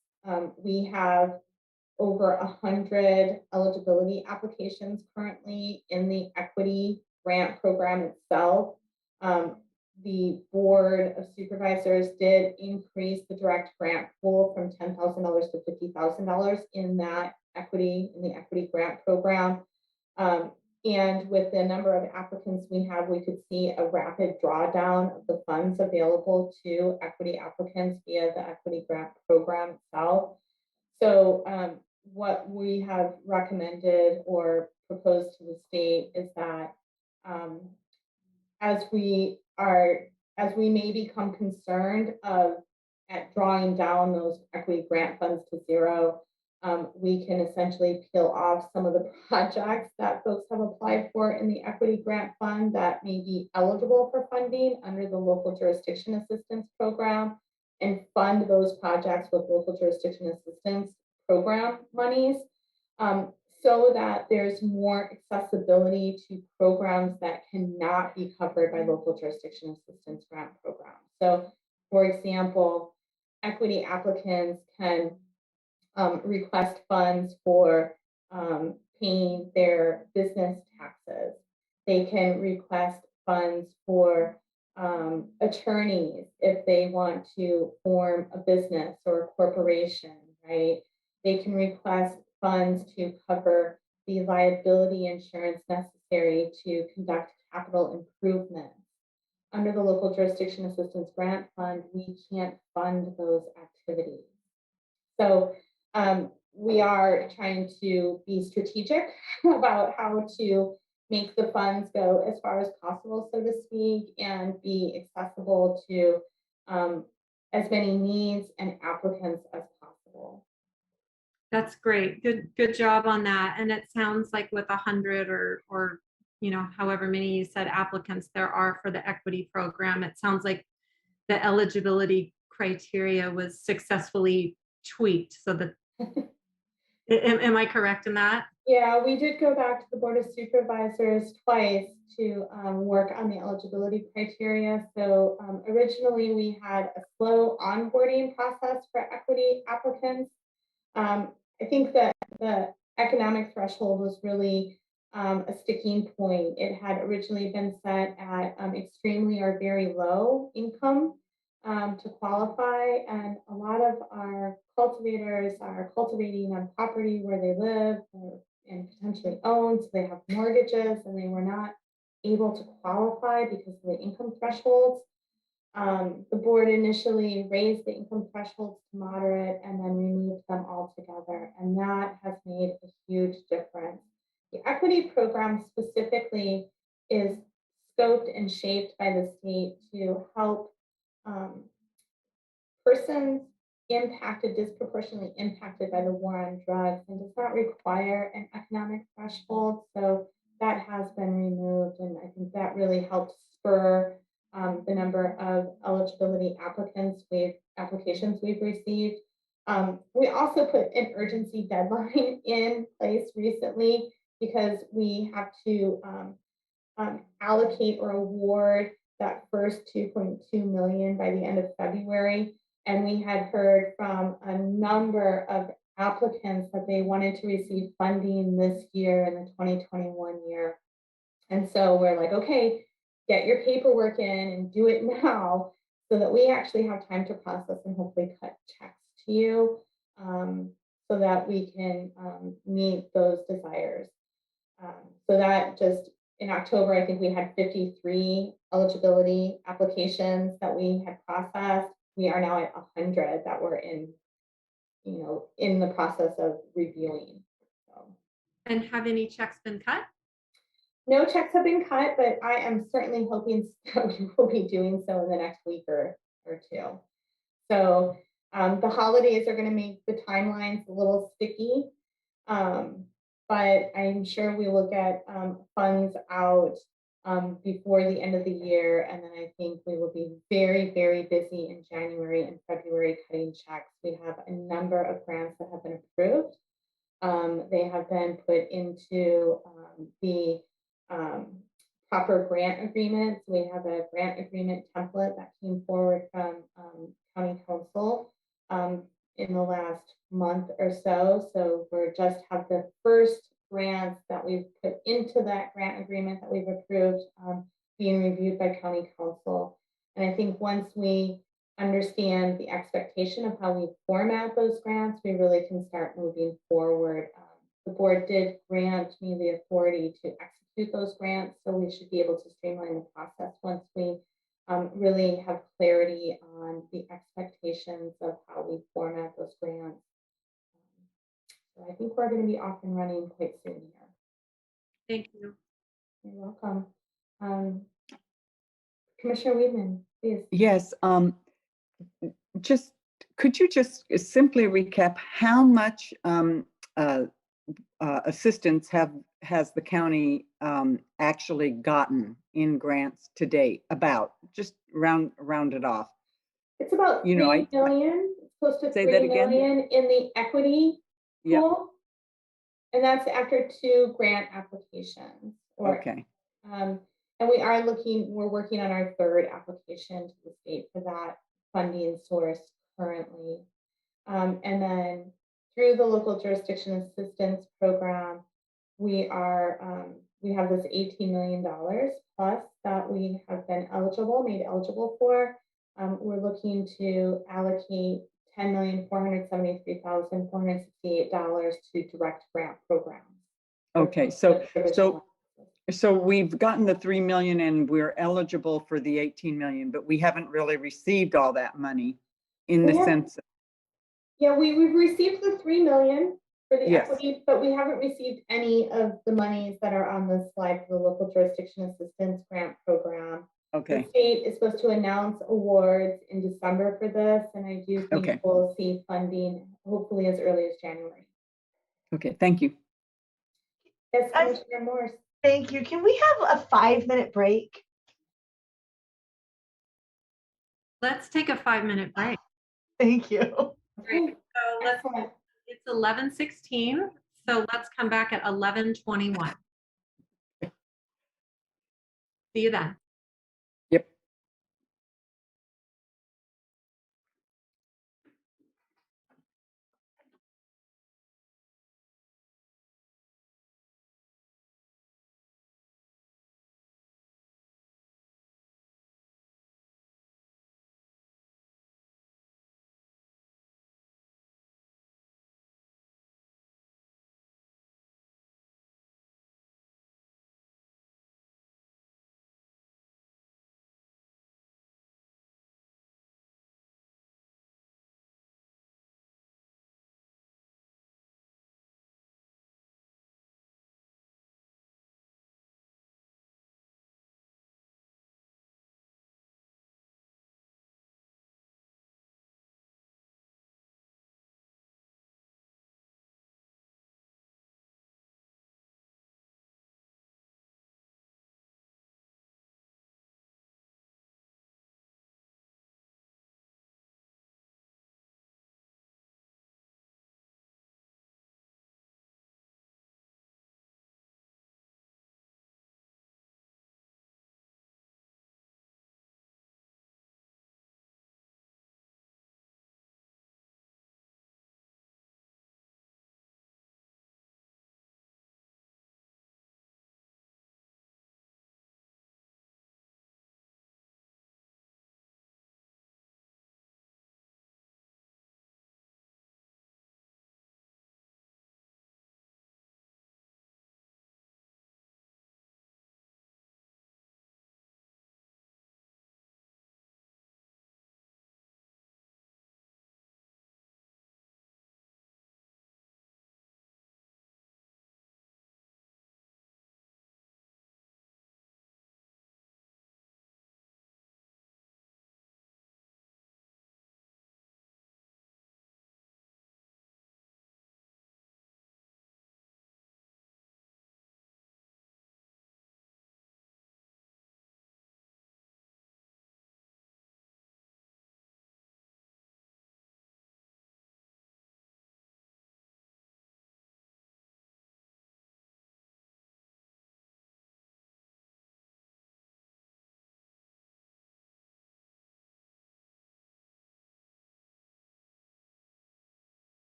We have over 100 eligibility applications currently in the equity grant program itself. The Board of Supervisors did increase the direct grant pool from $10,000 to $50,000 in the equity grant program. And with the number of applicants we have, we could see a rapid drawdown of the funds available to equity applicants via the equity grant program itself. So what we have recommended or proposed to the state is that as we may become concerned at drawing down those equity grant funds to zero, we can essentially peel off some of the projects that folks have applied for in the equity grant fund that may be eligible for funding under the local jurisdiction assistance program and fund those projects with local jurisdiction assistance program monies, so that there's more accessibility to programs that cannot be covered by local jurisdiction assistance grant programs. So, for example, equity applicants can request funds for paying their business taxes. They can request funds for attorneys if they want to form a business or a corporation, right? They can request funds to cover the liability insurance necessary to conduct capital improvements. Under the local jurisdiction assistance grant fund, we can't fund those activities. So we are trying to be strategic about how to make the funds go as far as possible, so to speak, and be accessible to as many needs and applicants as possible. That's great. Good job on that. And it sounds like with 100 or however many you said applicants there are for the equity program, it sounds like the eligibility criteria was successfully tweaked so that am I correct in that? Yeah, we did go back to the Board of Supervisors twice to work on the eligibility criteria. So originally we had a slow onboarding process for equity applicants. I think that the economic threshold was really a sticking point. It had originally been set at extremely or very low income to qualify, and a lot of our cultivators are cultivating on property where they live and potentially own, so they have mortgages, and they were not able to qualify because of the income thresholds. The board initially raised the income thresholds to moderate and then removed them altogether, and that has made a huge difference. The equity program specifically is scoped and shaped by the state to help persons disproportionately impacted by the war on drugs, and does not require an economic threshold. So that has been removed, and I think that really helped spur the number of eligibility applications we've received. We also put an urgency deadline in place recently because we have to allocate or award that first 2.2 million by the end of February. And we had heard from a number of applicants that they wanted to receive funding this year in the 2021 year. And so we're like, okay, get your paperwork in and do it now so that we actually have time to process and hopefully cut checks to you so that we can meet those desires. So that just in October, I think we had 53 eligibility applications that we had processed. We are now at 100 that we're in the process of reviewing. So. And have any checks been cut? No checks have been cut, but I am certainly hoping that we will be doing so in the next week or two. So the holidays are going to make the timelines a little sticky, but I'm sure we will get funds out before the end of the year. And then I think we will be very, very busy in January and February cutting checks. We have a number of grants that have been approved. They have been put into the proper grant agreements. We have a grant agreement template that came forward from County Council in the last month or so. So we're just have the first grants that we've put into that grant agreement that we've approved being reviewed by County Council. And I think once we understand the expectation of how we format those grants, we really can start moving forward. The board did grant me the authority to execute those grants, so we should be able to streamline the process once we really have clarity on the expectations of how we format those grants. So I think we're going to be off and running quite soon here. Thank you. You're welcome. Commissioner Weidman, please. Yes. Could you just simply recap how much assistance has the county actually gotten in grants to date? About just round it off. It's about 3 million. It's close to 3 million in the equity pool, and that's after 2 grant applications. Okay. And we're working on our 3rd application to the state for that funding source currently. And then through the local jurisdiction assistance program, we have this $18 million plus that we have been made eligible for. We're looking to allocate $10,473,468 to direct grant programs. Okay, so we've gotten the 3 million and we're eligible for the 18 million, but we haven't really received all that money in the sense of. Yeah, we've received the 3 million for the equity, but we haven't received any of the monies that are on this slide for the local jurisdiction assistance grant program. Okay. The state is supposed to announce awards in December for this, and I do think we'll see funding hopefully as early as January. Okay, thank you. Yes, Commissioner Morse. Thank you. Can we have a 5-minute break? Let's take a 5-minute break. Thank you. Great. So it's 11:16. So let's come back at 11:21. See you then.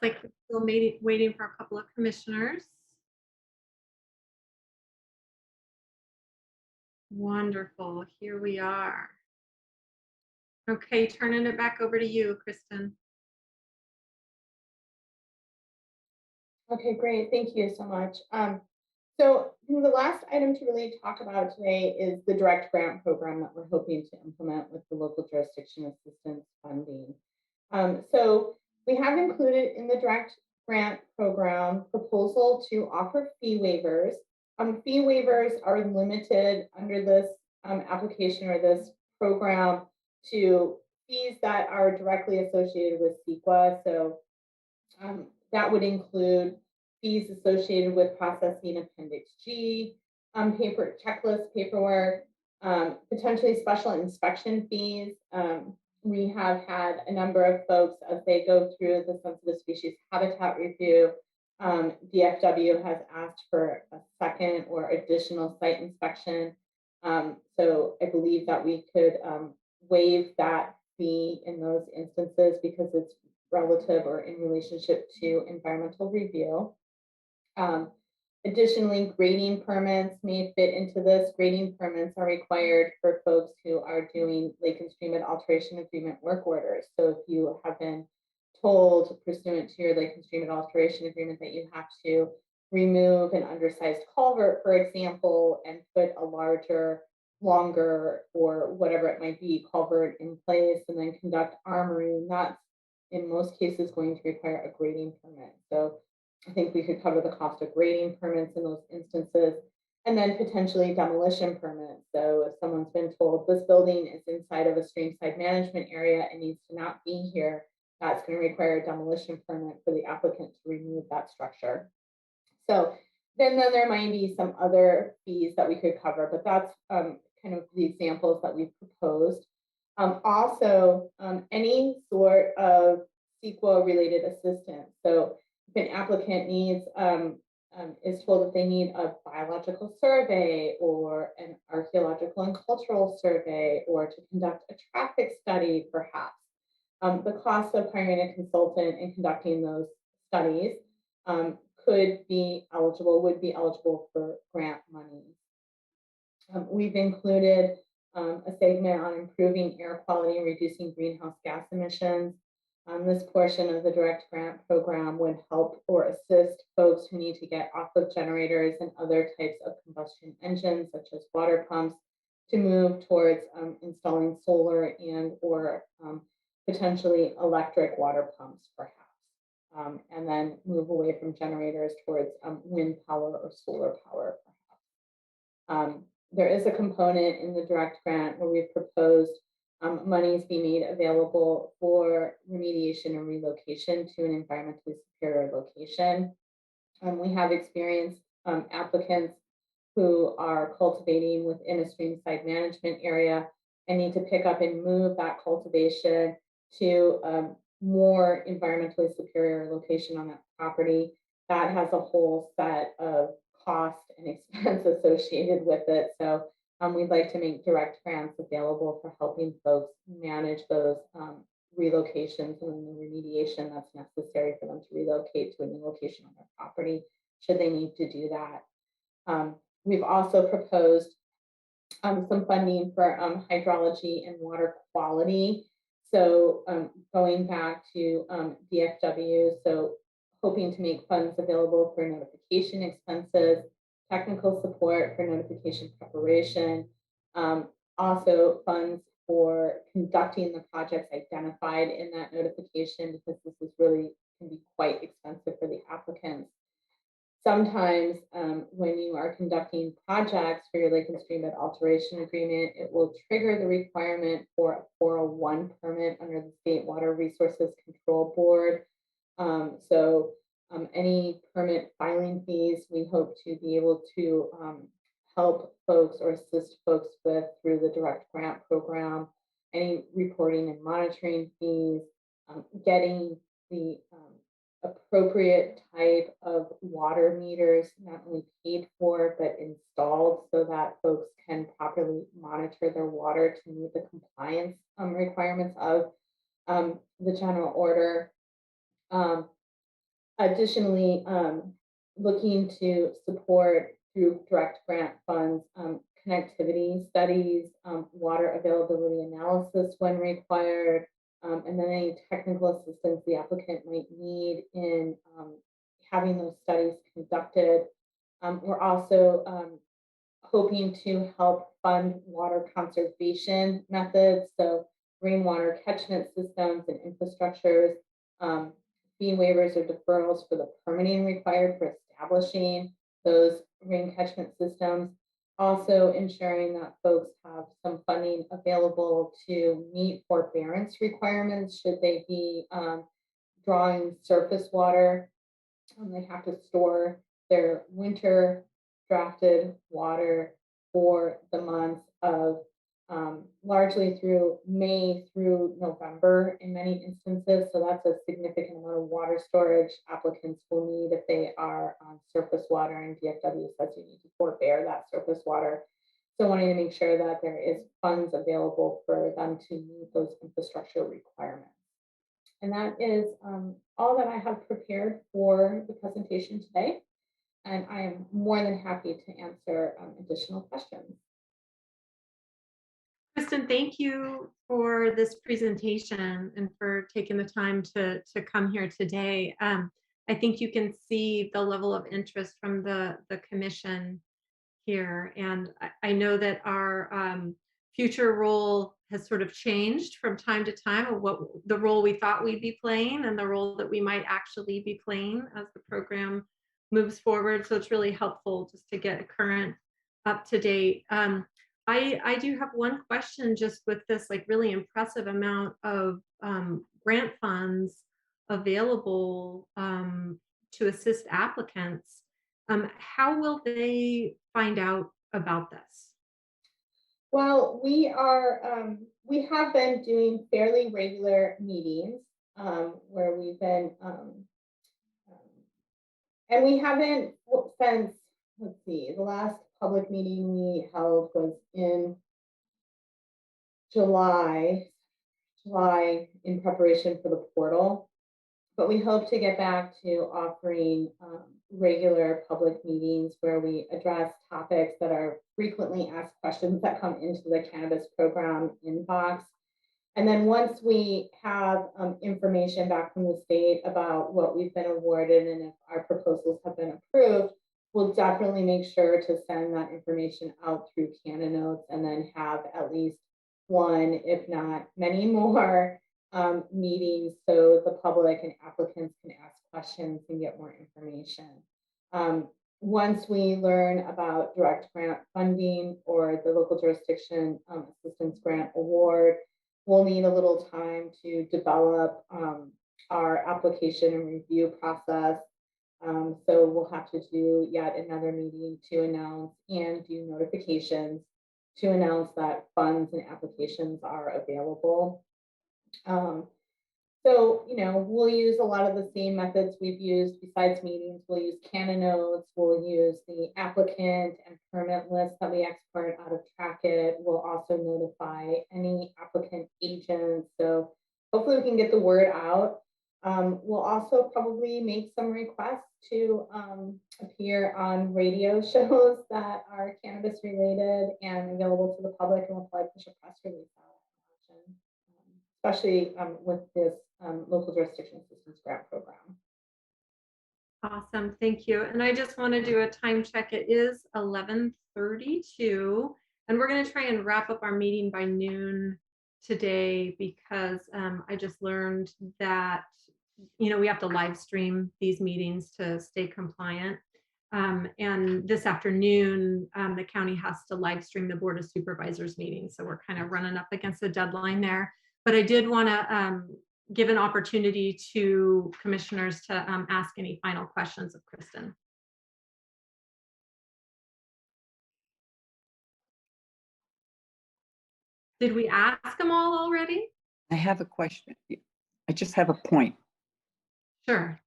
like we're still waiting for a couple of commissioners. Wonderful, here we are. Okay, turning it back over to you, Kristen. Okay, great. Thank you so much. So the last item to really talk about today is the direct grant program that we're hoping to implement with the local jurisdiction assistance funding. So we have included in the direct grant program proposal to offer fee waivers. Fee waivers are limited under this application or this program to fees that are directly associated with CEQA. So that would include fees associated with processing Appendix G, paper checklist paperwork, potentially special inspection fees. We have had a number of folks as they go through the sensitive species habitat review. DFW has asked for a second or additional site inspection. So I believe that we could waive that fee in those instances because it's relative or in relationship to environmental review. Additionally, grading permits may fit into this. Grading permits are required for folks who are doing lake and streamlet alteration agreement work orders. So if you have been told pursuant to your lake and streamlet alteration agreement that you have to remove an undersized culvert, for example, and put a larger, longer, or whatever it might be, culvert in place and then conduct armoring, that's in most cases going to require a grading permit. So I think we could cover the cost of grading permits in those instances, and then potentially demolition permits. So if someone's been told this building is inside of a streamside management area and needs to not be here, that's going to require a demolition permit for the applicant to remove that structure. So then there might be some other fees that we could cover, but that's kind of the examples that we've proposed. Also, any sort of CEQA related assistance. So if an applicant needs, is told that they need a biological survey or an archaeological and cultural survey or to conduct a traffic study, perhaps, the cost of hiring a consultant and conducting those studies would be eligible for grant money. We've included a segment on improving air quality and reducing greenhouse gas emissions. This portion of the direct grant program would help or assist folks who need to get off of generators and other types of combustion engines, such as water pumps, to move towards installing solar and or potentially electric water pumps, perhaps, and then move away from generators towards wind power or solar power, perhaps. There is a component in the direct grant where we've proposed monies be made available for remediation and relocation to an environmentally superior location. We have experienced applicants who are cultivating within a streamside management area and need to pick up and move that cultivation to a more environmentally superior location on that property. That has a whole set of cost and expense associated with it. So we'd like to make direct grants available for helping folks manage those relocations and the remediation that's necessary for them to relocate to a new location on their property, should they need to do that. We've also proposed some funding for hydrology and water quality. So going back to DFW, so hoping to make funds available for notification expenses, technical support for notification preparation, also funds for conducting the projects identified in that notification, because this is really can be quite expensive for the applicants. Sometimes when you are conducting projects for your lake and streamlet alteration agreement, it will trigger the requirement for a 401 permit under the State Water Resources Control Board. So any permit filing fees, we hope to be able to help folks or assist folks with through the direct grant program, any reporting and monitoring fees, getting the appropriate type of water meters not only paid for but installed so that folks can properly monitor their water to meet the compliance requirements of the general order. Additionally, looking to support through direct grant funds, connectivity studies, water availability analysis when required, and then any technical assistance the applicant might need in having those studies conducted. We're also hoping to help fund water conservation methods, so rainwater catchment systems and infrastructures, fee waivers or deferrals for the permitting required for establishing those rain catchment systems. Also ensuring that folks have some funding available to meet forbearance requirements should they be drawing surface water. They have to store their winter drafted water for the months of largely through May through November in many instances. So that's a significant amount of water storage applicants will need if they are on surface water, and DFW says you need to forbear that surface water. So wanting to make sure that there is funds available for them to meet those infrastructure requirements. And that is all that I have prepared for the presentation today. And I am more than happy to answer additional questions. Kristen, thank you for this presentation and for taking the time to come here today. I think you can see the level of interest from the commission here. And I know that our future role has sort of changed from time to time of what the role we thought we'd be playing and the role that we might actually be playing as the program moves forward. So it's really helpful just to get a current, up to date. I do have one question just with this like really impressive amount of grant funds available to assist applicants. How will they find out about this? Well, we have been doing fairly regular meetings where we've been, and we haven't since, let's see, the last public meeting we held was in July in preparation for the portal. But we hope to get back to offering regular public meetings where we address topics that are frequently asked questions that come into the cannabis program inbox. And then once we have information back from the state about what we've been awarded and if our proposals have been approved, we'll definitely make sure to send that information out through Cannanotes and then have at least one, if not many more, meetings so the public and applicants can ask questions and get more information. Once we learn about direct grant funding or the local jurisdiction assistance grant award, we'll need a little time to develop our application and review process. So we'll have to do yet another meeting to announce and do notifications to announce that funds and applications are available. So, you know, we'll use a lot of the same methods we've used besides meetings. We'll use Cannanotes, we'll use the applicant and permit list that we export out of Trackit. We'll also notify any applicant agents. So hopefully we can get the word out. We'll also probably make some requests to appear on radio shows that are cannabis related and available to the public, and we'll probably push a press release out. Especially with this local jurisdiction assistance grant program. Awesome, thank you. And I just want to do a time check. It is 11:32, and we're going to try and wrap up our meeting by noon today because I just learned that, you know, we have to live stream these meetings to stay compliant. And this afternoon, the county has to live stream the Board of Supervisors meeting. So we're kind of running up against the deadline there. But I did want to give an opportunity to commissioners to ask any final questions of Kristen. Did we ask them all already? I have a question. I just have a point. Sure.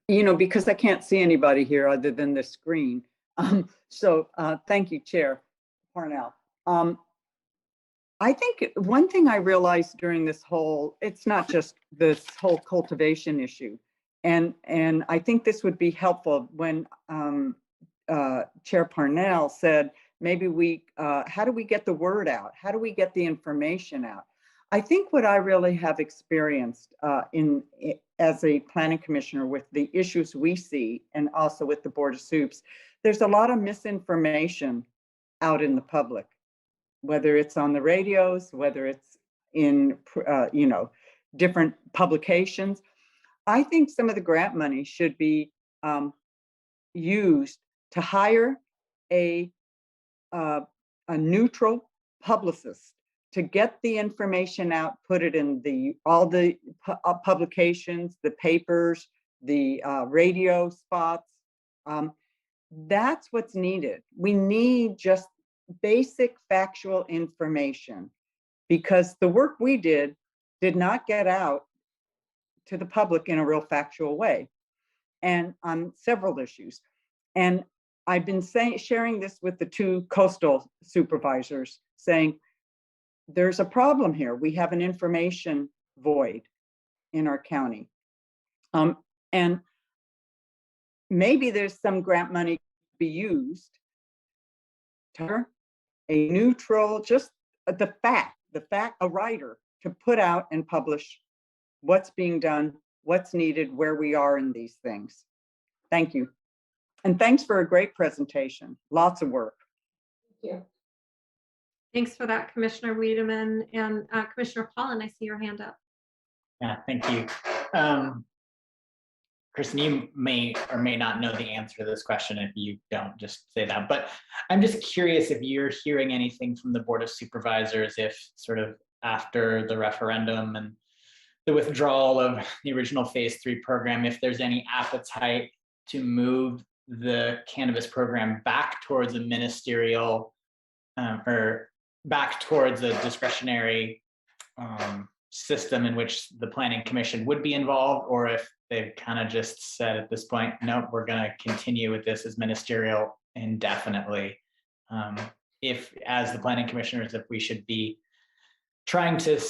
You know, because I can't see anybody here other than the screen. So thank you, Chair Parnell. I think one thing I realized during this whole, it's not just this whole cultivation issue. And I think this would be helpful when Chair Parnell said, maybe how do we get the word out? How do we get the information out? I think what I really have experienced as a planning commissioner with the issues we see, and also with the Board of Soups, there's a lot of misinformation out in the public, whether it's on the radios, whether it's in different publications. I think some of the grant money should be used to hire a neutral publicist to get the information out, put it in all the publications, the papers, the radio spots. That's what's needed. We need just basic factual information, because the work we did not get out to the public in a real factual way, and on several issues. And I've been sharing this with the two coastal supervisors, saying there's a problem here. We have an information void in our county. And maybe there's some grant money to be used to a neutral, just the fact, a writer to put out and publish what's being done, what's needed, where we are in these things. Thank you. And thanks for a great presentation. Lots of work. Thank you. Thanks for that, Commissioner Wiedemann. And Commissioner Pollan, I see your hand up. Yeah, thank you. Kristen, you may or may not know the answer to this question. If you don't, just say that. But I'm just curious if you're hearing anything from the Board of Supervisors, if sort of after the referendum and the withdrawal of the original phase 3 program, if there's any appetite to move the cannabis program back towards a ministerial or back towards a discretionary system in which the Planning Commission would be involved, or if they've kind of just said at this point, nope, we're going to continue with this as ministerial indefinitely. If, as the Planning Commissioners, if we should be trying to,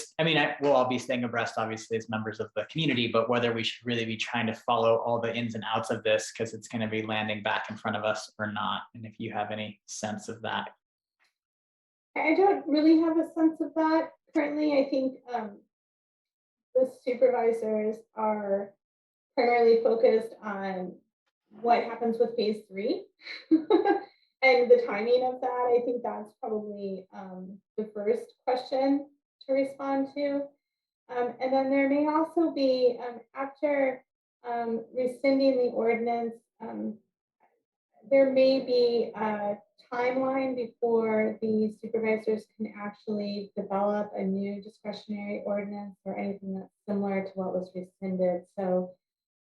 we'll all be staying abreast, obviously, as members of the community, but whether we should really be trying to follow all the ins and outs of this, because it's going to be landing back in front of us or not. And if you have any sense of that. I don't really have a sense of that currently. I think the supervisors are primarily focused on what happens with phase 3 and the timing of that. I think that's probably the first question to respond to. And then there may also be, after rescinding the ordinance, there may be a timeline before the supervisors can actually develop a new discretionary ordinance or anything that's similar to what was rescinded. So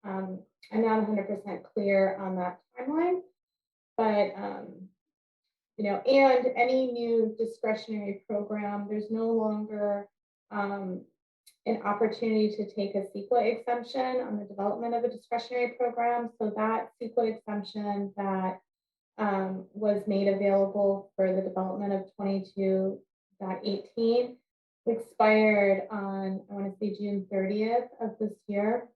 I'm not 100% clear on that timeline, but and any new discretionary program, there's no longer an opportunity to take a CEQA exemption on the development of a discretionary program. So that CEQA exemption that was made available for the development of 22.18 expired on, I want to say, June 30th of this year.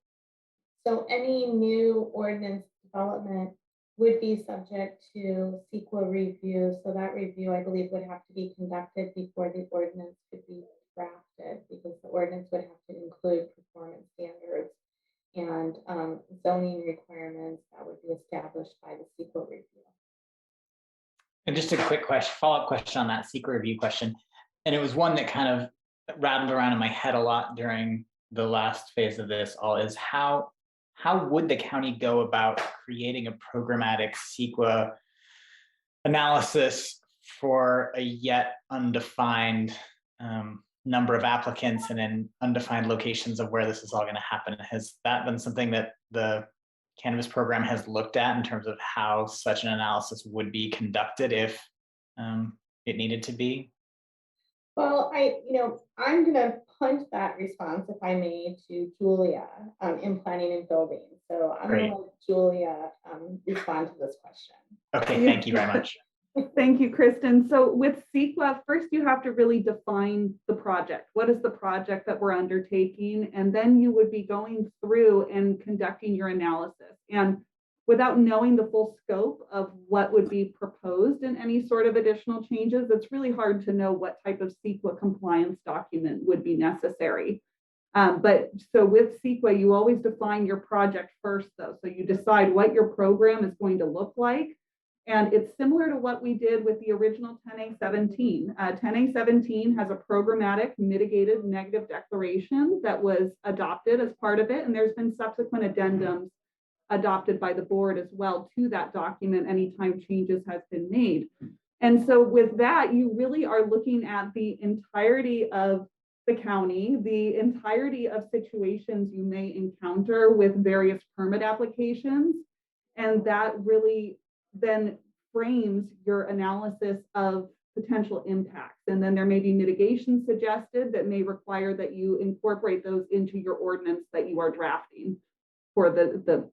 So any new ordinance development would be subject to CEQA review. So that review, I believe, would have to be conducted before the ordinance could be drafted, because the ordinance would have to include performance standards and zoning requirements that would be established by the CEQA review. And just a quick question, follow-up question on that CEQA review question. And it was one that kind of rattled around in my head a lot during the last phase of this all, is how would the county go about creating a programmatic CEQA analysis for a yet undefined number of applicants and in undefined locations of where this is all going to happen? Has that been something that the cannabis program has looked at in terms of how such an analysis would be conducted if it needed to be? Well, I'm going to punt that response, if I may, to Julia in planning and building. So I'm going to let Julia respond to this question. Okay, thank you very much. Thank you, Kristen. So with CEQA, first you have to really define the project. What is the project that we're undertaking? And then you would be going through and conducting your analysis. And without knowing the full scope of what would be proposed in any sort of additional changes, it's really hard to know what type of CEQA compliance document would be necessary. But so with CEQA, you always define your project first, though. So you decide what your program is going to look like. And it's similar to what we did with the original 10A17. 10A17 has a programmatic mitigated negative declaration that was adopted as part of it. And there's been subsequent addendums adopted by the board as well to that document anytime changes has been made. And so with that, you really are looking at the entirety of the county, the entirety of situations you may encounter with various permit applications. And that really then frames your analysis of potential impacts. And then there may be mitigation suggested that may require that you incorporate those into your ordinance that you are drafting for the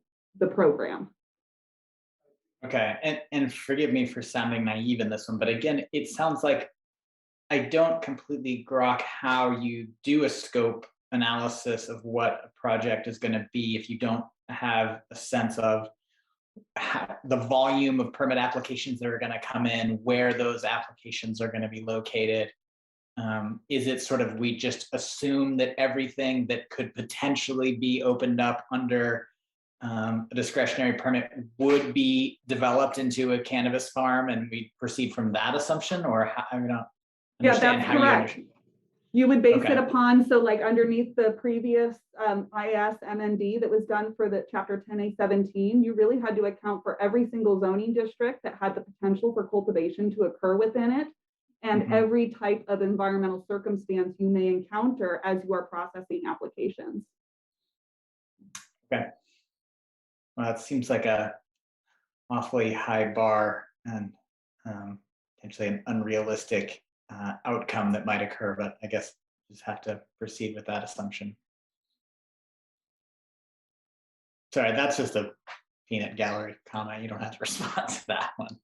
program. Okay, and forgive me for sounding naive in this one, but again, it sounds like I don't completely grok how you do a scope analysis of what a project is going to be if you don't have a sense of the volume of permit applications that are going to come in, where those applications are going to be located. Is it sort of we just assume that everything that could potentially be opened up under a discretionary permit would be developed into a cannabis farm, and we proceed from that assumption, or how, I don't understand that's how correct. You would base Okay. it upon, so like underneath the previous ISMND that was done for the chapter 10A17, you really had to account for every single zoning district that had the potential for cultivation to occur within it, and every type of environmental circumstance you may encounter as you are processing applications. Okay. Well, that seems like a awfully high bar and potentially an unrealistic outcome that might occur, but I guess just have to proceed with that assumption. Sorry, that's just a peanut gallery comment. You don't have to respond to that one.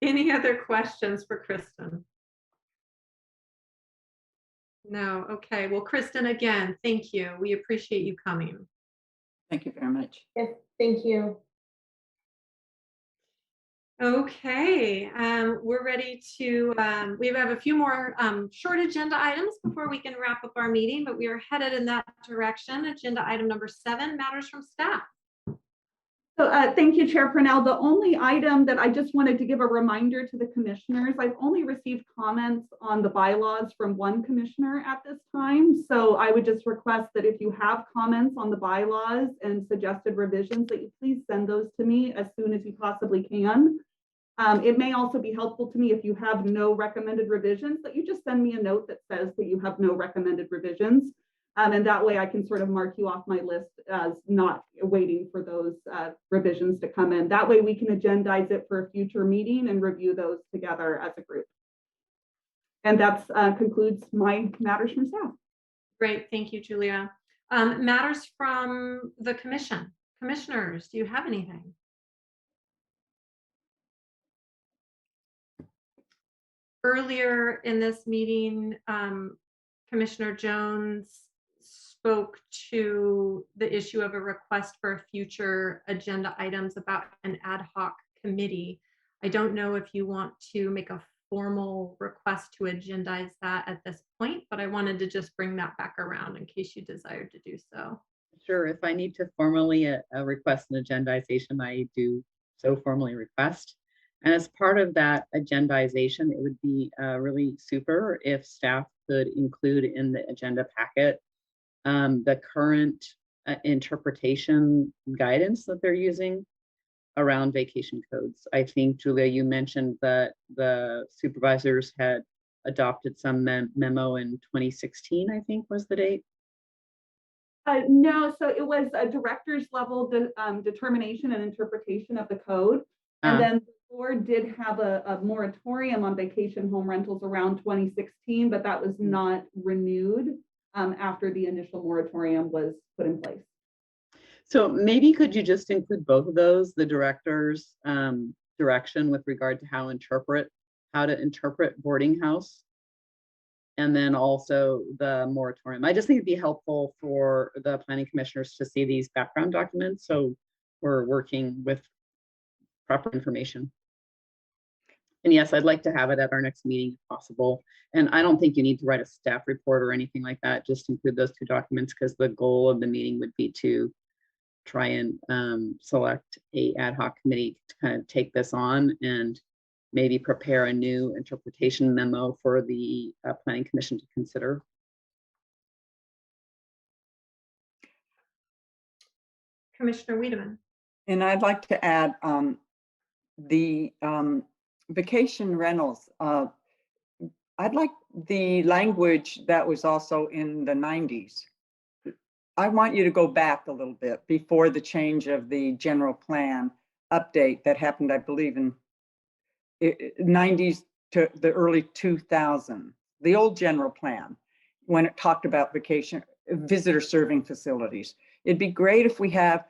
Any other questions for Kristen? No, okay. Well, Kristen, again, thank you. We appreciate you coming. Thank you very much. Yes, thank you. Okay, we're ready to, we have a few more short agenda items before we can wrap up our meeting, but we are headed in that direction. Agenda item number 7, matters from staff. So thank you, Chair Purnell. The only item that I just wanted to give a reminder to the commissioners, I've only received comments on the bylaws from one commissioner at this time. So I would just request that if you have comments on the bylaws and suggested revisions, that you please send those to me as soon as you possibly can. It may also be helpful to me if you have no recommended revisions, that you just send me a note that says that you have no recommended revisions. And that way I can sort of mark you off my list as not waiting for those revisions to come in. That way we can agendize it for a future meeting and review those together as a group. And that concludes my matters from staff. Great, thank you, Julia. Matters from the commission. Commissioners, do you have anything? Earlier in this meeting, Commissioner Jones spoke to the issue of a request for future agenda items about an ad hoc committee. I don't know if you want to make a formal request to agendize that at this point, but I wanted to just bring that back around in case you desired to do so. Sure, if I need to formally request an agendization, I do so formally request. And as part of that agendization, it would be really super if staff could include in the agenda packet the current interpretation guidance that they're using around vacation codes. I think, Julia, you mentioned that the supervisors had adopted some memo in 2016, I think was the date. No, so it was a director's level determination and interpretation of the code. And then the board did have a moratorium on vacation home rentals around 2016, but that was not renewed after the initial moratorium was put in place. So maybe could you just include both of those, the director's direction with regard to how to interpret boarding house. And then also the moratorium. I just think it'd be helpful for the planning commissioners to see these background documents. So we're working with proper information. And yes, I'd like to have it at our next meeting if possible. And I don't think you need to write a staff report or anything like that. Just include those two documents, because the goal of the meeting would be to try and select a ad hoc committee to kind of take this on and maybe prepare a new interpretation memo for the planning commission to consider. Commissioner Wiedemann. And I'd like to add the vacation rentals. I'd like the language that was also in the 90s. I want you to go back a little bit before the change of the general plan update that happened, I believe, in 90s to the early 2000s. The old general plan, when it talked about vacation visitor serving facilities. It'd be great if we have,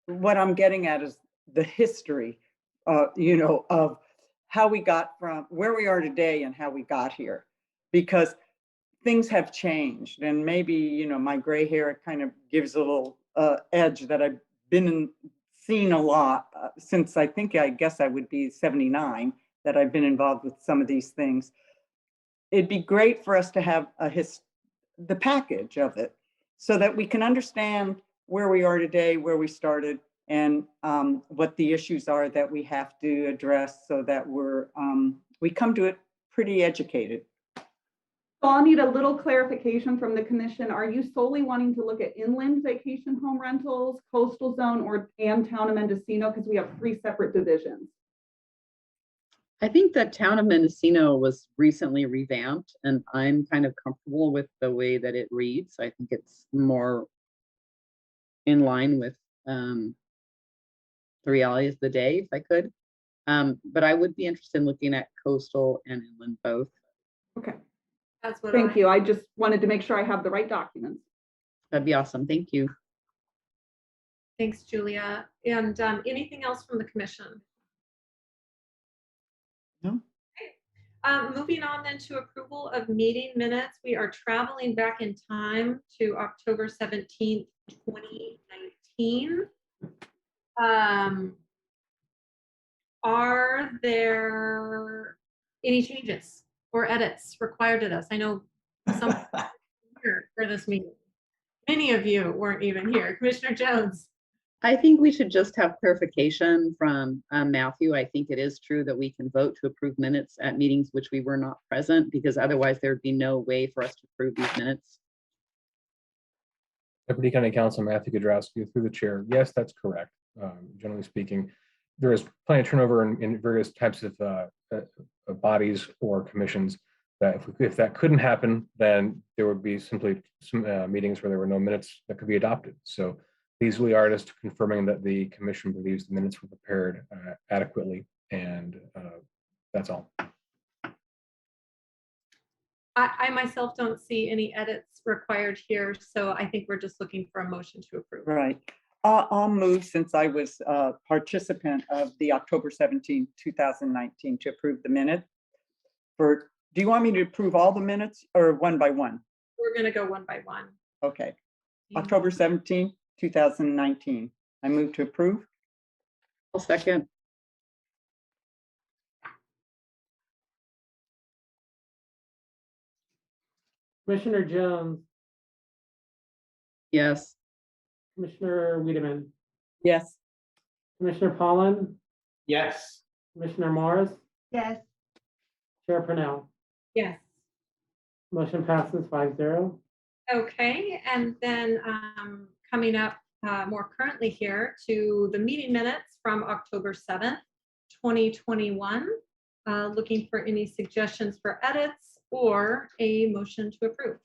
what I'm getting at is the history, of how we got from where we are today and how we got here, because things have changed. And maybe, my gray hair kind of gives a little edge that I've seen a lot since I guess I would be 79, that I've been involved with some of these things. It'd be great for us to have the package of it so that we can understand where we are today, where we started, and what the issues are that we have to address, so that we come to it pretty educated. So I'll need a little clarification from the commission. Are you solely wanting to look at inland vacation home rentals, coastal zone, and town of Mendocino? Because we have 3 separate divisions. I think that town of Mendocino was recently revamped, and I'm kind of comfortable with the way that it reads. I think it's more in line with the realities of the day, if I could. But I would be interested in looking at coastal and inland both. Okay. That's what Thank you. I just wanted to make sure I have the right documents. That'd be awesome. Thank you. Thanks, Julia. And anything else from the commission? No. Okay. Moving on then to approval of meeting minutes. We are traveling back in time to October 17th, 2019. Are there any changes or edits required of this? I know some here for this meeting. Many of you weren't even here. Commissioner Jones. I think we should just have clarification from Matthew. I think it is true that we can vote to approve minutes at meetings which we were not present, because otherwise there'd be no way for us to approve these minutes. Deputy County Counsel Matthew Gadrowski, through the chair. Yes, that's correct. Generally speaking, there is plenty of turnover in various types of bodies or commissions. That if that couldn't happen, then there would be simply some meetings where there were no minutes that could be adopted. So these really are just confirming that the commission believes the minutes were prepared adequately, and that's all. I myself don't see any edits required here, so I think we're just looking for a motion to approve. Right. I'll move, since I was a participant of the October 17, 2019, to approve the minute. Do you want me to approve all the minutes or one by one? We're going to go one by one. Okay. October 17, 2019. I move to approve. I'll second. Commissioner Jones, Yes. Commissioner Wiedemann, Yes. Commissioner Pollan, Yes. Commissioner Morris, Yes. Chair Purnell. Yes. Motion passes 5-0. Okay, and then coming up more currently here to the meeting minutes from October 7th, 2021. Looking for any suggestions for edits or a motion to approve.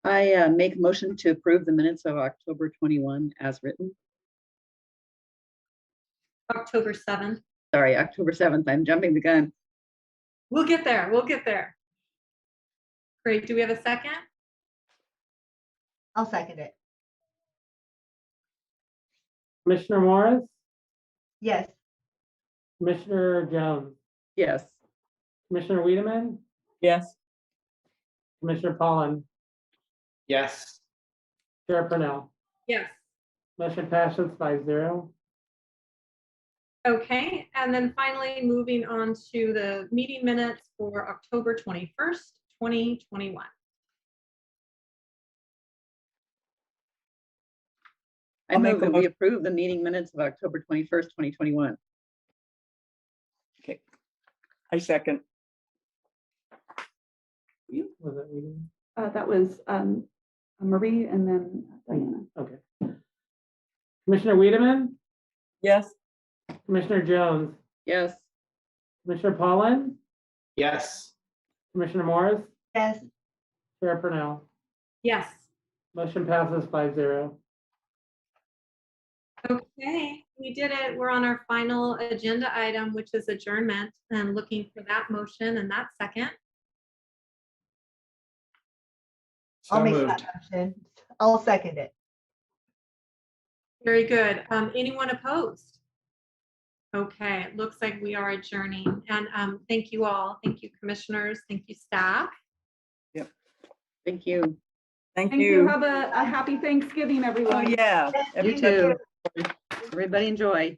I make a motion to approve the minutes of October 21 as written. October 7th. Sorry, October 7th. I'm jumping the gun. We'll get there. We'll get there. Great. Do we have a second? I'll second it. Commissioner Morris, Yes. Commissioner Jones, Yes. Commissioner Wiedemann, Yes. Commissioner Pollan, Yes. Chair Purnell. Yes. Motion passes 5-0. Okay, and then finally, moving on to the meeting minutes for October 21st, 2021. I I'll make move a that we approve the meeting minutes of October 21st, 2021. Okay. I second. Was that Wiedemann? That was Marie and then Diana. Okay. Commissioner Wiedemann, Yes. Commissioner Jones, Yes. Commissioner Pollan, Yes. Commissioner Morris, Yes. Chair Purnell. Yes. Motion passes 5-0. Okay, we did it. We're on our final agenda item, which is adjournment, and looking for that motion and that second. I'll So make moved. that motion. I'll second it. Very good. Anyone opposed? Okay, it looks like we are adjourning. And thank you all. Thank you, commissioners. Thank you, staff. Thank you. Thank Thank you. you. Have a happy Thanksgiving, Oh, everyone. yeah. You too. Everybody enjoy.